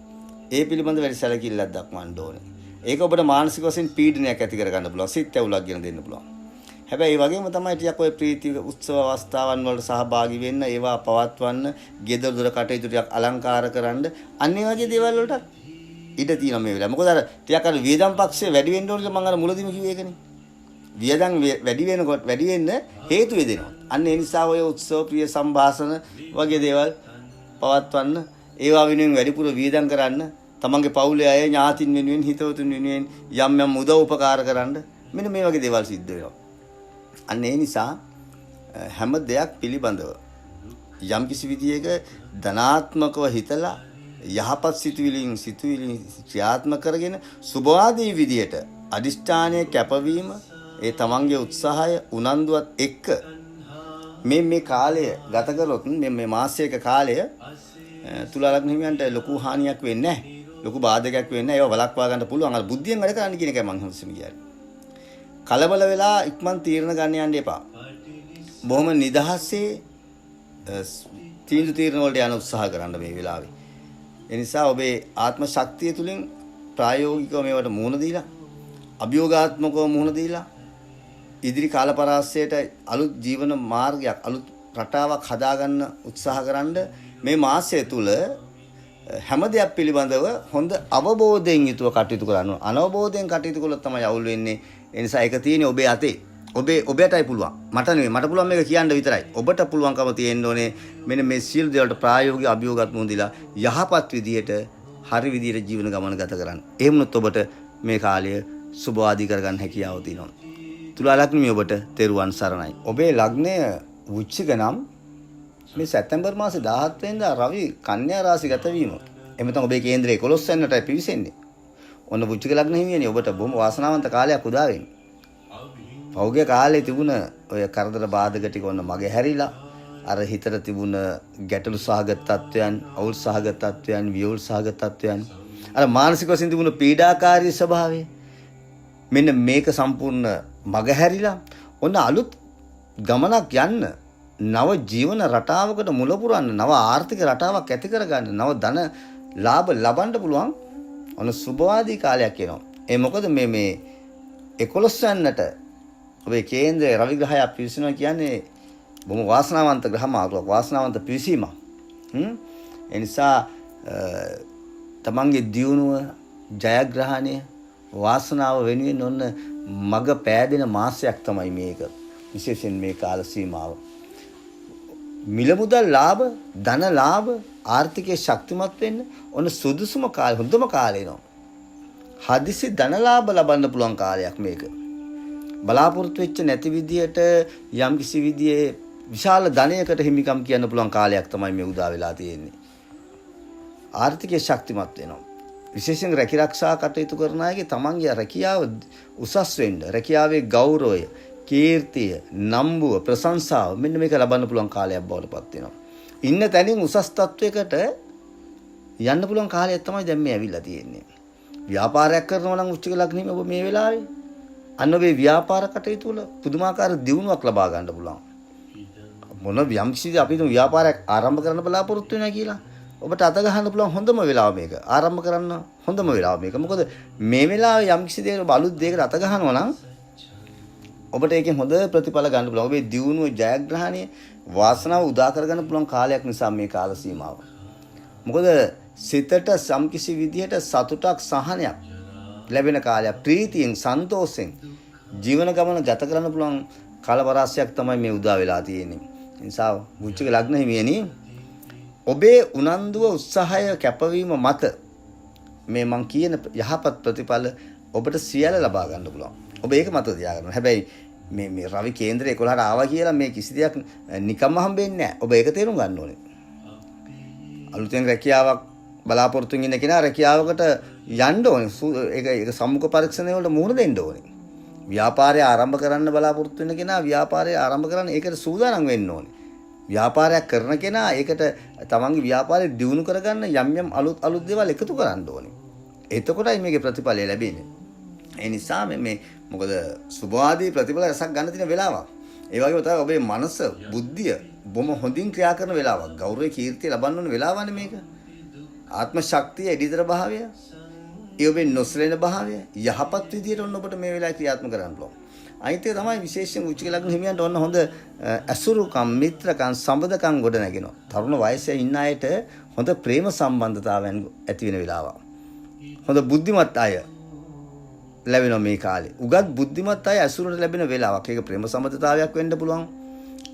ඒ පිළිබඳ වැඩි සැලකිල්ලක් දක්වන්න ඕනේ. ඒක ඔබට මානසික වශයෙන් පීඩනයක් ඇති කර ගන්න පුළුවන්. සිත් ඇවුලක් ගෙන දෙන්න පුළුවන්. හැබැයි ඒ වගේම තමයි ටිකක් ඔය ප්‍රීති උත්සව අවස්ථාවන් වලට සහභාගී වෙන්න, ඒවා පවත්වන්න, ගෙදර දොර කටයුතු ටිකක් අලංකාර කරන්න, අන්න ඒ වගේ දේවල් වලට ඉඩ තියෙනවා මේ වෙලාව. මොකද අර ටිකක් අර වියදම් පක්ෂේ වැඩි වෙන්න ඕනේ කියලා මම අර මුලදීම කිව්වේ ඒකනේ. වියදම් වැඩි වෙන්න හේතු වෙදෙනවා. අන්න ඒ නිසා ඔය උත්සව, ප්‍රිය සම්භාෂණ වගේ දේවල් පවත්වන්න, ඒවා වෙනුවෙන් වැඩිපුර වියදම් කරන්න, තමන්ගේ පවුලේ අය, ඥාතින් වෙනුවෙන්, හිතවතුන් වෙනුවෙන් යම් උදව් උපකාර කරන්න, මෙන්න මේ වගේ දේවල් සිද්ධ වෙනවා. අන්න ඒ නිසා හැම දෙයක් පිළිබඳව යම් කිසි විදියක ධනාත්මකව හිතලා යහපත් සිතුවිලි ක්‍රියාත්මක කරගෙන සුභවාදී විදියට අදිෂ්ඨානයේ කැපවීම, ඒ තමන්ගේ උත්සාහය, උනන්දුවත් එක්ක මේ කාලය ගත කරොත් මේ මාසයක කාලය තුලා ලග්න හිමියන්ට ලොකු හානියක් වෙන්නේ නැහැ. ලොකු බාධකයක් වෙන්නේ නැහැ. ඒවා වළක්වා ගන්න පුළුවන්. අර බුද්ධියෙන් වැඩ කරන්න කියන එකයි මම හම්සෙම කියන්නේ. කලබල වෙලා ඉක්මන් තීරණ ගන්න යන්න එපා. බොහොම නිදහසේ තීරණ වලට යන උත්සාහ කරන්න මේ වෙලාවේ. ඒ නිසා ඔබේ ආත්ම ශක්තිය තුලින් ප්‍රායෝගිකව මේවට මුහුණ දීලා, අභියෝගාත්මකව මුහුණ දීලා ඉදිරි කාල පරාසයට අලුත් ජීවන මාර්ගයක්, අලුත් රටාවක් හදාගන්න උත්සාහ කරන්න මේ මාසය තුල හැම දෙයක් පිළිබඳව හොඳ අවබෝධයෙන් යුතුව කටයුතු කරන්න ඕන. අනවබෝධයෙන් කටයුතු කළොත් තමයි අවුල් වෙන්නේ. ඒ නිසා ඒක තියෙන්නේ ඔබේ අතේ. ඔබටයි පුළුවන්. මට නෙවෙයි. මට පුළුවන් මේක කියන්න විතරයි. ඔබට පුළුවන්කම තියෙන්න ඕනේ මෙන්න මේ සියලු දේවල්ට ප්‍රායෝගික අභියෝගات මුහුණදීලා යහපත් විදියට, හරි විදියට ජීවන ගමන ගත කරන්න. එහෙම වුණොත් ඔබට මේ කාලය සුභවාදී කරගන්න හැකියාව තියෙනවා. තුලා ලග්නමිය ඔබට තෙරුවන් සරණයි. ඔබේ ලග්නය වෘශ්චික නම් මේ සැප්තැම්බර් මාසේ 17 වෙනිදා රවි කන්‍යා රාශිගත වීම. එමෙතන ඔබේ කේන්ද්‍රය 11 වෙනිදාටයි පිවිසෙන්නේ. ඔන්න වෘශ්චික ලග්න හිමියනේ ඔබට බොහොම වාසනාවන්ත කාලයක් උදා වෙන්නේ. පෞද්ගලික කාලේ තිබුණ ඔය කරදර බාධක ටික ඔන්න මගේ හැරිලා අර හිතට තිබුණ ගැටලු සහගත තත්වයන්, අවුල් සහගත තත්වයන්, වියවුල් සහගත තත්වයන්, අර මානසික වශයෙන් තිබුණ පීඩාකාරී ස්වභාවය මෙන්න මේක සම්පූර්ණ මග හැරිලා ඔන්න අලුත් ගමනක් යන්න, නව ජීවන රටාවකට මුල පුරන්න, නව ආර්ථික රටාවක් ඇති කරගන්න, නව ධන ලාභ ලබන්න පුළුවන් ඔන්න සුභවාදී කාලයක් එනවා. ඒ මොකද මේ 11 වෙනිදාට ඔබේ කේන්ද්‍රයේ රවි ග්‍රහය පිවිසෙනවා කියන්නේ බොහොම වාසනාවන්ත ග්‍රහ මාර්ගයක්, වාසනාවන්ත පිවිසීමක්. ඒ නිසා තමන්ගේ දියුණුව, ජයග්‍රහණය, වාසනාව වෙනුවෙන් ඔන්න මග පෑදෙන මාසයක් තමයි මේක. විශේෂයෙන් මේ කාල සීමාව. මිල මුදල් ලාභ, ධන ලාභ, ආර්ථිකයේ ශක්තිමත් වෙන්න ඔන්න සුදුසුම කාලය, හොඳම කාලය නෝ. හදිසි ධන ලාභ ලබන්න පුළුවන් කාලයක් මේක. බලාපොරොත්තු වෙච්ච නැති විදියට යම් කිසි විදියේ විශාල ධනයකට හිමිකම් කියන්න පුළුවන් කාලයක් තමයි මේ උදා වෙලා තියෙන්නේ. ආර්ථිකයේ ශක්තිමත් වෙනවා. විශේෂයෙන් රැකිරක්ෂා කටයුතු කරන අයගේ තමන්ගේ රැකියාව උසස් වෙන්න, රැකියාවේ ගෞරවය, කීර්තිය, නම්බුව, ප්‍රශංසාව මෙන්න මේක ලබන්න පුළුවන් කාලයක් බවට පත් වෙනවා. ඉන්න තැනින් උසස් තත්වයකට යන්න පුළුවන් කාලයක් තමයි දැන් මේ ඇවිල්ලා තියෙන්නේ. ව්‍යාපාරයක් කරනවා නම් උච්චක ලග්නෙම ඔබ මේ වෙලාවේ අන්න ඔබේ ව්‍යාපාර කටයුතු වල පුදුමාකාර දියුණුවක් ලබා ගන්න පුළුවන්. මොන යම්කිසි අපි ව්‍යාපාරයක් ආරම්භ කරන්න බලාපොරොත්තු වෙනවා කියලා ඔබට අත ගහන්න පුළුවන් හොඳම වෙලාව මේක. ආරම්භ කරන්න හොඳම වෙලාව මේක. මොකද මේ වෙලාවේ යම්කිසි දෙයක අලුත් දෙයකට අත ගහනවා නම් ඔබට ඒකෙන් හොඳ ප්‍රතිඵල ගන්න පුළුවන්. ඔබේ දියුණුව, ජයග්‍රහණය, වාසනාව උදා කරගන්න පුළුවන් කාලයක් නිසා මේ කාල සීමාව. මොකද සිතට සම්කිසි විදිහට සතුටක්, සහනයක් ලැබෙන කාලයක්. ප්‍රීතියෙන්, සන්තෝෂෙන් ජීවන ගමන ගත කරන්න පුළුවන් කාලවරාසයක් තමයි මේ උදා වෙලා තියෙන්නේ. ඒ නිසා වෘශ්චික ලග්න හිමියනි, ඔබේ උනන්දුව, උත්සාහය, කැපවීම මත මේ මං කියන යහපත් ප්‍රතිඵල ඔබට සියල්ල ලබා ගන්න පුළුවන්. ඔබ ඒක මත තියාගන්න. හැබැයි මේ රවි කේන්ද්‍රය 11ට ආවා කියලා මේ කිසි දෙයක් නිකම්ම හම්බෙන්නේ නැහැ. ඔබ ඒක තේරුම් ගන්න ඕනේ. අලුතෙන් රැකියාවක් බලාපොරොත්තුෙන් ඉන්න කෙනා රැකියාවකට යන්න ඕනේ. ඒක සම්මුඛ පරීක්ෂණ වලට මුහුණ දෙන්න ඕනේ. ව්‍යාපාරය ආරම්භ කරන්න බලාපොරොත්තු වෙන කෙනා ව්‍යාපාරය ආරම්භ කරන්න ඒකට සූදානම් වෙන්න ඕනේ. ව්‍යාපාරයක් කරන කෙනා ඒකට තමන්ගේ ව්‍යාපාරය දියුණු කරගන්න යම් අලුත් දේවල් එකතු කරන්න ඕනේ. එතකොටයි මේකේ ප්‍රතිඵලය ලැබෙන්නේ. ඒ නිසා මේ මොකද සුභවාදී ප්‍රතිඵල රසක් ගන්න තියෙන වෙලාවක්. ඒ වගේම තමයි ඔබේ මනස, බුද්ධිය බොහොම හොඳින් ක්‍රියා කරන වෙලාවක්. ගෞරවය, කීර්තිය ලබන්න ඕන වෙලාවනේ මේක. ආත්ම ශක්තිය, එඩිතර භාවය, ඒ ඔබේ නොසලෙන භාවය යහපත් විදියට ඔන්න ඔබට මේ වෙලාවේ ක්‍රියාත්මක කරන්න පුළුවන්. අනිත් එක තමයි විශේෂයෙන් වෘශ්චික ලග්න හිමියන්ට ඔන්න හොඳ ඇසුරුකම්, මිත්‍රකම්, සම්බන්ධකම් ගොඩ නැගෙනවා. තරුණ වයසේ ඉන්න අයට හොඳ ප්‍රේම සම්බන්ධතාවයන් ඇති වෙන වෙලාවක්. හොඳ බුද්ධිමත් අය ලැබෙනවා මේ කාලේ. උගත් බුද්ධිමත් අය ඇසුරට ලැබෙන වෙලාවක්. ඒක ප්‍රේම සම්බන්ධතාවයක් වෙන්න පුළුවන්.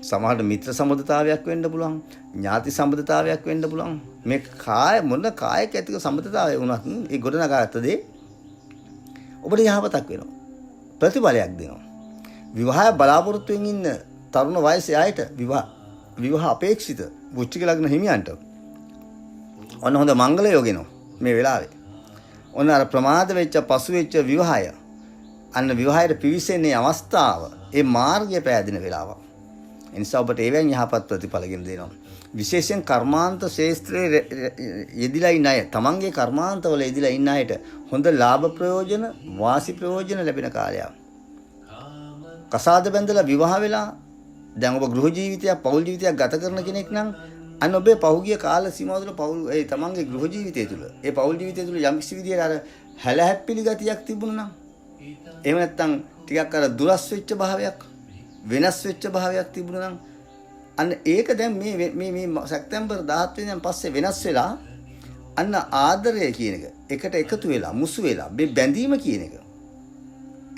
සමහරට මිත්‍ර සම්බන්ධතාවයක් වෙන්න පුළුවන්. ඥාති සම්බන්ධතාවයක් වෙන්න පුළුවන්. මේ කාය මොන කායක ඇතික සම්බන්ධතාවය වුණත් ඒ ගොඩනගාගත්ත දේ ඔබට යහපතක් වෙනවා. ප්‍රතිඵලයක් දෙනවා. විවාහය බලාපොරොත්තුෙන් ඉන්න තරුණ වයසේ අයට විවාහ අපේක්ෂිත වෘශ්චික ලග්න හිමියන්ට ඔන්න හොඳ මංගල යෝගෙනවා මේ වෙලාවේ. ඔන්න අර ප්‍රමාද වෙච්ච, පසු වෙච්ච විවාහය අන්න විවාහයට පිවිසෙන්නේ අවස්ථාව, ඒ මාර්ගය පෑදෙන වෙලාවක්. ඒ නිසා ඔබට ඒවෙන් යහපත් ප්‍රතිඵල ගෙන දෙනවා. විශේෂයෙන් කර්මාන්ත ශාස්ත්‍රයේ යෙදිලා ඉන්න අය, තමන්ගේ කර්මාන්තවල යෙදිලා ඉන්න අයට හොඳ ලාභ ප්‍රයෝජන, වාසි ප්‍රයෝජන ලැබෙන කාලයක්. කසාද බැඳලා විවාහ වෙලා දැන් ඔබ ගෘහ ජීවිතයක්, පෞල් ජීවිතයක් ගත කරන කෙනෙක් නම් අන්න ඔබේ පෞගිය කාල සීමාව තුළ තමන්ගේ ගෘහ ජීවිතය තුළ, ඒ පෞල් ජීවිතය තුළ යම් කිසි විදියට අර හැලහැප්පිලි ගතියක් තිබුණා නම්, එහෙම නැත්නම් ටිකක් අර දුරස් වෙච්ච භාවයක්, වෙනස් වෙච්ච භාවයක් තිබුණා නම් අන්න ඒක දැන් මේ සැප්තැම්බර් 17 වෙනිදාන් පස්සේ වෙනස් වෙලා අන්න ආදරය කියන එක එකට එකතු වෙලා, මුසු වෙලා, මේ බැඳීම කියන එක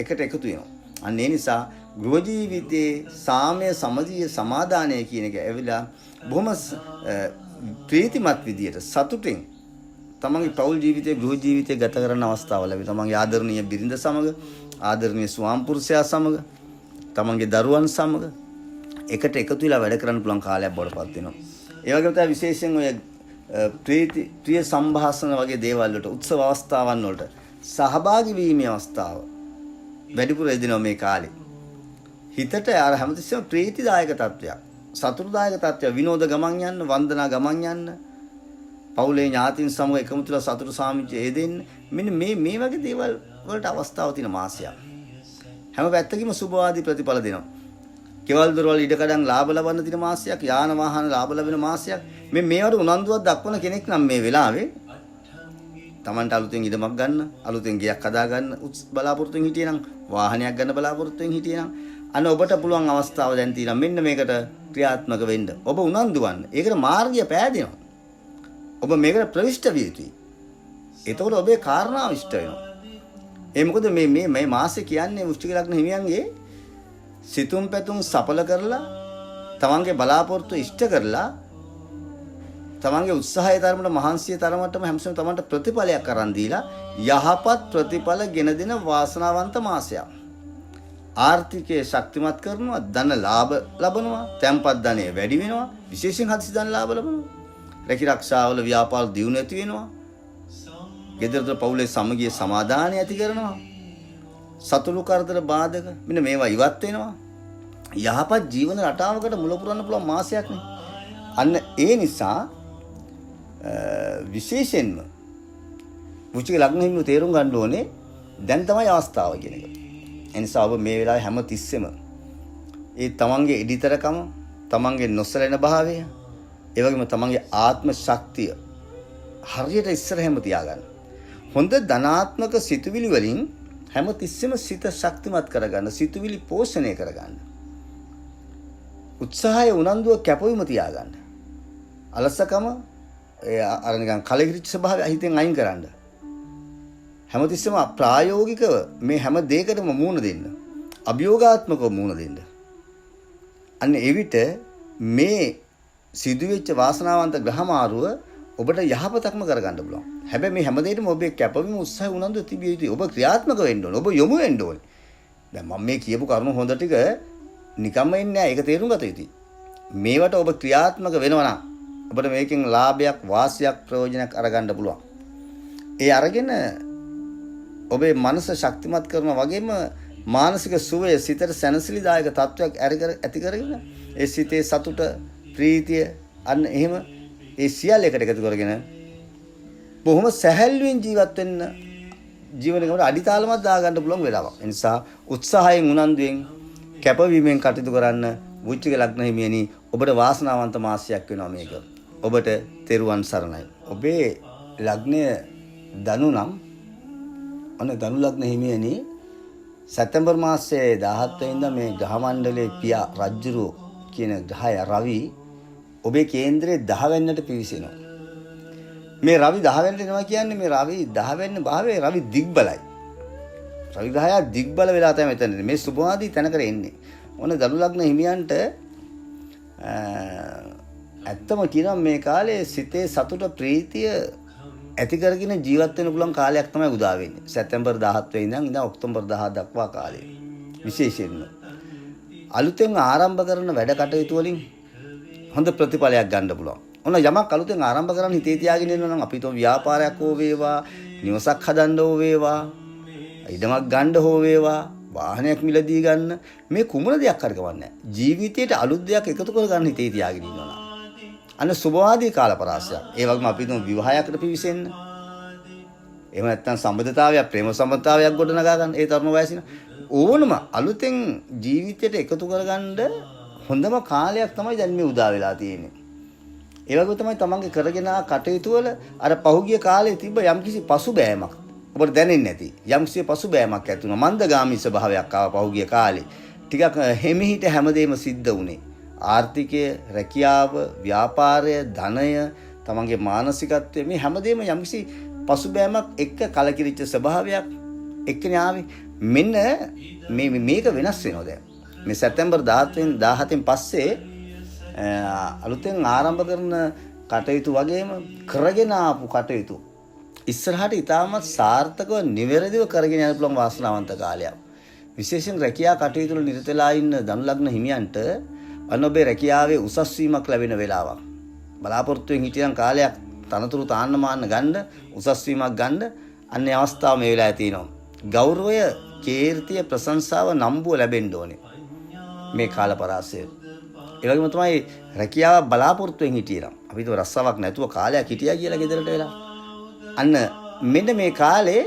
එකට එකතු වෙනවා. අන්න ඒ නිසා ගෘහ ජීවිතයේ සාමය, සමගිය, සමාදානය කියන එක ඇවිල්ලා බොහොම ප්‍රීතිමත් විදියට සතුටින් තමන්ගේ පෞල් ජීවිතයේ, ගෘහ ජීවිතය ගත කරන අවස්ථාව ලැබෙනවා. තමන්ගේ ආදරණීය බිරිඳ සමග, ආදරණීය ස්වාමිපුරුෂයා සමග, තමන්ගේ දරුවන් සමග එකට එකතු වෙලා වැඩ කරන්න පුළුවන් කාලයක් බවට පත් වෙනවා. ඒ වගේම තමයි විශේෂයෙන් ඔය ප්‍රිය සම්භාෂණ වගේ දේවල් වලට, උත්සව අවස්ථාවන් වලට සහභාගී වීමේ අවස්ථාව වැඩිපුර එදිනවා මේ කාලේ. හිතට අර හැමතිස්සෙම ප්‍රීතිදායක තත්වයක්, සතුටුදායක තත්වයක්, විනෝද ගමන් යන්න, වන්දනා ගමන් යන්න, පවුලේ ඥාතීන් සමග එකමුතුලා සතුටු සාමිච්චය යෙදෙන්න, මෙන්න මේ වගේ දේවල් වලට අවස්ථාව තියෙන මාසයක්. හැම පැත්තකින්ම සුභවාදී ප්‍රතිඵල දෙනවා. කෙවල් දොරවල් ඉඩකඩම් ලාභ ලබන්න තියෙන මාසයක්, යාන වාහන ලාභ ලැබෙන මාසයක්. මේවට උනන්දුවක් දක්වන කෙනෙක් නම් මේ වෙලාවේ Tamanට අලුතෙන් ඉඩමක් ගන්න, අලුතෙන් ගයක් හදා ගන්න බලාපොරොත්තුෙන් හිටියනම්, වාහනයක් ගන්න බලාපොරොත්තුෙන් හිටියනම් අන්න ඔබට පුළුවන් අවස්ථාව දැන් තියෙනවා. මෙන්න මේකට ක්‍රියාත්මක වෙන්න. ඔබ උනන්දු වන්න. ඒකට මාර්ගය පෑදෙනවා. ඔබ මේකට ප්‍රවිෂ්ඨ විය යුතුයි. එතකොට ඔබේ කාරණාව ඉෂ්ට වෙනවා. ඒ මොකද මේ මාසෙ කියන්නේ වෘශ්චික ලග්න හිමියන්ගේ සිතුම් පැතුම් සඵල කරලා තමන්ගේ බලාපොරොත්තු ඉෂ්ට කරලා තමන්ගේ උත්සාහය තරමට මහන්සිය තරමටම හැමසෙම තමන්ට ප්‍රතිඵලයක් අරන් දීලා යහපත් ප්‍රතිඵල ගෙන දෙන වාසනාවන්ත මාසයක්. ආර්ථිකය ශක්තිමත් කරනවා, ධන ලාභ ලබනවා, තැන්පත් ධනය වැඩි වෙනවා, විශේෂයෙන් හදිසි ධන ලාභ ලබනවා. රැකී ආරක්ෂාවල ව්‍යාපාර දියුණු ඇති වෙනවා. ගෙදරට පවුලේ සමගිය සමාදානය ඇති කරනවා. සතුරු කරදර බාධක මෙන්න මේවා ඉවත් වෙනවා. යහපත් ජීවන රටාවකට මුල පුරන්න පුළුවන් මාසයක් නේ. අන්න ඒ නිසා විශේෂයෙන්ම වෘශ්චික ලග්න හිමියෝ තේරුම් ගන්න ඕනේ දැන් තමයි අවස්ථාව කියන එක. ඒ නිසා ඔබ මේ වෙලාවේ හැම තිස්සෙම ඒ තමන්ගේ එඩිතරකම, තමන්ගේ නොසැලෙන භාවය, ඒ වගේම තමන්ගේ ආත්ම ශක්තිය හරියට ඉස්සරහම තියාගන්න. හොඳ ධනාත්මක සිතුවිලි වලින් හැම තිස්සෙම සිත ශක්තිමත් කරගන්න, සිතුවිලි පෝෂණය කරගන්න. උත්සාහය, උනන්දුව, කැපවීම තියාගන්න. අලසකම අර නිකන් කලකිරිච්ච ස්වභාවය හිතෙන් අයින් කරන්න. හැමතිස්සෙම ප්‍රායෝගිකව මේ හැම දෙයකටම මුහුණ දෙන්න. අභියෝගාත්මකව මුහුණ දෙන්න. අන්න එවිට මේ සිදුවෙච්ච වාසනාවන්ත ග්‍රහමාරුව ඔබට යහපතක්ම කරගන්න පුළුවන්. හැබැයි මේ හැම දෙයකම ඔබේ කැපවීම, උත්සාහය, උනන්දුව තිබිය යුතුයි. ඔබ ක්‍රියාත්මක වෙන්න ඕනේ. ඔබ යොමු වෙන්න ඕනේ. දැන් මම මේ කියපු කරුණු හොඳ ටික නිකම්ම ඉන්නේ නැහැ. ඒක තේරුම් ගත යුතුයි. මේවට ඔබ ක්‍රියාත්මක වෙනවා නම් ඔබට මේකෙන් ලාභයක්, වාසියක්, ප්‍රයෝජනයක් අරගන්න පුළුවන්. ඒ අරගෙන ඔබේ මනස ශක්තිමත් කරන වගේම මානසික සුවය, සිතට සැනසෙලිදායක තත්වයක් ඇති කරගෙන ඒ සිතේ සතුට, ප්‍රීතිය අන්න එහෙම ඒ සියල්ල එකට එකතු කරගෙන බොහොම සැහැල්ලුවෙන් ජීවත් වෙන්න, ජීවනයකට අඩිතාලමක් දාගන්න පුළුවන් වෙලාවක්. ඒ නිසා උත්සාහයෙන්, උනන්දුවෙන්, කැපවීමෙන් කටයුතු කරන්න. වෘශ්චික ලග්න හිමියනි, ඔබට වාසනාවන්ත මාසයක් වෙනවා මේක. ඔබට තෙරුවන් සරණයි. ඔබේ ලග්නය ධනු නම් අනේ ධනු ලග්න හිමියනි සැප්තැම්බර් මාසයේ 17 වෙනිදා මේ ග්‍රහ මණ්ඩලයේ පියා රජ්ජුරු කියන ග්‍රහය රවි ඔබේ කේන්ද්‍රයේ 10 වෙනිට පිවිසෙනවා. මේ රවි 10 වෙනිට එනවා කියන්නේ මේ රවි 10 වෙනි භාවයේ රවි දිග්බලයි. රවි ග්‍රහය දිග්බල වෙලා තමයි මෙතන මේ සුභවාදී තැනකට එන්නේ. ඔන්න ධනු ලග්න හිමියන්ට ඇත්තම කියනවා මේ කාලේ සිතේ සතුට, ප්‍රීතිය ඇති කරගෙන ජීවත් වෙන්න පුළුවන් කාලයක් තමයි උදා වෙන්නේ. සැප්තැම්බර් 17 වෙනිදා ඉඳන් ඔක්තෝබර් 10 දක්වා කාලය. විශේෂයෙන්ම අලුතෙන් ආරම්භ කරන වැඩ කටයුතු වලින් හොඳ ප්‍රතිඵලයක් ගන්න පුළුවන්. ඔන්න යමක් අලුතෙන් ආරම්භ කරන්න හිතේ තියාගෙන ඉන්නවා නම් අපි තෝ ව්‍යාපාරයක් හෝ වේවා, නිවසක් හදන්න හෝ වේවා, ඉඩමක් ගන්න හෝ වේවා, වාහනයක් මිලදී ගන්න, මේ කුමන දෙයක් හරි කවන්නේ නැහැ. ජීවිතේට අලුත් දෙයක් එකතු කර ගන්න හිතේ තියාගෙන ඉන්නවා. අන්න සුභවාදී කාලපරාසයක්. ඒ වගේම අපි තුන් විවාහයකට පිවිසෙන්න. එහෙම නැත්නම් සම්බන්ධතාවයක්, ප්‍රේම සම්බන්ධතාවයක් ගොඩනගා ගන්න. ඒ තරුණ වයසින ඕනම අලුතෙන් ජීවිතයට එකතු කරගන්න හොඳම කාලයක් තමයි දැන් මේ උදා වෙලා තියෙන්නේ. ඒ වගේම තමයි තමන්ගේ කරගෙන කටයුතු වල අර පහුගිය කාලේ තිබ්බ යම්කිසි පසුබෑමක් ඔබට දැනෙන්නේ නැති. යම්කිසි පසුබෑමක් ඇති වුණා. මන්දගාමී ස්වභාවයක් ආවා පහුගිය කාලේ. ටිකක් හිමිහිට හැමදේම සිද්ධ වුණේ. ආර්ථිකය, රැකියාව, ව්‍යාපාරය, ධනය, තමන්ගේ මානසිකත්වය මේ හැමදේම යම්කිසි පසුබෑමක් එක්ක කලකිරිච්ච ස්වභාවයක් එක්කනේ ආවේ. මෙන්න මේක වෙනස් වෙනවා දැන්. මේ සැප්තැම්බර් 17න් පස්සේ අලුතෙන් ආරම්භ කරන කටයුතු වගේම කරගෙන ආපු කටයුතු ඉස්සරහට ඉතාමත් සාර්ථකව නිවැරදිව කරගෙන යන්න පුළුවන් වාසනාවන්ත කාලයක්. විශේෂයෙන් රැකියා කටයුතු වල නිරත වෙලා ඉන්න ධනු ලග්න හිමියන්ට අන්න ඔබේ රැකියාවේ උසස් වීමක් ලැබෙන වෙලාවක්. බලාපොරොත්තුෙන් හිටියන් කාලයක් තනතුරු තාන්න මාන්න ගන්න, උසස් වීමක් ගන්න අන්නේ අවස්ථාව මේ වෙලාවේ තියෙනවා. ගෞරවය, කීර්තිය, ප්‍රශංසාව, නම්බුව ලැබෙන්න ඕනේ මේ කාලපරාසය. ඒ වගේම තමයි රැකියාව බලාපොරොත්තුෙන් හිටියනම් අපි તો රස්සාවක් නැතුව කාලයක් හිටියා කියලා ගෙදරට වෙලා. අන්න මෙන්න මේ කාලේ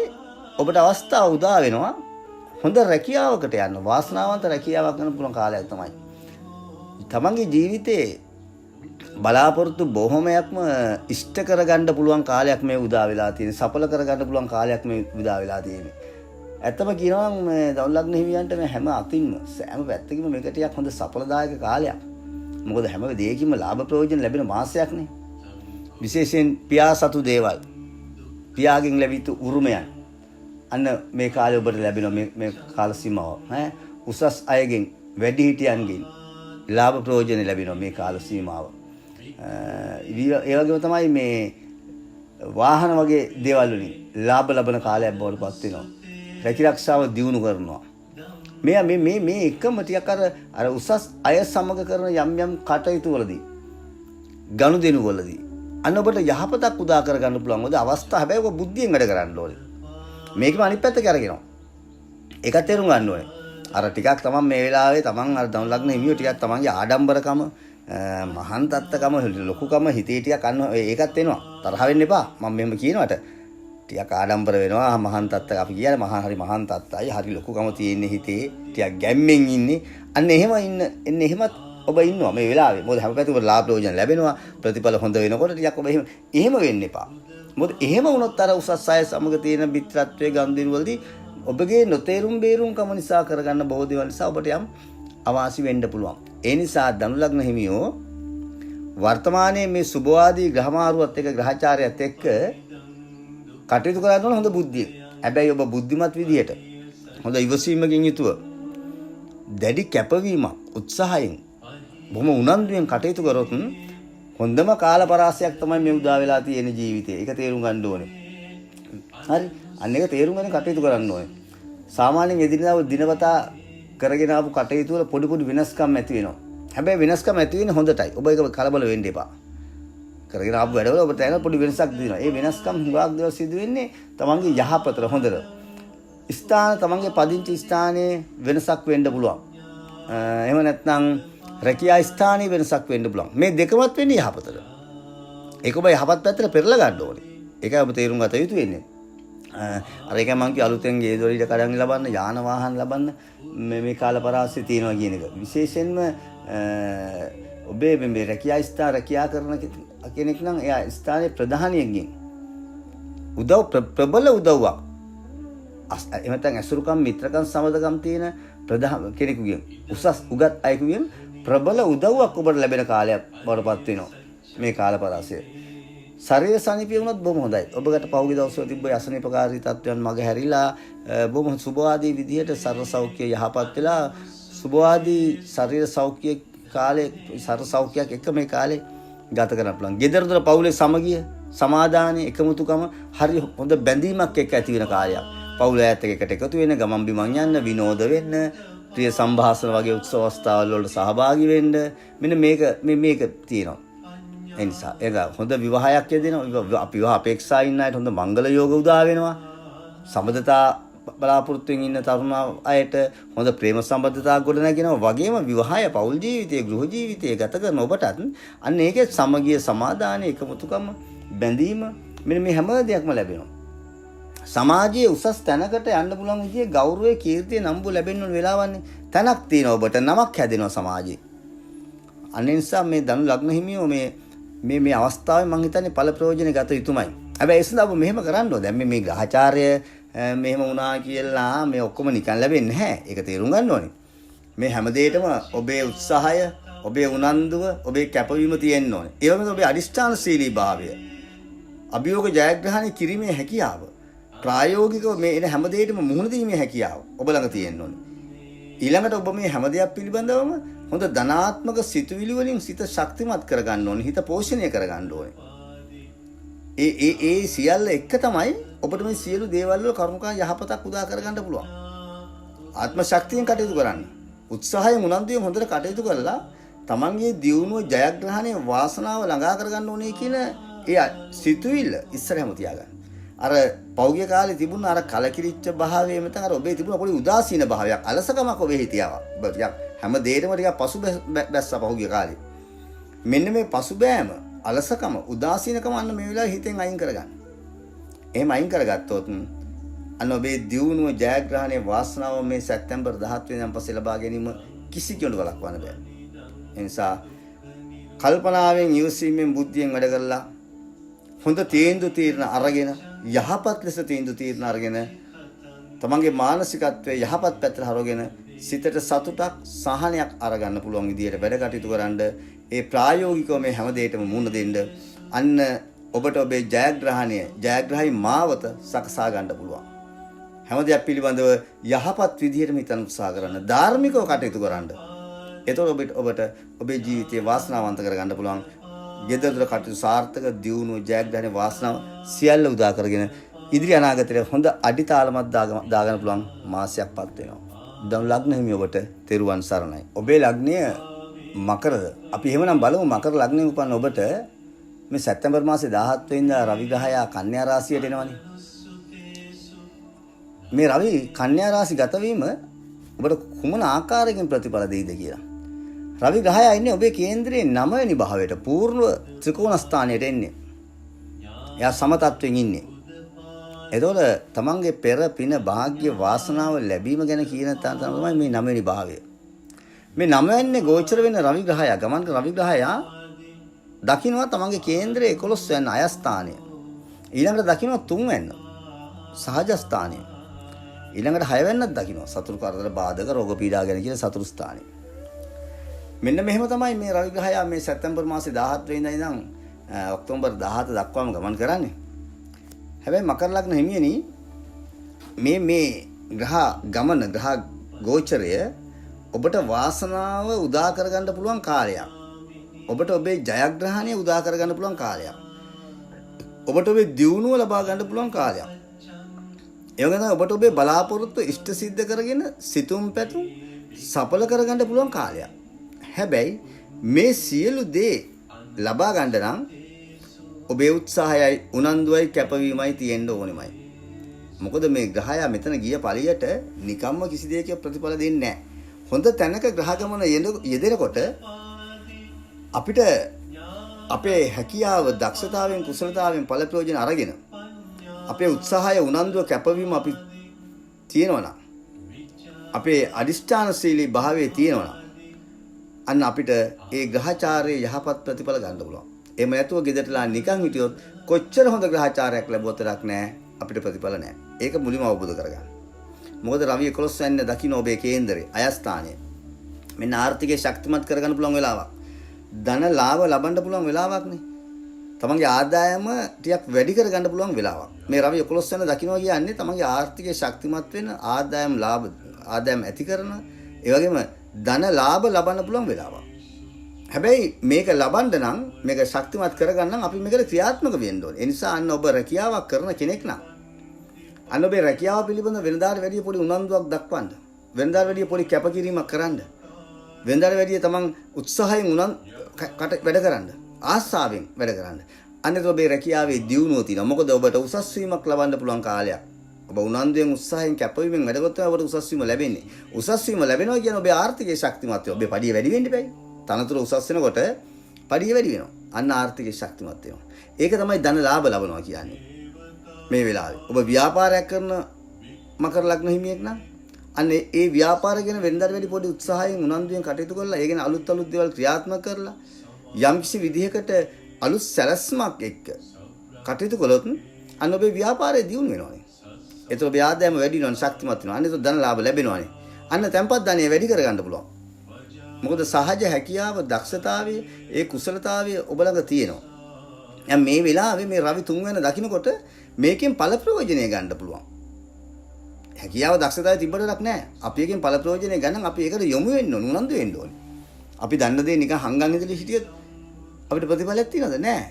ඔබට අවස්ථාව උදා වෙනවා හොඳ රැකියාවකට යන්න. වාසනාවන්ත රැකියාවක් කරන්න පුළුවන් කාලයක් තමයි. තමන්ගේ ජීවිතේ බලාපොරොත්තු බොහොමයක්ම ඉෂ්ට කරගන්න පුළුවන් කාලයක් මේ උදා වෙලා තියෙන්නේ. සඵල කරගන්න පුළුවන් කාලයක් මේ උදා වෙලා තියෙන්නේ. ඇත්තම කියනවා නම් මේ ධනු ලග්න හිමියන්ට මේ හැම අතින්ම සෑම පැත්තකින්ම මේක ටිකක් හොඳ සඵලදායක කාලයක්. මොකද හැම දෙයකින්ම ලාභ ප්‍රයෝජන ලැබෙන මාසයක් නේ. විශේෂයෙන් පියා සතු දේවල්, පියාගෙන් ලැබිතු උරුමයන්, අන්න මේ කාලේ ඔබට ලැබෙනවා මේ කාල සීමාව. උසස් අයගෙන් වැඩිහිටියන්ගෙන් ලාභ ප්‍රයෝජන ලැබෙනවා මේ කාල සීමාව. ඒ වගේම තමයි මේ වාහන වගේ දේවල් වලින් ලාභ ලබන කාලයක් බවට පත් වෙනවා. රැකිරක්ෂාව දියුණු කරනවා. මේ එකම ටිකක් අර උසස් අය සමග කරන යම් කටයුතු වලදී ගනුදෙනු වලදී අන්න ඔබට යහපතක් උදා කරගන්න පුළුවන්. මොකද අවස්ථා හැබැයි ඔබ බුද්ධියෙන් වැඩ කරන්න ඕනේ. මේකම අනිත් පැත්ත කරගෙනවා. ඒකත් තේරුම් ගන්න ඕනේ. අර ටිකක් තමන් මේ වෙලාවේ තමන් අර දවුම් ලග්න හිමියෝ ටිකක් තමන්ගේ ආඩම්බරකම මහාන් තත්ත්කම ලොකුකම හිතේ ටිකක් අන්න ඒකත් එනවා. තරහ වෙන්න එපා. මම මෙහෙම කියනවට ටිකක් ආඩම්බර වෙනවා. මහාන් තත්ත්ක අපි කියන්නේ මහා හරි මහාන් තත්ත්වයි. හරි ලොකුකම තියෙන්නේ හිතේ. ටිකක් ගැම්මෙන් ඉන්නේ. අන්න එහෙම එන්නේ එහෙමත් ඔබ ඉන්නවා මේ වෙලාවේ. මොකද හැම පැත්තකම ලාභ ප්‍රයෝජන ලැබෙනවා. ප්‍රතිඵල හොඳ වෙනකොට ටිකක් ඔබ එහෙම වෙන්න එපා. මොකද එහෙම වුණොත් අර උසස් අය සමග තියෙන මිත්‍රත්වයේ ගනුදෙනු වලදී ඔබගේ නොතේරුම් බේරුම්කම නිසා කරගන්න බොහෝ දේවල් නිසා ඔබට යම් අවාසි වෙන්න පුළුවන්. ඒ නිසා ධනු ලග්න හිමියෝ වර්තමානයේ මේ සුභවාදී ග්‍රහමාරුවත් එක්ක ග්‍රහචාරයත් එක්ක කටයුතු කරන්න ඕන හොඳ බුද්ධිය. හැබැයි ඔබ බුද්ධිමත් විදියට හොඳ ඉවසීමකින් යුතුව දැඩි කැපවීමක් උත්සාහයෙන් බොහොම උනන්දුවෙන් කටයුතු කරොත් හොඳම කාල පරාසයක් තමයි මේ උදා වෙලා තියෙන ජීවිතේ. ඒක තේරුම් ගන්න ඕනේ. හරි. අන්න ඒක තේරුම් ගන්න කටයුතු කරන්න ඕනේ. සාමාන්‍යයෙන් එදිනදා දිනපතා කරගෙන ආපු කටයුතු වල පොඩි වෙනස්කම් ඇති වෙනවා. හැබැයි වෙනස්කම් ඇති වෙන්නේ හොඳටයි. ඔබ ඒක කලබල වෙන්න එපා. කරගෙන ආපු වැඩවල ඔබට දැනෙන පොඩි වෙනසක් දිනනවා. ඒ වෙනස්කම් හුඟක් දේවල් සිදු වෙන්නේ තමන්ගේ යහපතට හොඳට. ස්ථාන තමන්ගේ පදිංචි ස්ථානයේ වෙනසක් වෙන්න පුළුවන්. එහෙම නැත්නම් රැකියා ස්ථානයේ වෙනසක් වෙන්න පුළුවන්. මේ දෙකමත් වෙන්නේ යහපතට. ඒක ඔබ යහපත් පැත්තට පෙරලා ගන්න ඕනේ. ඒකයි ඔබ තේරුම් ගත යුතු වෙන්නේ. අර එකයි මං කිය අලුතෙන් ගේ දොරිට කඩන් ලබන්න යාන වාහන ලබන්න මේ කාල පරාසය තියෙනවා කියන එක. විශේෂයෙන්ම ඔබේ මේ රැකියා ස්ථාන රැකියා කරන කෙනෙක් නම් එයා ස්ථානයේ ප්‍රධානියෙක්ගෙන් ප්‍රබල උදව්වක් එහෙම නැත්නම් ඇසුරුකම් මිත්‍රකම් සමදකම් තියෙන ප්‍රධාන කෙනෙකුගෙන් උසස් උගත් අයෙකුගෙන් ප්‍රබල උදව්වක් ඔබට ලැබෙන කාලයක් බවටපත් වෙනවා මේ කාල පරාසය. ශරීර සනීපය වුණත් බොහොම හොඳයි. ඔබකට පහුගිය දවස්වල තිබ්බ යසනීපකාරී තත්ත්වයන් මග හැරිලා බොහොම සුභවාදී විදිහට සර්ව සෞඛ්‍ය යහපත් වෙලා සුභවාදී ශරීර සෞඛ්‍ය කාලේ සර්ව සෞඛ්‍යයක් එක මේ කාලේ ගත කරන්න පුළුවන්. ගෙදර දොර පවුලේ සමගිය, සමාදානයේ එකමුතුකම හරි හොඳ බැඳීමක් එක්ක ඇති වෙන කාලයක්. පවුල ඈත් එකට එකතු වෙන, ගමන් බිමන් යන්න, විනෝද වෙන්න, ප්‍රිය සම්භාෂණ වගේ උත්සව අවස්ථාවල් වලට සහභාගී වෙන්න මෙන්න මේක තියෙනවා. ඒ නිසා ඒක හොඳ විවාහයක් යෙදෙනවා. අපි විවාහ අපේක්ෂා ඉන්න අයට හොඳ මංගල යෝග උදා වෙනවා. සම්බන්ධතා බලාපොරොත්තුෙන් ඉන්න තරුණ අයට හොඳ ප්‍රේම සම්බන්ධතා ගොඩ නැගෙනවා. වගේම විවාහය, පෞල් ජීවිතය, ගෘහ ජීවිතය ගත කරන ඔබටත් අන්න ඒකේ සමගිය, සමාදානය, එකමුතුකම, බැඳීම මෙන්න මේ හැම දෙයක්ම ලැබෙනවා. සමාජයේ උසස් තැනකට යන්න පුළුවන් විදිහේ ගෞරවය, කීර්තිය, නම්බු ලැබෙන්න ඕන වෙලාවන්නේ තැනක් තියෙනවා ඔබට. නමක් හැදෙනවා සමාජයේ. අනේ නිසා මේ ධනු ලග්න හිමියෝ මේ අවස්ථාවේ මම හිතන්නේ ඵල ප්‍රයෝජන ගත යුතුමයි. හැබැයි ඒ සඳහා ඔබ මෙහෙම කරන්න ඕනේ. දැන් මේ ග්‍රහචාර්ය මෙහෙම වුණා කියලා මේ ඔක්කොම නිකන් ලැබෙන්නේ නැහැ. ඒක තේරුම් ගන්න ඕනේ. මේ හැම දෙයකම ඔබේ උත්සාහය, ඔබේ උනන්දුව, ඔබේ කැපවීම තියෙන්න ඕනේ. ඒ වගේම ඔබේ අදිෂ්ඨානශීලී භාවය, අභියෝග ජයග්‍රහණය කිරීමේ හැකියාව, ප්‍රායෝගිකව මේ එන හැම දෙයකම මුහුණ දීමේ හැකියාව ඔබ ළඟ තියෙන්න ඕනේ. ඊළඟට ඔබ මේ හැම දෙයක් පිළිබඳවම හොඳ ධනාත්මක සිතුවිලි වලින් සිත ශක්තිමත් කරගන්න ඕනේ. හිත පෝෂණය කරගන්න ඕනේ. ඒ සියල්ල එක තමයි ඔබට මේ සියලු දේවල් වල කරුණාකාර යහපතක් උදා කරගන්න පුළුවන්. ආත්ම ශක්තියෙන් කටයුතු කරන්න. උත්සාහයෙන් උනන්දුවෙන් හොඳට කටයුතු කරලා තමන්ගේ දියුණුව, ජයග්‍රහණය, වාසනාව ළඟා කරගන්න ඕනේ කියන ඒ සිතුවිල්ල ඉස්සරහම තියාගන්න. අර පෞද්ගලික කාලේ තිබුණ අර කලකිරිච්ච භාවය මත අර ඔබේ තිබුණ පොඩි උදාසීන භාවයක්, අලසකමක් ඔබේ හිතේ ආවා. ඔබ ටිකක් හැම දෙයකම ටිකක් පසු බැස්සා පෞද්ගලික කාලේ. මෙන්න මේ පසුබෑම, අලසකම, උදාසීනකම අන්න මේ වෙලාවේ හිතෙන් අයින් කරගන්න. එහෙම අයින් කරගත්තොත් අන්න ඔබේ දියුණුව, ජයග්‍රහණය, වාසනාව මේ සැප්තැම්බර් 17 වෙනිදාන් පස්සේ ලබා ගැනීම කිසි කෙනෙකුට වළක්වන්න බෑ. ඒ නිසා කල්පනාවෙන්, ඉවසීමෙන්, බුද්ධියෙන් වැඩ කරලා හොඳ තීන්දුව తీරන අරගෙන, යහපත් ලෙස තීන්දුව తీරන අරගෙන තමන්ගේ මානසිකත්වයේ යහපත් පැත්තට හරවගෙන සිතට සතුටක්, සහනයක් අරගන්න පුළුවන් විදියට වැඩ කටයුතු කරන්න, ඒ ප්‍රායෝගිකව මේ හැම දෙයකම මුහුණ දෙන්න අන්න ඔබට ඔබේ ජයග්‍රහණය, ජයග්‍රහී මාවත සකසා ගන්න පුළුවන්. හැම දෙයක් පිළිබඳව යහපත් විදිහටම හිතන්න උත්සාහ කරන්න. ධාර්මිකව කටයුතු කරන්න. එතකොට ඔබට ඔබේ ජීවිතේ වාසනාවන්ත කරගන්න පුළුවන්. ගෙදර කටයුතු සාර්ථක දියුණුව ජයග්‍රහණ වාසනාව සියල්ල උදා කරගෙන ඉදිරි අනාගතයේ හොඳ අඩිතාලමක් දාගන්න පුළුවන් මාසයක්පත් වෙනවා. දැන් ලග්න හිමි ඔබට තෙරුවන් සරණයි. ඔබේ ලග්නය මකරද? අපි එහෙමනම් බලමු මකර ලග්නයේ උපන් ඔබට මේ සැප්තැම්බර් මාසේ 17 වෙනිදා රවි ග්‍රහය කන්‍යා රාශියට එනවනේ. මේ රවි කන්‍යා රාශි ගත වීම ඔබට කුමන ආකාරයකින් ප්‍රතිඵල දෙයිද කියලා. රවි ග්‍රහය ඉන්නේ ඔබේ කේන්ද්‍රයේ 9 වෙනි භාවයට පූර්ව ත්‍රිකෝණ ස්ථානයට එන්නේ. එයා සමතත්වයෙන් ඉන්නේ. එතකොට තමන්ගේ පෙර පින වාග්ය වාසනාව ලැබීම ගැන කියන තැන තමයි මේ 9 වෙනි භාවය. මේ 9 වෙන්නේ ගෝචර වෙන රවි ග්‍රහය ගමන් රවි ග්‍රහය දකින්නවා තමන්ගේ කේන්ද්‍රයේ 11 වෙනි අයස්ථානය. ඊළඟට දකින්නවා 3 වෙනි සහජ ස්ථානය. ඊළඟට 6 වෙනිත් දකින්නවා සතුරු කරදර බාධක රෝග පීඩා ගැන කියන සතුරු ස්ථානය. මෙන්න මෙහෙම තමයි මේ රවි ග්‍රහය මේ සැප්තැම්බර් මාසේ 17 වෙනිදා ඉඳන් ඔක්තෝබර් 17 දක්වාම ගමන් කරන්නේ. හැබැයි මකර ලග්න හිමියනි මේ ග්‍රහ ගමන ග්‍රහ ගෝචරය ඔබට වාසනාව උදා කරගන්න පුළුවන් කාලයක්. ඔබට ඔබේ ජයග්‍රහණය උදා කරගන්න පුළුවන් කාලයක්. ඔබට ඔබේ දියුණුව ලබා ගන්න පුළුවන් කාලයක්. ඒ වගේම ඔබට ඔබේ බලාපොරොත්තු ඉෂ්ට සිද්ධ කරගෙන සිතුම් පැතුම් සඵල කරගන්න පුළුවන් කාලයක්. හැබැයි මේ සියලු දේ ලබා ගන්න නම් ඔබේ උත්සාහයයි උනන්දුවයි කැපවීමයි තියෙන්න ඕනෙමයි. මොකද මේ ග්‍රහය මෙතන ගිය පළියට නිකම්ම කිසි දෙයක ප්‍රතිඵල දෙන්නේ නැහැ. හොඳ තැනක ග්‍රහ ගමන යෙදෙනකොට අපිට අපේ හැකියාව දක්ෂතාවයෙන් කුසලතාවයෙන් ඵල ප්‍රයෝජන අරගෙන අපේ උත්සාහය උනන්දුව කැපවීම අපි තියෙනවා නම් අපේ අදිෂ්ඨානශීලී භාවයේ තියෙනවා නම් අන්න අපිට ඒ ග්‍රහචාරයේ යහපත් ප්‍රතිඵල ගන්න පුළුවන්. එහෙම නැතුව ගෙදරලා නිකන් හිටියොත් කොච්චර හොඳ ග්‍රහචාරයක් ලැබුවතරක් නැහැ අපිට ප්‍රතිඵල නැහැ. ඒක මුලින්ම අවබෝධ කරගන්න. මොකද රවි 11 වෙනිදා දකින්න ඔබේ කේන්දරේ අයස්ථානයේ මෙන්න ආර්ථිකය ශක්තිමත් කරගන්න පුළුවන් වෙලාවක්. ධන ලාභ ලබන්න පුළුවන් වෙලාවක් නේ. තමන්ගේ ආදායම ටිකක් වැඩි කරගන්න පුළුවන් වෙලාවක්. මේ රවි 11 වෙනිදා දකින්නවා කියන්නේ තමන්ගේ ආර්ථිකය ශක්තිමත් වෙන ආදායම් ඇති කරන ඒ වගේම ධන ලාභ ලබන්න පුළුවන් වෙලාවක්. හැබැයි මේක ලබන්න නම් මේක ශක්තිමත් කරගන්න නම් අපි මේකට ක්‍රියාත්මක වෙන්න ඕනේ. ඒ නිසා අන්න ඔබ රැකියාවක් කරන කෙනෙක් නම් අන්න ඔබේ රැකියාව පිළිබඳ වෙනදාට වැඩිය පොඩි උනන්දුවක් දක්වන්න. වෙනදාට වැඩිය පොඩි කැපකිරීමක් කරන්න. වෙනදාට වැඩිය තමන් උත්සාහයෙන් වැඩ කරන්න. ආශාවෙන් වැඩ කරන්න. අන්න ඒක ඔබේ රැකියාවේ දියුණුව තියෙනවා. මොකද ඔබට උසස් වීමක් ලබන්න පුළුවන් කාලයක්. ඔබ උනන්දුවෙන් උත්සාහයෙන් කැපවීමෙන් වැඩ කරොත් ඔබට උසස් වීම ලැබෙන්නේ. උසස් වීම ලැබෙනවා කියන්නේ ඔබේ ආර්ථිකයේ ශක්තිමත් වෙනවා. ඔබේ පඩිය වැඩි වෙන්න බෑ. තනතුර උසස් වෙනකොට පඩිය වැඩි වෙනවා. අන්න ආර්ථිකයේ ශක්තිමත් වෙනවා. ඒක තමයි ධන ලාභ ලබනවා කියන්නේ. මේ වෙලාවේ ඔබ ව්‍යාපාරයක් කරන මකර ලග්න හිමියෙක් නම් අන්න ඒ ව්‍යාපාරය ගැන වෙනදාට වැඩි පොඩි උත්සාහයෙන් උනන්දුවෙන් කටයුතු කරලා ඒ ගැන අලුත් දේවල් ක්‍රියාත්මක කරලා යම්කිසි විදිහකට අලුත් සැලැස්මක් එක්ක කටයුතු කළොත් අන්න ඔබේ ව්‍යාපාරය දියුණු වෙනවානේ. ඒතර ඔබේ ආදායම වැඩි වෙනවා ශක්තිමත් වෙනවා. අන්න ඒක ධන ලාභ ලැබෙනවානේ. අන්න තැන්පත් ධනය වැඩි කරගන්න පුළුවන්. මොකද සහජ හැකියාව දක්ෂතාවය ඒ කුසලතාවය ඔබ ළඟ තියෙනවා. දැන් මේ වෙලාවේ මේ රවි 3 වෙනි දකින්නකොට මේකෙන් ඵල ප්‍රයෝජනය ගන්න පුළුවන්. හැකියාව දක්ෂතාවය තිබ්බටක් නැහැ. අපි එකෙන් ඵල ප්‍රයෝජනය ගන්න අපි ඒකට යොමු වෙන්න ඕන උනන්දු වෙන්න ඕනේ. අපි දන්න දේ නිකන් හංගන් ඉඳලා හිටියොත් අපිට ප්‍රතිඵලයක් තියනවද? නැහැ.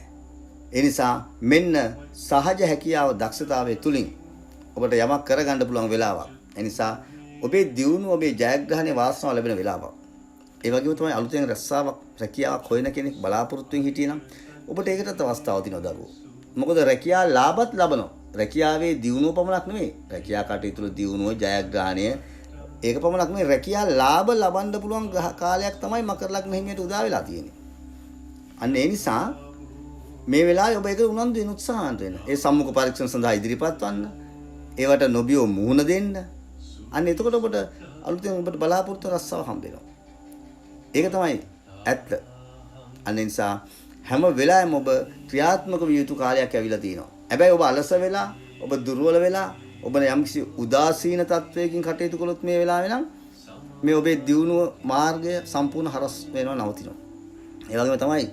ඒ නිසා මෙන්න සහජ හැකියාව දක්ෂතාවය තුලින් ඔබට යමක් කරගන්න පුළුවන් වෙලාවක්. ඒ නිසා ඔබේ දියුණුව ඔබේ ජයග්‍රහණයේ වාසනාව ලැබෙන වෙලාවක්. ඒ වගේම තමයි අලුතෙන් රැකියාවක් හොයන කෙනෙක් බලාපොරොත්තුෙන් හිටියනම් ඔබට ඒකටත් අවස්ථාවක් තියෙනවා දරුවෝ. මොකද රැකියාව ලාභත් ලබනවා. රැකියාවේ දියුණුව පමණක් නෙමෙයි. රැකියා කටයුතු වල දියුණුව ජයග්‍රහණය ඒක පමණක් නෙමෙයි රැකියාව ලාභ ලබන්න පුළුවන් කාලයක් තමයි මකර ලග්න හිමියට උදා වෙලා තියෙන්නේ. අන්න ඒ නිසා මේ වෙලාවේ ඔබ ඒක උනන්දුවෙන් උත්සාහවන්ත වෙන්න. ඒ සම්මුඛ පරීක්ෂණ සඳහා ඉදිරිපත් වන්න. ඒවට නොබියව මුහුණ දෙන්න. අන්න එතකොට ඔබට අලුතෙන් ඔබට බලාපොරොත්තු රස්සාව හම්බ වෙනවා. ඒක තමයි ඇත්ත. අන්න ඒ නිසා හැම වෙලාවෙම ඔබ ක්‍රියාත්මක විය යුතු කාලයක් ඇවිල්ලා තියෙනවා. හැබැයි ඔබ අලස වෙලා, ඔබ දුර්වල වෙලා, ඔබ යම්කිසි උදාසීන තත්වයකින් කටයුතු කළොත් මේ වෙලාවේ නම් මේ ඔබේ දියුණුව මාර්ගය සම්පූර්ණ හරස් වෙනවා නවතිනවා. ඒ වගේම තමයි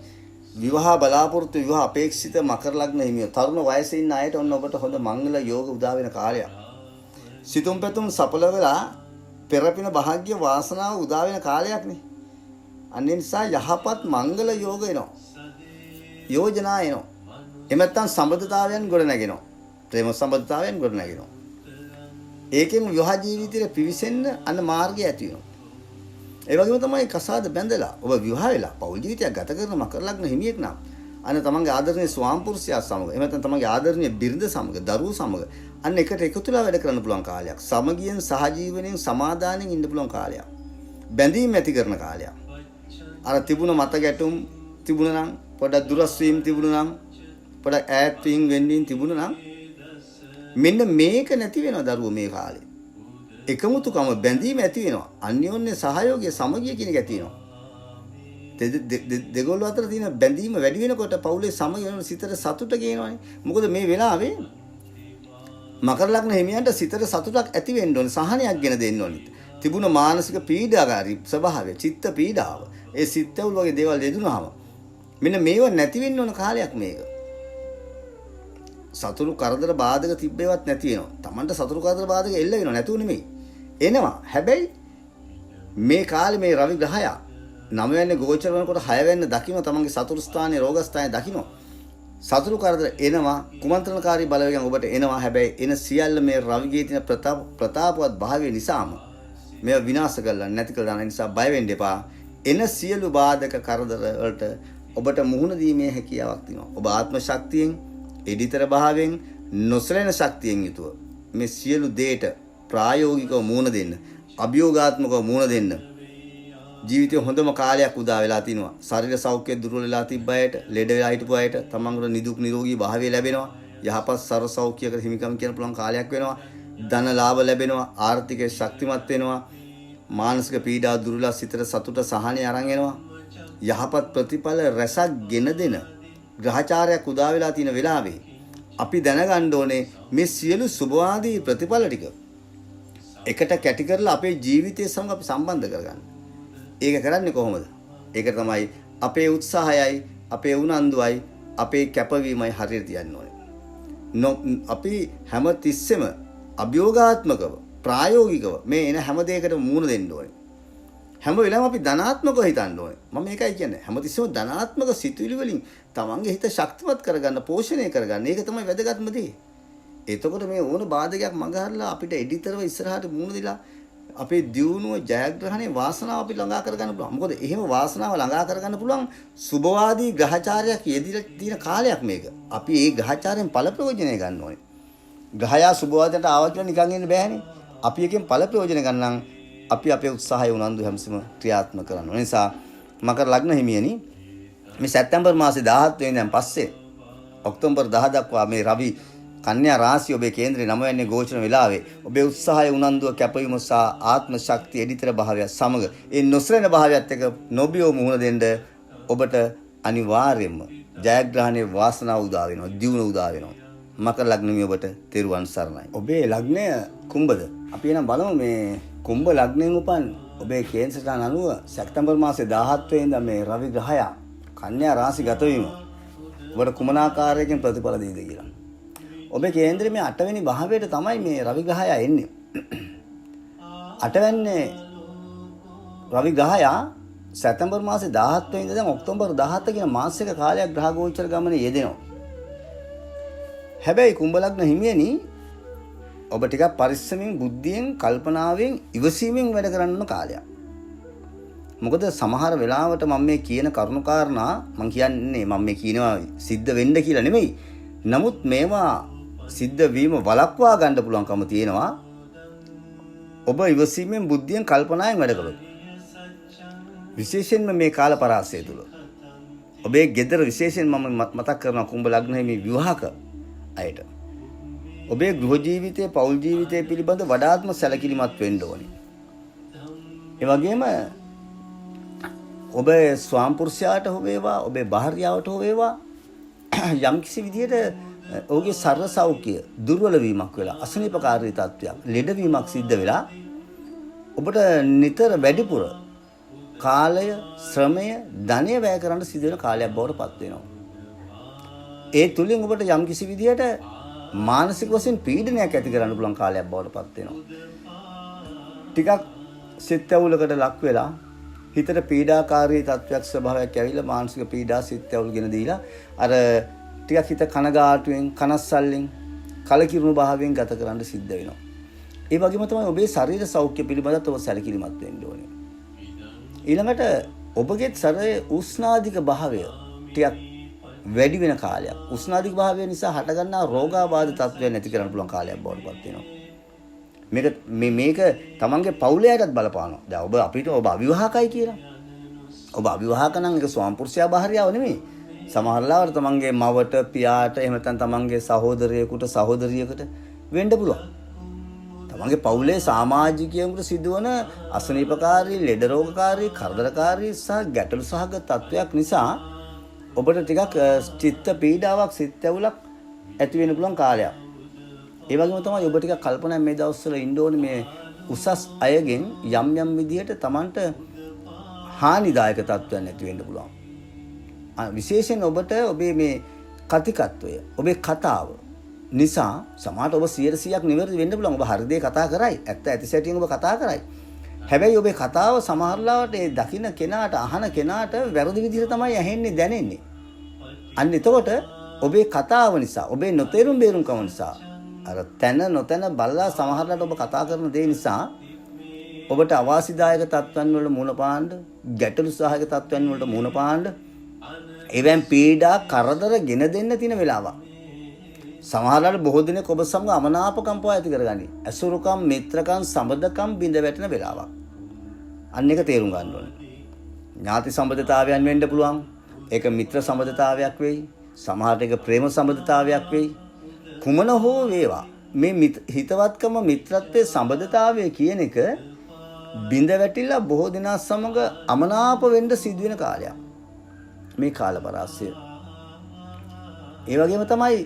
විවාහ බලාපොරොත්තු විවාහ අපේක්ෂිත මකර ලග්න හිමියෝ තරුණ වයසේ ඉන්න අයට ඔන්න ඔබට හොඳ මංගල යෝග උදා වෙන කාලයක්. සිතුම් පැතුම් සඵල වෙලා පෙරපින භාග්‍ය වාසනාව උදා වෙන කාලයක්නේ. අන්න ඒ නිසා යහපත් මංගල යෝග එනවා. යෝජනා එනවා. එහෙම නැත්නම් සම්බන්ධතාවයන් ගොඩ නැගෙනවා. ප්‍රේම සම්බන්ධතාවයන් ගොඩ නැගෙනවා. ඒකෙන් විවාහ ජීවිතේ පිවිසෙන්න අන්න මාර්ගය ඇති වෙනවා. ඒ වගේම තමයි කසාද බැඳලා ඔබ විවාහ වෙලා පෞල් ජීවිතයක් ගත කරන මකර ලග්න හිමියෙක් නම් අන්න තමන්ගේ ආදරණීය ස්වාම පුරුෂයා සමග එහෙම නැත්නම් තමන්ගේ ආදරණීය බිරිඳ සමග දරුවෝ සමග අන්න එකට එකතුලා වැඩ කරන්න පුළුවන් කාලයක්. සමගියෙන් සහජීවනයෙන් සමාදානෙන් ඉන්න පුළුවන් කාලයක්. බැඳීම් ඇති කරන කාලයක්. අර තිබුණ මත ගැටුම් තිබුණා නම් පොඩක් දුරස් වීම තිබුණා නම් පොඩක් ඈත් වීම වෙන්වීම තිබුණා නම් මෙන්න මේක නැති වෙනවා දරුවෝ මේ කාලේ. එකමුතුකම බැඳීම ඇති වෙනවා. අන්‍යෝන්‍ය සහයෝගය සමගිය කියන එක ඇති වෙනවා. දෙගොල්ලෝ අතර තියෙන බැඳීම වැඩි වෙනකොට පවුලේ සමගිය වෙන සිතට සතුට ගේනවනේ. මොකද මේ වෙලාවේ මකර ලග්න හිමියන්ට සිතට සතුටක් ඇති වෙන්න ඕනේ. සහනයක් ගෙන දෙන්න ඕනේ. තිබුණ මානසික පීඩාකාරී ස්වභාවය, චිත්ත පීඩාව, ඒ සිත්වල වගේ දේවල් දෙදුනහම මෙන්න මේව නැති වෙන්න ඕන කාලයක් මේක. සතුරු කරදර බාධක තිබ්බේවත් නැති වෙනවා. Tamanට සතුරු කරදර බාධක එල්ල වෙනව නැතුව නෙමෙයි. එනවා. හැබැයි මේ කාලේ මේ රවි ග්‍රහය 9 වෙනි ගෝචර වෙනකොට 6 වෙනි දකින්න Tamanගේ සතුරු ස්ථානයේ රෝග ස්ථානයේ දකින්න. සතුරු කරදර එනවා. කුමන්ත්‍රණකාරී බලවේගයන් ඔබට එනවා. හැබැයි එන සියල්ල මේ රවිගේ තියෙන ප්‍රතාපවත් භාවය නිසාම මේවා විනාශ කරලා නැති කරලා යන නිසා බය වෙන්න එපා. එන සියලු බාධක කරදර වලට ඔබට මුහුණ දීමේ හැකියාවක් තියෙනවා. ඔබ ආත්ම ශක්තියෙන් එඩිතර භාවයෙන් නොසලෙන ශක්තියෙන් යුතුව මේ සියලු දේට ප්‍රායෝගිකව මුහුණ දෙන්න, අභියෝගාත්මකව මුහුණ දෙන්න. ජීවිතේ හොඳම කාලයක් උදා වෙලා තිනවා. ශරීර සෞඛ්‍ය දුර්වල වෙලා තිබ්බ අයට, ලෙඩ වෙලා හිටපු අයට තමන්ගේ නිදුක් නිරෝගී භාවය ලැබෙනවා. යහපත් සර්ව සෞඛ්‍යයක හිමිකම් කියන පුළුවන් කාලයක් වෙනවා. ධන ලාභ ලැබෙනවා, ආර්ථිකය ශක්තිමත් වෙනවා. මානසික පීඩා දුර්වල සිතට සතුට සහනය අරන් එනවා. යහපත් ප්‍රතිඵල රැසක් ගෙන දෙන ග්‍රහචාරයක් උදා වෙලා තියෙන වෙලාවේ අපි දැනගන්න ඕනේ මේ සියලු සුභවාදී ප්‍රතිඵල ටික එකට කැටි කරලා අපේ ජීවිතය සමග අපි සම්බන්ධ කරගන්න. ඒක කරන්නේ කොහොමද? ඒක තමයි අපේ උත්සාහයයි, අපේ උනන්දුවයි, අපේ කැපවීමයි හරියට තියන්න ඕනේ. අපි හැම තිස්සෙම අභියෝගාත්මකව, ප්‍රායෝගිකව මේ එන හැම දෙයකටම මුහුණ දෙන්න ඕනේ. හැම වෙලාවෙම අපි ධනාත්මකව හිතන්න ඕනේ. මම මේකයි කියන්නේ. හැමතිස්සෙම ධනාත්මක සිතුවිලි වලින් තමන්ගේ හිත ශක්තිමත් කරගන්න, පෝෂණය කරගන්න. ඒක තමයි වැදගත්ම දේ. එතකොට මේ ඕන බාධකයක් මගහරලා අපිට එඩිතරව ඉස්සරහට මුහුණ දීලා අපේ දියුණුව, ජයග්‍රහණේ, වාසනාව අපි ළඟා කරගන්න පුළුවන්. මොකද එහෙම වාසනාව ළඟා කරගන්න පුළුවන් සුභවාදී ග්‍රහචාරයක් යෙදිලා තියෙන කාලයක් මේක. අපි ඒ ග්‍රහචාරයෙන් ඵල ප්‍රයෝජනය ගන්න ඕනේ. ග්‍රහයා සුභවාදයට ආවා කියලා නිකන් ඉන්න බෑනේ. අපි එකෙන් ඵල ප්‍රයෝජන ගන්නම්. අපි අපේ උත්සාහය උනන්දු හැමසෙම ක්‍රියාත්මක කරනවා. ඒ නිසා මකර ලග්න හිමියනි මේ සැප්තැම්බර් මාසේ 17 වෙනිදාන් පස්සේ ඔක්තෝබර් 10 දක්වා මේ රවි කන්‍යා රාශිය ඔබේ කේන්ද්‍රේ 9 වෙනි ගෝචර වෙලාවේ ඔබේ උත්සාහය උනන්දුව කැපවීම සහ ආත්ම ශක්තිය එඩිතර භාවය සමග ඒ නොසලෙන භාවයත් එක්ක නොබියෝ මුහුණ දෙන්න ඔබට අනිවාර්යයෙන්ම ජයග්‍රහණයේ වාසනාව උදා වෙනවා, දියුණුව උදා වෙනවා. මකර ලග්නෙමි ඔබට තෙරුවන් සරණයි. ඔබේ ලග්නය කුම්භද? අපි එනම් බලමු මේ කුම්භ ලග්නයෙන් උපන් ඔබේ කේන්ද්‍රයට අනුව සැප්තැම්බර් මාසේ 17 වෙනිදා මේ රවි ග්‍රහය කන්‍යා රාශි ගත වීම ඔබට කුමන ආකාරයකින් ප්‍රතිඵල දෙයිද කියලා. ඔබේ කේන්ද්‍රයේ මේ 8 වෙනි භාවයට තමයි මේ රවි ග්‍රහය එන්නේ. 8 වෙනි රවි ග්‍රහය සැප්තැම්බර් මාසේ 17 වෙනිදා ඉඳන් ඔක්තෝබර් 17 කියන මාසික කාලයක් ග්‍රහ ගෝචර ගමනේ යෙදෙනවා. හැබැයි කුම්භ ලග්න හිමියනි ඔබ ටිකක් පරිස්සමෙන්, බුද්ධියෙන්, කල්පනාවෙන්, ඉවසීමෙන් වැඩ කරන්න කාලයක්. මොකද සමහර වෙලාවට මම මේ කියන කරුණු කාරණා මම කියන්නේ මම මේ කියනවා සිද්ධ වෙන්න කියලා නෙමෙයි. නමුත් මේවා සිද්ධ වීම වළක්වා ගන්න පුළුවන්කම තියෙනවා. ඔබ ඉවසීමෙන්, බුද්ධියෙන්, කල්පනාවෙන් වැඩ කළොත්. විශේෂයෙන්ම මේ කාල පරාසය තුල ඔබේ ගෙදර විශේෂයෙන් මම මතක් කරනවා කුම්භ ලග්න හිමි විවාහක අයට. ඔබේ ගෘහ ජීවිතයේ, පෞල් ජීවිතයේ පිළිබඳ වඩාත්ම සැලකිලිමත් වෙන්න ඕනේ. ඒ වගේම ඔබේ ස්වාම පුරුෂයාට හෝ වේවා, ඔබේ භාර්යාවට හෝ වේවා යම්කිසි විදියට ඔහුගේ සර්ව සෞඛ්‍ය දුර්වල වීමක් වෙලා, අසනීපකාරී තත්ත්වයක්, ලෙඩවීමක් සිද්ධ වෙලා ඔබට නිතර වැඩිපුර කාලය, ශ්‍රමය, ධනය වැය කරන්න සිදු වෙන කාලයක් බවට පත් වෙනවා. ඒ තුලින් ඔබට යම්කිසි විදියට මානසික වශයෙන් පීඩනයක් ඇති කරන්න පුළුවන් කාලයක් බවට පත් වෙනවා. ටිකක් සිත් ඇවුලකට ලක් වෙලා හිතට පීඩාකාරී තත්වයක් ස්වභාවයක් ඇවිල්ලා මානසික පීඩා සිත් ඇවුල් ගෙන දීලා අර ටිකක් හිත කනගාටුවෙන් කනස්සල්ලෙන් කලකිරුණු භාවයෙන් ගත කරන්න සිද්ධ වෙනවා. ඒ වගේම තමයි ඔබේ ශරීර සෞඛ්‍ය පිළිබඳව ඔබ සැලකිලිමත් වෙන්න ඕනේ. ඊළඟට ඔබගේ ශරීරයේ උෂ්ණාධික භාවය ටිකක් වැඩි වෙන කාලයක්. උෂ්ණාධික භාවය නිසා හටගන්නා රෝගාබාධ තත්ත්වයන් නැති කරන්න පුළුවන් කාලයක් බවට පත් වෙනවා. මේක තමන්ගේ පවුලයටත් බලපානවා. දැන් ඔබ අපිට ඔබ අවිවාහකයි කියලා. ඔබ අවිවාහක නම් ඒක ස්වාම්පුරුෂයා භාර්යාව නෙමෙයි. සමහර ලාවට තමන්ගේ මවට, පියාට, එහෙම නැත්නම් තමන්ගේ සහෝදරයෙකුට, සහෝදරියකට වෙන්න පුළුවන්. තමන්ගේ පවුලේ සමාජිකයෙකුට සිදුවන අසනීපකාරී, ලෙඩ රෝගකාරී, කරදරකාරී සහ ගැටලු සහගත තත්වයක් නිසා ඔබට ටිකක් චිත්ත පීඩාවක්, සිත් ඇවුලක් ඇති වෙන්න පුළුවන් කාලයක්. ඒ වගේම තමයි ඔබ ටිකක් කල්පනා මේ දවස්වල ඉන්න ඕනේ මේ උසස් අයගෙන් යම් යම් විදිහට Tamanට හානිදායක තත්ත්වයන් නැති වෙන්න පුළුවන්. විශේෂයෙන් ඔබට ඔබේ මේ කතිකත්වය, ඔබේ කතාව නිසා සමහරට ඔබ 100%ක් නිවැරදි වෙන්න පුළුවන්. ඔබ හරි දේ කතා කරයි. ඇත්ත ඇති සැටියෙන් ඔබ කතා කරයි. හැබැයි ඔබේ කතාව සමහරලාවට ඒ දකින්න කෙනාට, අහන කෙනාට වැරදි විදිහට තමයි ඇහෙන්නේ, දැනෙන්නේ. අන්න එතකොට ඔබේ කතාව නිසා, ඔබේ නොතේරුම් බේරුම්කම නිසා අර තන නොතන බලලා සමහරලාට ඔබ කතා කරන දේ නිසා ඔබට අවාසිදායක තත්ත්වයන් වල මුහුණ පාන්න, ගැටලු සහගත තත්ත්වයන් වලට මුහුණ පාන්න, එවෙන් පීඩා කරදර ගෙන දෙන්න තියෙන වෙලාවක්. සමහරවිට බොහෝ දිනක ඔබ සමග අමනාපකම් පවා ඇති කරගනි. අසුරුකම්, මිත්‍රකම්, සම්බන්ධකම් බිඳ වැටෙන වෙලාවක්. අන්න එක තේරුම් ගන්න ඕනේ. ඥාති සම්බන්ධතාවයන් වෙන්න පුළුවන්. ඒක මිත්‍ර සම්බන්ධතාවයක් වෙයි. සමහරට ඒක ප්‍රේම සම්බන්ධතාවයක් වෙයි. කුමන හෝ වේවා. මේ හිතවත්කම, මිත්‍රත්වයේ සම්බන්ධතාවය කියන එක බිඳ වැටිලා බොහෝ දිනක් සමග අමනාප වෙන්න සිදුවෙන කාලයක්. මේ කාලපරාසය. ඒ වගේම තමයි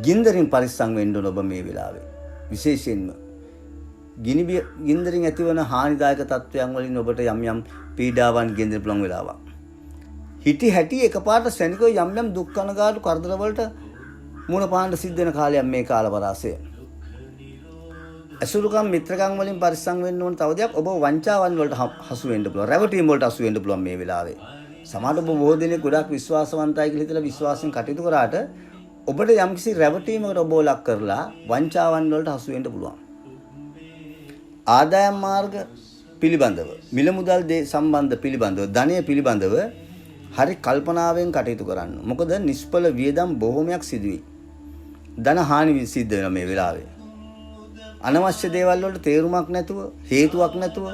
ගින්දරින් පරිස්සම් වෙන්න ඕන ඔබ මේ වෙලාවේ. විශේෂයෙන්ම ගින්දරින් ඇතිවන හානිදායක තත්ත්වයන් වලින් ඔබට යම් යම් පීඩාවන් ගෙන්දෙන්න පුළුවන් වෙලාවක්. හිටි හැටි එකපාරට ශනිකව යම් යම් දුක් කනගාටු කරදර වලට මුණ පාන්න සිද්ධ වෙන කාලයක් මේ කාලපරාසය. අසුරුකම්, මිත්‍රකම් වලින් පරිස්සම් වෙන්න ඕන. තව දෙයක් ඔබ වංචාවන් වලට හසු වෙන්න පුළුවන්. රැවටීම් වලට හසු වෙන්න පුළුවන් මේ වෙලාවේ. සමහරවිට ඔබ බොහෝ දෙනෙක් ගොඩක් විශ්වාසවන්තයි කියලා හිතලා විශ්වාසයෙන් කටයුතු කරාට ඔබට යම්කිසි රැවටීමකට ඔබ ලක් කරලා වංචාවන් වලට හසු වෙන්න පුළුවන්. ආදායම් මාර්ග පිළිබඳව, මිල මුදල් සම්බන්ධ පිළිබඳව, ධනය පිළිබඳව හරි කල්පනාවෙන් කටයුතු කරන්න. මොකද නිෂ්ඵල වියදම් බොහෝමයක් සිදුවේ. ධන හානි සිද්ධ වෙනවා මේ වෙලාවේ. අනවශ්‍ය දේවල් වලට තේරුමක් නැතුව, හේතුවක් නැතුව,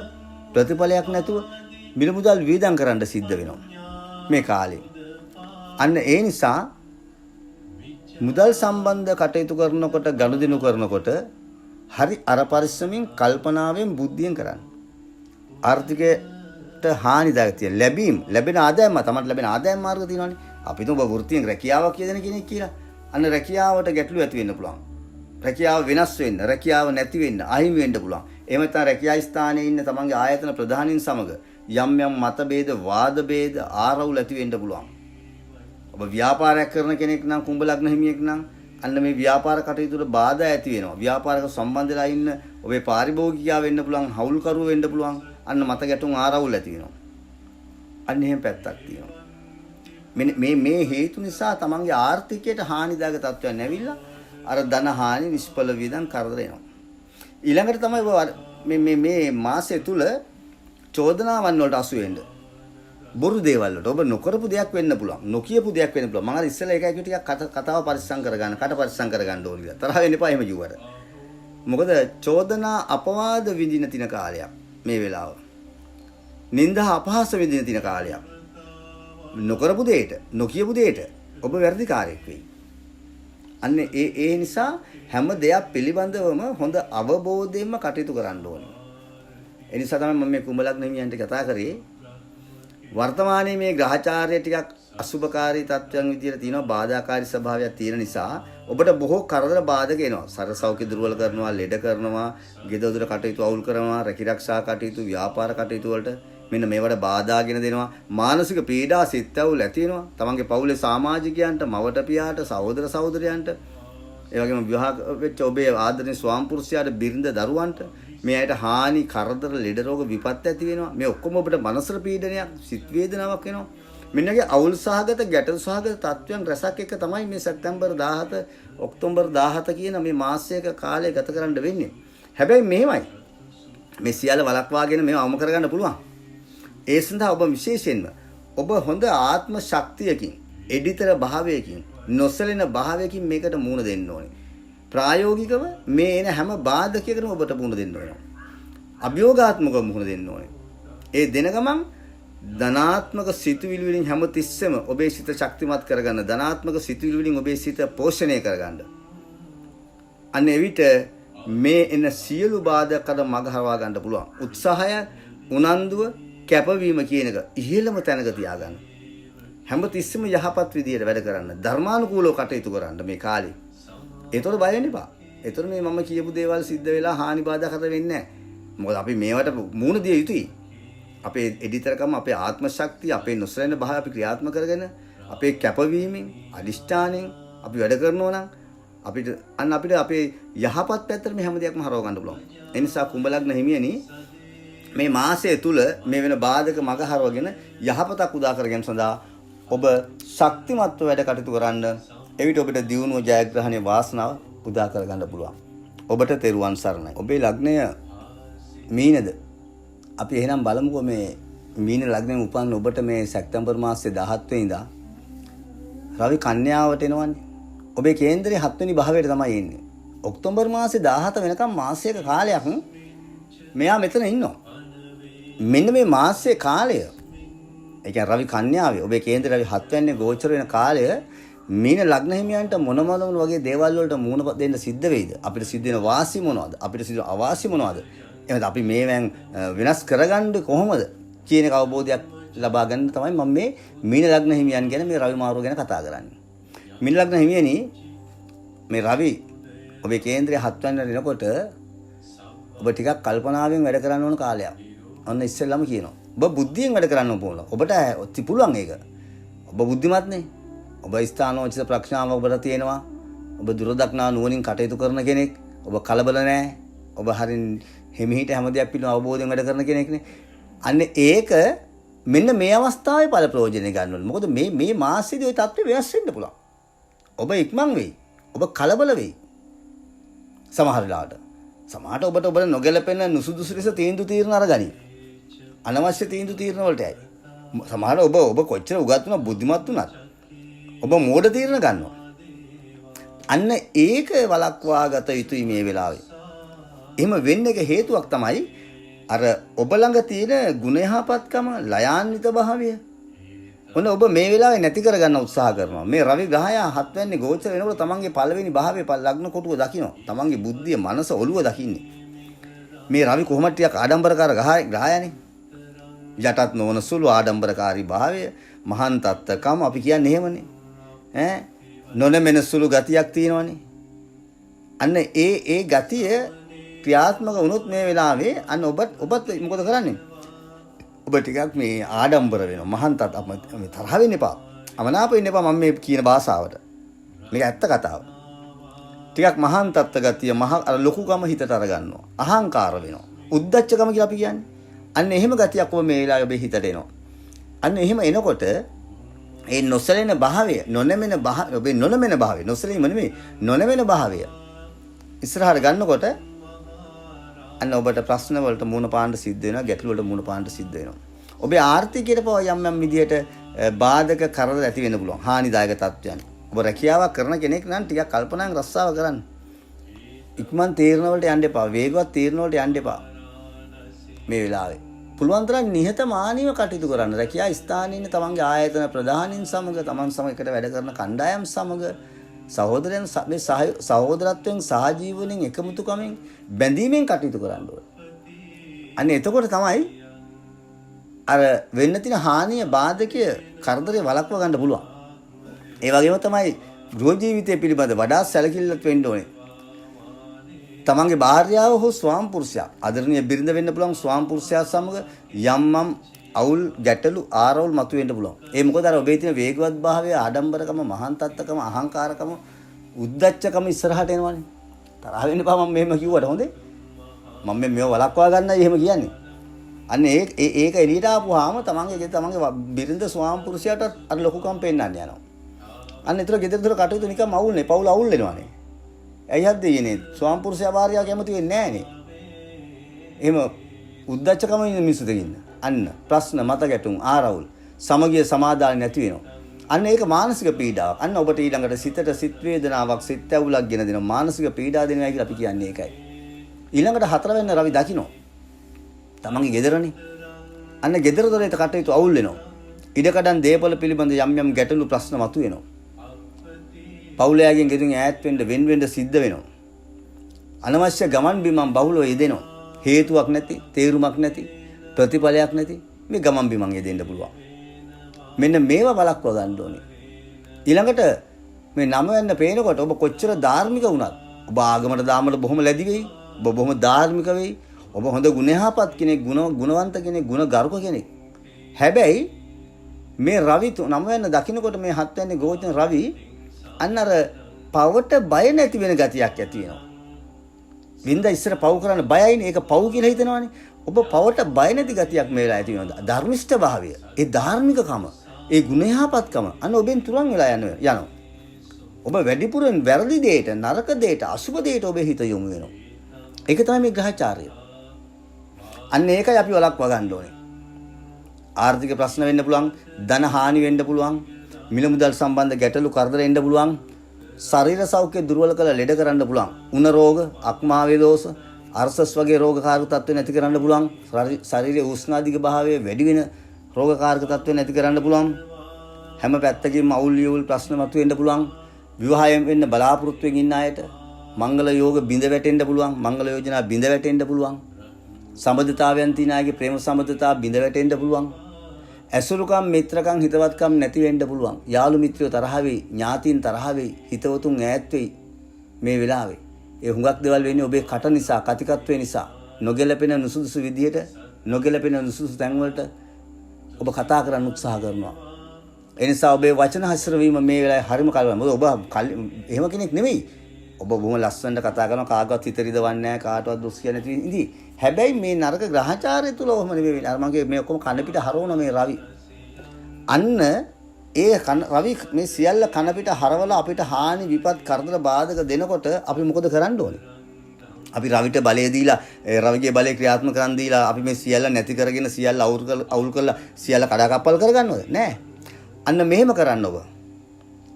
ප්‍රතිඵලයක් නැතුව මිල මුදල් වියදම් කරන්න සිද්ධ වෙනවා මේ කාලේ. අන්න ඒ නිසා මුදල් සම්බන්ධ කටයුතු කරනකොට, ගනුදෙනු කරනකොට හරි අර පරිස්සමින් කල්පනාවෙන් බුද්ධියෙන් කරන්න. ආර්ථිකයට හානිදායක තියෙන ලැබෙන ආදායම තමයි ලැබෙන ආදායම් මාර්ග තියෙනවානේ. අපි තුඹ වෘත්තියෙන් රැකියාවක් කියන කෙනෙක් කියලා. අන්න රැකියාවට ගැටලු ඇති වෙන්න පුළුවන්. රැකියාව වෙනස් වෙන්න, රැකියාව නැති වෙන්න, අහිමි වෙන්න පුළුවන්. එහෙම නැත්නම් රැකියා ස්ථානයේ ඉන්න තමන්ගේ ආයතන ප්‍රධානීන් සමග යම් යම් මතභේද, වාද භේද, ආරවුල් ඇති වෙන්න පුළුවන්. ඔබ ව්‍යාපාරයක් කරන කෙනෙක් නම්, කුඹ ලග්න හිමියෙක් නම් අන්න මේ ව්‍යාපාර කටයුතු වල බාධා ඇති වෙනවා. ව්‍යාපාරක සම්බන්ධලා ඉන්න ඔබේ පාරිභෝගිකයා වෙන්න පුළුවන්, හවුල්කරුවෝ වෙන්න පුළුවන්. අන්න මත ගැටුම් ආරවුල් ඇති වෙනවා. අන්න එහෙම පැත්තක් තියෙනවා. මේ හේතු නිසා තමන්ගේ ආර්ථිකයට හානිදායක තත්ත්වයන් ඇවිල්ලා අර ධන හානි, නිෂ්ඵල වියදම් කරදර එනවා. ඊළඟට තමයි මේ මාසය තුල චෝදනාවන් වලට අසු වෙන්න. බොරු දේවල් වලට ඔබ නොකරපු දෙයක් වෙන්න පුළුවන්. නොකියපු දෙයක් වෙන්න පුළුවන්. මම අර ඉස්සෙල්ලා එකයි ටිකක් කතාව පරිස්සම් කරගන්න, කට පරිස්සම් කරගන්න ඕන කියලා. තරහ වෙන්න එපා එහෙම කිව්වට. මොකද චෝදනා අපවාද විඳින තින කාලයක් මේ වෙලාව. නිന്ദා අපහාස විඳින තින කාලයක්. නොකරපු දෙයට, නොකියපු දෙයට ඔබ වැරදිකාරයෙක් වෙයි. අන්න ඒ නිසා හැම දෙයක් පිළිබඳවම හොඳ අවබෝධයෙන්ම කටයුතු කරන්න ඕනේ. ඒ නිසා තමයි මම මේ කුඹ ලග්න හිමියන්ට කතා කරේ. වර්තමානයේ මේ ග්‍රහචාර්ය ටිකක් අසුභකාරී තත්ත්වයන් විදියට තියෙනවා, බාධාකාරී ස්වභාවයක් තියෙන නිසා ඔබට බොහෝ කරදර බාධක එනවා. සර සෞඛ්‍ය දුර්වල කරනවා, ලෙඩ කරනවා, ගෙදර දොර කටයුතු අවුල් කරනවා, රැකිරක්ෂා කටයුතු, ව්‍යාපාර කටයුතු වලට මෙන්න මේවට බාධාගෙන දෙනවා. මානසික පීඩා සිත්ඇවුල් ඇති වෙනවා. තමන්ගේ පවුලේ සමාජිකයන්ට, මවට පියාට, සහෝදර සහෝදරයන්ට, ඒ වගේම විවාහ වෙච්ච ඔබේ ආදරණීය ස්වාමිපුරුෂයාට, බිරිඳ දරුවන්ට මේ අයට හානි, කරදර, ලෙඩ රෝග විපත් ඇති වෙනවා. මේ ඔක්කොම ඔබට මනසට පීඩනයක්, සිත් වේදනාවක් වෙනවා. මෙන්නගේ අවුල් සහගත, ගැටලු සහගත තත්වයන් රැසක් එක තමයි මේ සැප්තැම්බර් 17, ඔක්තෝබර් 17 කියන මේ මාසයක කාලය ගත කරන්න වෙන්නේ. හැබැයි මෙහෙමයි. මේ සියල්ල වළක්වාගෙන මේව අවම කරගන්න පුළුවන්. ඒ සඳහා ඔබ විශේෂයෙන්ම ඔබ හොඳ ආත්ම ශක්තියකින්, එඩිතර භාවයකින්, නොසලෙන භාවයකින් මේකට මුහුණ දෙන්න ඕනේ. ප්‍රායෝගිකව මේ එන හැම බාධකයකටම ඔබට මුහුණ දෙන්න වෙනවා. අභියෝගාත්මකව මුහුණ දෙන්න ඕනේ. ඒ දෙන ගමන් ධනාත්මක සිතුවිලි වලින් හැමතිස්සෙම ඔබේ සිත ශක්තිමත් කරගන්න, ධනාත්මක සිතුවිලි වලින් ඔබේ සිත පෝෂණය කරගන්න. අන්න එවිට මේ එන සියලු බාධකකට මග හරවා ගන්න පුළුවන්. උත්සාහය, උනන්දුව, කැපවීම කියන එක ඉහළම තැනක තියාගන්න. හැමතිස්සෙම යහපත් විදියට වැඩ කරන්න, ධර්මානුකූලව කටයුතු කරන්න මේ කාලේ. ඒතකොට බය වෙන්න එපා. ඒතකොට මේ මම කියපු දේවල් සිද්ධ වෙලා හානි බාධා කර වෙන්නේ නැහැ. මොකද අපි මේවට මුහුණ දිය යුතුයි. අපේ එඩිතරකම, අපේ ආත්ම ශක්තිය, අපේ නොසලෙන භාවය අපි ක්‍රියාත්මක කරගෙන, අපේ කැපවීමෙන්, අදිෂ්ඨානෙන් අපි වැඩ කරනවා නම් අපිට අපේ යහපත් පැත්තට මේ හැම දෙයක්ම හරව ගන්න පුළුවන්. ඒ නිසා කුඹ ලග්න හිමියනි මේ මාසය තුල මේ වෙන බාධක මග හරවගෙන යහපතක් උදා කර ගැනීම සඳහා ඔබ ශක්තිමත්ව වැඩ කටයුතු කරන්න. එවිට ඔබට දියුණුව, ජයග්‍රහණය, වාසනාව උදා කර ගන්න පුළුවන්. ඔබට තෙරුවන් සරණයි. ඔබේ ලග්නය මීනද? අපි එහෙනම් බලමුකෝ මේ මීන ලග්නයෙන් උපන් ඔබට මේ සැප්තැම්බර් මාසයේ 17 වෙනිදා රවි කන්‍යාවට එනවනේ. ඔබේ කේන්දරේ 7 වෙනි භාවයට තමයි එන්නේ. ඔක්තෝබර් මාසේ 17 වෙනකම් මාසයක කාලයක් මෙයා මෙතන ඉන්නවා. මෙන්න මේ මාසයේ කාලය, ඒ කියන්නේ රවි කන්‍යාවේ ඔබේ කේන්දරේ රවි 7 වෙනිදා ගෝචර වෙන කාලය මීන ලග්න හිමියන්ට මොන වගේ දේවල් වලට මුහුණ දෙන්න සිද්ධ වෙයිද? අපිට සිද්ධ වෙන වාසි මොනවද? අපිට සිද්ධ වෙන අවාසි මොනවද? එහෙනම් අපි මේවෙන් වෙනස් කරගන්නේ කොහොමද කියන එක අවබෝධයක් ලබා ගන්න තමයි මම මේ මීන ලග්න හිමියන් ගැන, මේ රවි මාරුව ගැන කතා කරන්නේ. මීන ලග්න හිමියනි මේ රවි ඔබේ කේන්ද්‍රය 7 වෙනිදා එනකොට ඔබ ටිකක් කල්පනාවෙන් වැඩ කරන්න ඕන කාලයක්. ඔන්න ඉස්සෙල්ලාම කියනවා. ඔබ බුද්ධියෙන් වැඩ කරන්න ඕන. ඔබට පුළුවන් ඒක. ඔබ බුද්ධිමත් නේ. ඔබ ස්ථානෝචිත ප්‍රඥාව ඔබට තියෙනවා. ඔබ දුරදක්නා නුවණින් කටයුතු කරන කෙනෙක්. ඔබ කලබල නැහැ. ඔබ හරින් හිමිහිට හැම දෙයක් පිළිබඳව අවබෝධයෙන් වැඩ කරන කෙනෙක් නේ. අන්න ඒක මෙන්න මේ අවස්ථාවේ ඵල ප්‍රයෝජනෙ ගන්න ඕනේ. මොකද මේ මාසෙදී ওই தත්ත්වය වෙනස් වෙන්න පුළුවන්. ඔබ ඉක්මන් වෙයි. ඔබ කලබල වෙයි. සමහර වෙලාවට ඔබට නොගැලපෙන නුසුදුසු ලෙස තීන්දුව తీරන අරගනි. අනවශ්‍ය තීන්දුව తీරන වලටයි. සමහර ඔබ කොච්චර උගත් වුණා, බුද්ධිමත් වුණත් ඔබ මෝඩ තීරණ ගන්නවා. අන්න ඒක වළක්වා ගත යුතුයි මේ වෙලාවේ. එහෙම වෙන්න එක හේතුවක් තමයි අර ඔබ ළඟ තියෙන ගුණ යහපත්කම, ලයාන්විත භාවය. ඔන්න ඔබ මේ වෙලාවේ නැති කරගන්න උත්සාහ කරනවා. මේ රවි ග්‍රහයා 7 වෙනි ගෝචර වෙනකොට තමන්ගේ පළවෙනි භාවයේ ලග්න කොටුව දකින්න. තමන්ගේ බුද්ධිය, මනස, ඔළුව දකින්නේ. මේ රවි කොහොමද ටිකක් ආඩම්බරකාර ග්‍රහයනේ. යටත් නොවන සුළු ආඩම්බරකාරී භාවය, මහාන් තත්ත්වකම අපි කියන්නේ එහෙමනේ. නොනමෙන සුළු ගතියක් තියෙනවනේ. අන්න ඒ ගතිය ක්‍රියාත්මක වුණොත් මේ වෙලාවේ අන්න ඔබත් මොකද කරන්නේ? ඔබ ටිකක් මේ ආඩම්බර වෙනවා. මහාන් තත්ත්ව තරහ වෙන්න එපා. අමනාප වෙන්න එපා මම මේ කියන භාෂාවට. මේක ඇත්ත කතාව. ටිකක් මහාන් තත්ත්ව ගතිය, අර ලොකුකම හිතට අරගන්නවා. අහංකාර වෙනවා. උද්දච්චකම කියලා අපි කියන්නේ. අන්න එහෙම ගතියක් ඔබ මේ වෙලාවේ ඔබේ හිතට එනවා. අන්න එහෙම එනකොට ඒ නොසලෙන භාවය, නොනැමෙන භාවය, ඔබේ නොනැමෙන භාවය, නොසලීම නෙමෙයි, නොනැමෙන භාවය ඉස්සරහට ගන්නකොට අන්න ඔබට ප්‍රශ්න වලට මුහුණ පාන්න සිද්ධ වෙනවා, ගැටලු වලට මුහුණ පාන්න සිද්ධ වෙනවා. ඔබේ ආර්ථිකයට පව යම් විදියට බාධක කරදර ඇති වෙන්න පුළුවන්. හානිදායක තත්ත්වයන්. ඔබ රැකියාවක් කරන කෙනෙක් නම් ටිකක් කල්පනාවෙන් රස්සාව කරන්න. ඉක්මන් තීරණ වලට යන්න එපා. වේගවත් තීරණ වලට යන්න එපා. මේ වෙලාවේ පුළුවන් තරම් නිහතමානීව කටයුතු කරන්න. රැකියා ස්ථානයේ ඉන්න තමන්ගේ ආයතන ප්‍රධානීන් සමග, තමන් සමග එකට වැඩ කරන කණ්ඩායම් සමග, සහෝදරයන් මේ සහෝදරත්වයෙන්, සහජීවණයෙන්, එකමුතුකමෙන්, බැඳීමෙන් කටයුතු කරන්න ඕනේ. අන්න එතකොට තමයි අර වෙන්න තියෙන හානිය, බාධකය, කරදරේ වළක්ව ගන්න පුළුවන්. ඒ වගේම තමයි ගෘහ ජීවිතය පිළිබඳ වඩා සැලකිලිමත් වෙන්න ඕනේ. තමන්ගේ භාර්යාව හෝ ස්වාමිපුරුෂයා, ආදරණීය බිරිඳ වෙන්න පුළුවන් ස්වාමිපුරුෂයා සමග යම් අවුල් ගැටලු ආරවුල් මතුවෙන්න පුළුවන්. ඒ මොකද අර ඔබේ තියෙන වේගවත් භාවය, ආඩම්බරකම, මහාන්තත්කම, අහංකාරකම, උද්දච්චකම ඉස්සරහට එනවනේ. තරහ වෙන්න එපා මම මෙහෙම කිව්වට හොඳේ. මම මේව වළක්වා ගන්නයි එහෙම කියන්නේ. අන්න ඒක එළියට ආපුවාම තමන්ගේ බිරිඳ ස්වාම පුරුෂයාට අර ලොකුකම් පෙන්නන්න යනවා. අන්න ඒතර ගෙදර දොර කටයුතු නිකම් අවුල්නේ. පවුල අවුල් වෙනවානේ. ඇයි හද්ද යන්නේ? ස්වාම පුරුෂයා භාර්යාව කැමති වෙන්නේ නැහනේ. එහෙම උද්දච්චකම ඉන්න මිනිස්සුද ඉන්න. අන්න ප්‍රශ්න මත ගැටුම් ආරවුල් සමගිය සමාදාන නැති වෙනවා. අන්න ඒක මානසික පීඩාවක්. අන්න ඔබට ඊළඟට සිතට සිත් වේදනාවක්, සිත් ඇවුලක් ගෙන දෙන මානසික පීඩා දෙනවා කියලා අපි කියන්නේ ඒකයි. ඊළඟට හතරවෙනි රවි දකින්න. තමන්ගේ ගෙදරනේ. අන්න ගෙදර දොරේ කටයුතු අවුල් වෙනවා. ඉඩකඩම් දේපල පිළිබඳ යම් ගැටලු ප්‍රශ්න මතුවෙනවා. පවුලයාගෙන් ගෙදරින් ඈත් වෙන්න සිද්ධ වෙනවා. අනවශ්‍ය ගමන් බිමන් බහුලව යෙදෙනවා. හේතුවක් නැති, තේරුමක් නැති, ප්‍රතිඵලයක් නැති මේ ගමන් බිමන් යෙදෙන්න පුළුවන්. මෙන්න මේවා වළක්වා ගන්න ඕනේ. ඊළඟට මේ නම වෙන්න පේනකොට ඔබ කොච්චර ධාර්මික වුණත් ඔබ ආගමට දාමට බොහොම ලැබි වෙයි. ඔබ බොහොම ධාර්මික වෙයි. ඔබ හොඳ ගුණයහපත් කෙනෙක්, ගුණවන්ත කෙනෙක්, ගුණගරුක කෙනෙක්. හැබැයි මේ රවි නම වෙන්න දකින්නකොට මේ 7 වෙනි ගෝචන රවි අන්න අර පවට බය නැති වෙන ගතියක් ඇති වෙනවා. වින්ද ඉස්සර පව් කරන්න බයයිනේ. ඒක පව් කියලා හිතනවානේ. ඔබ පවට බය නැති ගතියක් මේ වෙලාවේ තියෙනවා. ධර්මිෂ්ඨ භාවය, ඒ ධාර්මිකකම, ඒ ගුණයහපත්කම අන්න ඔබෙන් තුරන් වෙලා යනවා. ඔබ වැඩිපුරෙන් වැරදි දෙයට, නරක දෙයට, අසුබ දෙයට ඔබේ හිත යොමු වෙනවා. ඒක තමයි මේ ග්‍රහචාරය. අන්න ඒකයි අපි වළක්වා ගන්න ඕනේ. ආර්ථික ප්‍රශ්න වෙන්න පුළුවන්, ධන හානි වෙන්න පුළුවන්, මිල මුදල් සම්බන්ධ ගැටලු කරදර එන්න පුළුවන්, ශරීර සෞඛ්‍ය දුර්වල කළ ලෙඩ කරන්න පුළුවන්, උණ රෝග, අක්මාවේ දෝෂ, අර්සස් වගේ රෝගකාරක තත්ත්ව නැති කරන්න පුළුවන්, ශරීරයේ උෂ්ණාධික භාවය වැඩි වෙන රෝගකාරක තත්ත්ව නැති කරන්න පුළුවන්, හැම පැත්තකින්ම අවුල් යෝල් ප්‍රශ්න මතුවෙන්න පුළුවන්, විවාහයෙන් වෙන්න බලාපොරොත්තු වෙමින් ඉන්න අයට මංගල යෝග බිඳ වැටෙන්න පුළුවන්, මංගල යෝජනා බිඳ වැටෙන්න පුළුවන්, සම්බන්ධතාවයන් තියන අයගේ ප්‍රේම සම්බන්ධතාව බිඳ වැටෙන්න පුළුවන්, ඇසුරුකම්, මිත්‍රකම්, හිතවත්කම් නැති වෙන්න පුළුවන්, යාළු මිත්‍රයෝ තරහ වෙයි, ඥාතීන් තරහ වෙයි, හිතවතුන් ඈත් වෙයි. මේ වෙලාවේ ඒ හුඟක් දේවල් වෙන්නේ ඔබේ කට නිසා, කතිකත්වය නිසා, නොගැලපෙන නුසුදුසු විදියට, නොගැලපෙන නුසුදුසු තැන් වලට ඔබ කතා කරන්න උත්සාහ කරනවා. ඒ නිසා ඔබේ වචන හසුරවීම මේ වෙලාවේ හරිම කලබල. මොකද ඔබ එහෙම කෙනෙක් නෙමෙයි. ඔබ බොහොම ලස්සනට කතා කරනවා, කාගවත් හිත රිදවන්නේ නැහැ, කාටවත් දොස් කියන්නේ නැති ඉඳි. හැබැයි මේ නරක ග්‍රහචාරය තුල ඔහොම නෙමෙයි. අර මගේ මේ ඔක්කොම කන පිට හරවන මේ රවි. අන්න ඒ රවි මේ සියල්ල කන පිට හරවලා අපිට හානි, විපත්, කරදර, බාධක දෙනකොට අපි මොකද කරන්න ඕනේ? අපි රවිට බලය දීලා, රවිගේ බලය ක්‍රියාත්මක කරන් දීලා අපි මේ සියල්ල නැති කරගෙන, සියල්ල අවුල් කරලා සියල්ල කඩාකප්පල් කරගන්නවද? නෑ. අන්න මෙහෙම කරන්න ඔබ.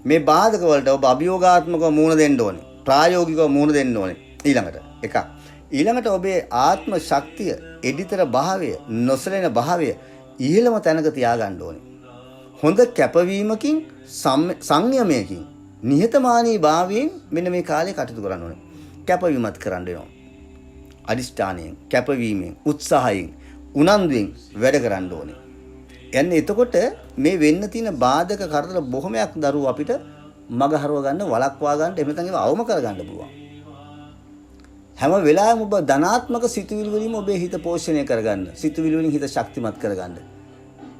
මේ බාධක වලට ඔබ අභියෝගාත්මකව මුහුණ දෙන්න ඕනේ. ප්‍රායෝගිකව මුහුණ දෙන්න ඕනේ. ඊළඟට ඔබේ ආත්ම ශක්තිය, එඩිතර භාවය, නොසලෙන භාවය ඉහළම තැනක තියාගන්න ඕනේ. හොඳ කැපවීමකින්, සංයමයකින්, නිහතමානී භාවයෙන් මෙන්න මේ කාලේ කටයුතු කරන්න ඕනේ. කැපවීමත් කරන්න වෙනවා. අදිෂ්ඨානයෙන්, කැපවීමෙන්, උත්සාහයෙන්, උනන්දුවෙන් වැඩ කරන්න ඕනේ. යන්නේ එතකොට මේ වෙන්න තියෙන බාධක, කරදර බොහොමයක් දරුවෝ අපිට මග හරව ගන්න, වළක්වා ගන්න, එහෙම නැත්නම් ඒවා අවම කර ගන්න පුළුවන්. හැම වෙලාවෙම ඔබ ධනාත්මක සිතුවිලි වලින් ඔබේ හිත පෝෂණය කරගන්න. සිතුවිලි වලින් හිත ශක්තිමත් කරගන්න.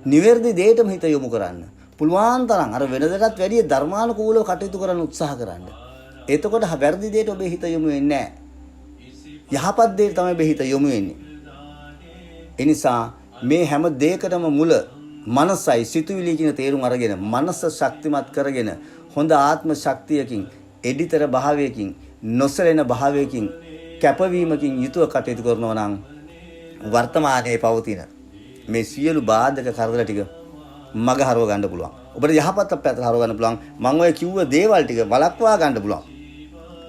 නිවැරදි දෙයටම හිත යොමු කරන්න. පුළුවන් තරම් අර වෙනදටත් වැඩිය ධර්මානුකූලව කටයුතු කරන්න උත්සාහ කරන්න. එතකොට වැරදි දෙයට ඔබේ හිත යොමු වෙන්නේ නැහැ. යහපත් දෙයට තමයි ඔබේ හිත යොමු වෙන්නේ. ඒ නිසා මේ හැම දෙයකටම මුල මනසයි, සිතුවිලි කියන තේරුම් අරගෙන, මනස ශක්තිමත් කරගෙන, හොඳ ආත්ම ශක්තියකින්, එඩිතර භාවයකින්, නොසලෙන භාවයකින්, කැපවීමකින් යුතුව කටයුතු කරනවා නම් වර්තමානයේ පවතින මේ සියලු බාධක, කරදර ටික මග හරව ගන්න පුළුවන්. ඔබට යහපත් පැත්තට හරව ගන්න පුළුවන්. මම ඔය කිව්ව දේවල් ටික වළක්වා ගන්න පුළුවන්.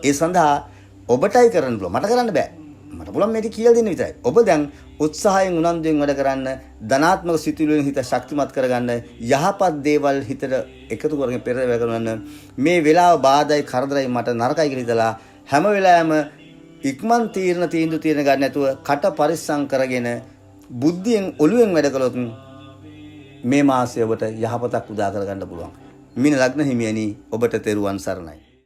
ඒ සඳහා ඔබටයි කරන්න පුළුවන්. මට කරන්න බෑ. මට පුළුවන් මේක කියලා දෙන්න විතරයි. ඔබ දැන් උත්සාහයෙන්, උනන්දුවෙන් වැඩ කරන්න, ධනාත්මක සිතුවිලි වලින් හිත ශක්තිමත් කරගන්න, යහපත් දේවල් හිතට එකතු කරගෙන පෙරදැව කරගන්න. මේ වෙලාව බාධායි, කරදරයි, මට නරකයි කියලා හිතලා හැම වෙලාවෙම ඉක්මන් තීන්දුව ගන්න නැතුව කට පරිස්සම් කරගෙන බුද්ධියෙන්, ඔළුවෙන් වැඩ කළොත් මේ මාසය ඔබට යහපතක් උදා කරගන්න පුළුවන්. මින ලග්න හිමියනි, ඔබට තෙරුවන් සරණයි.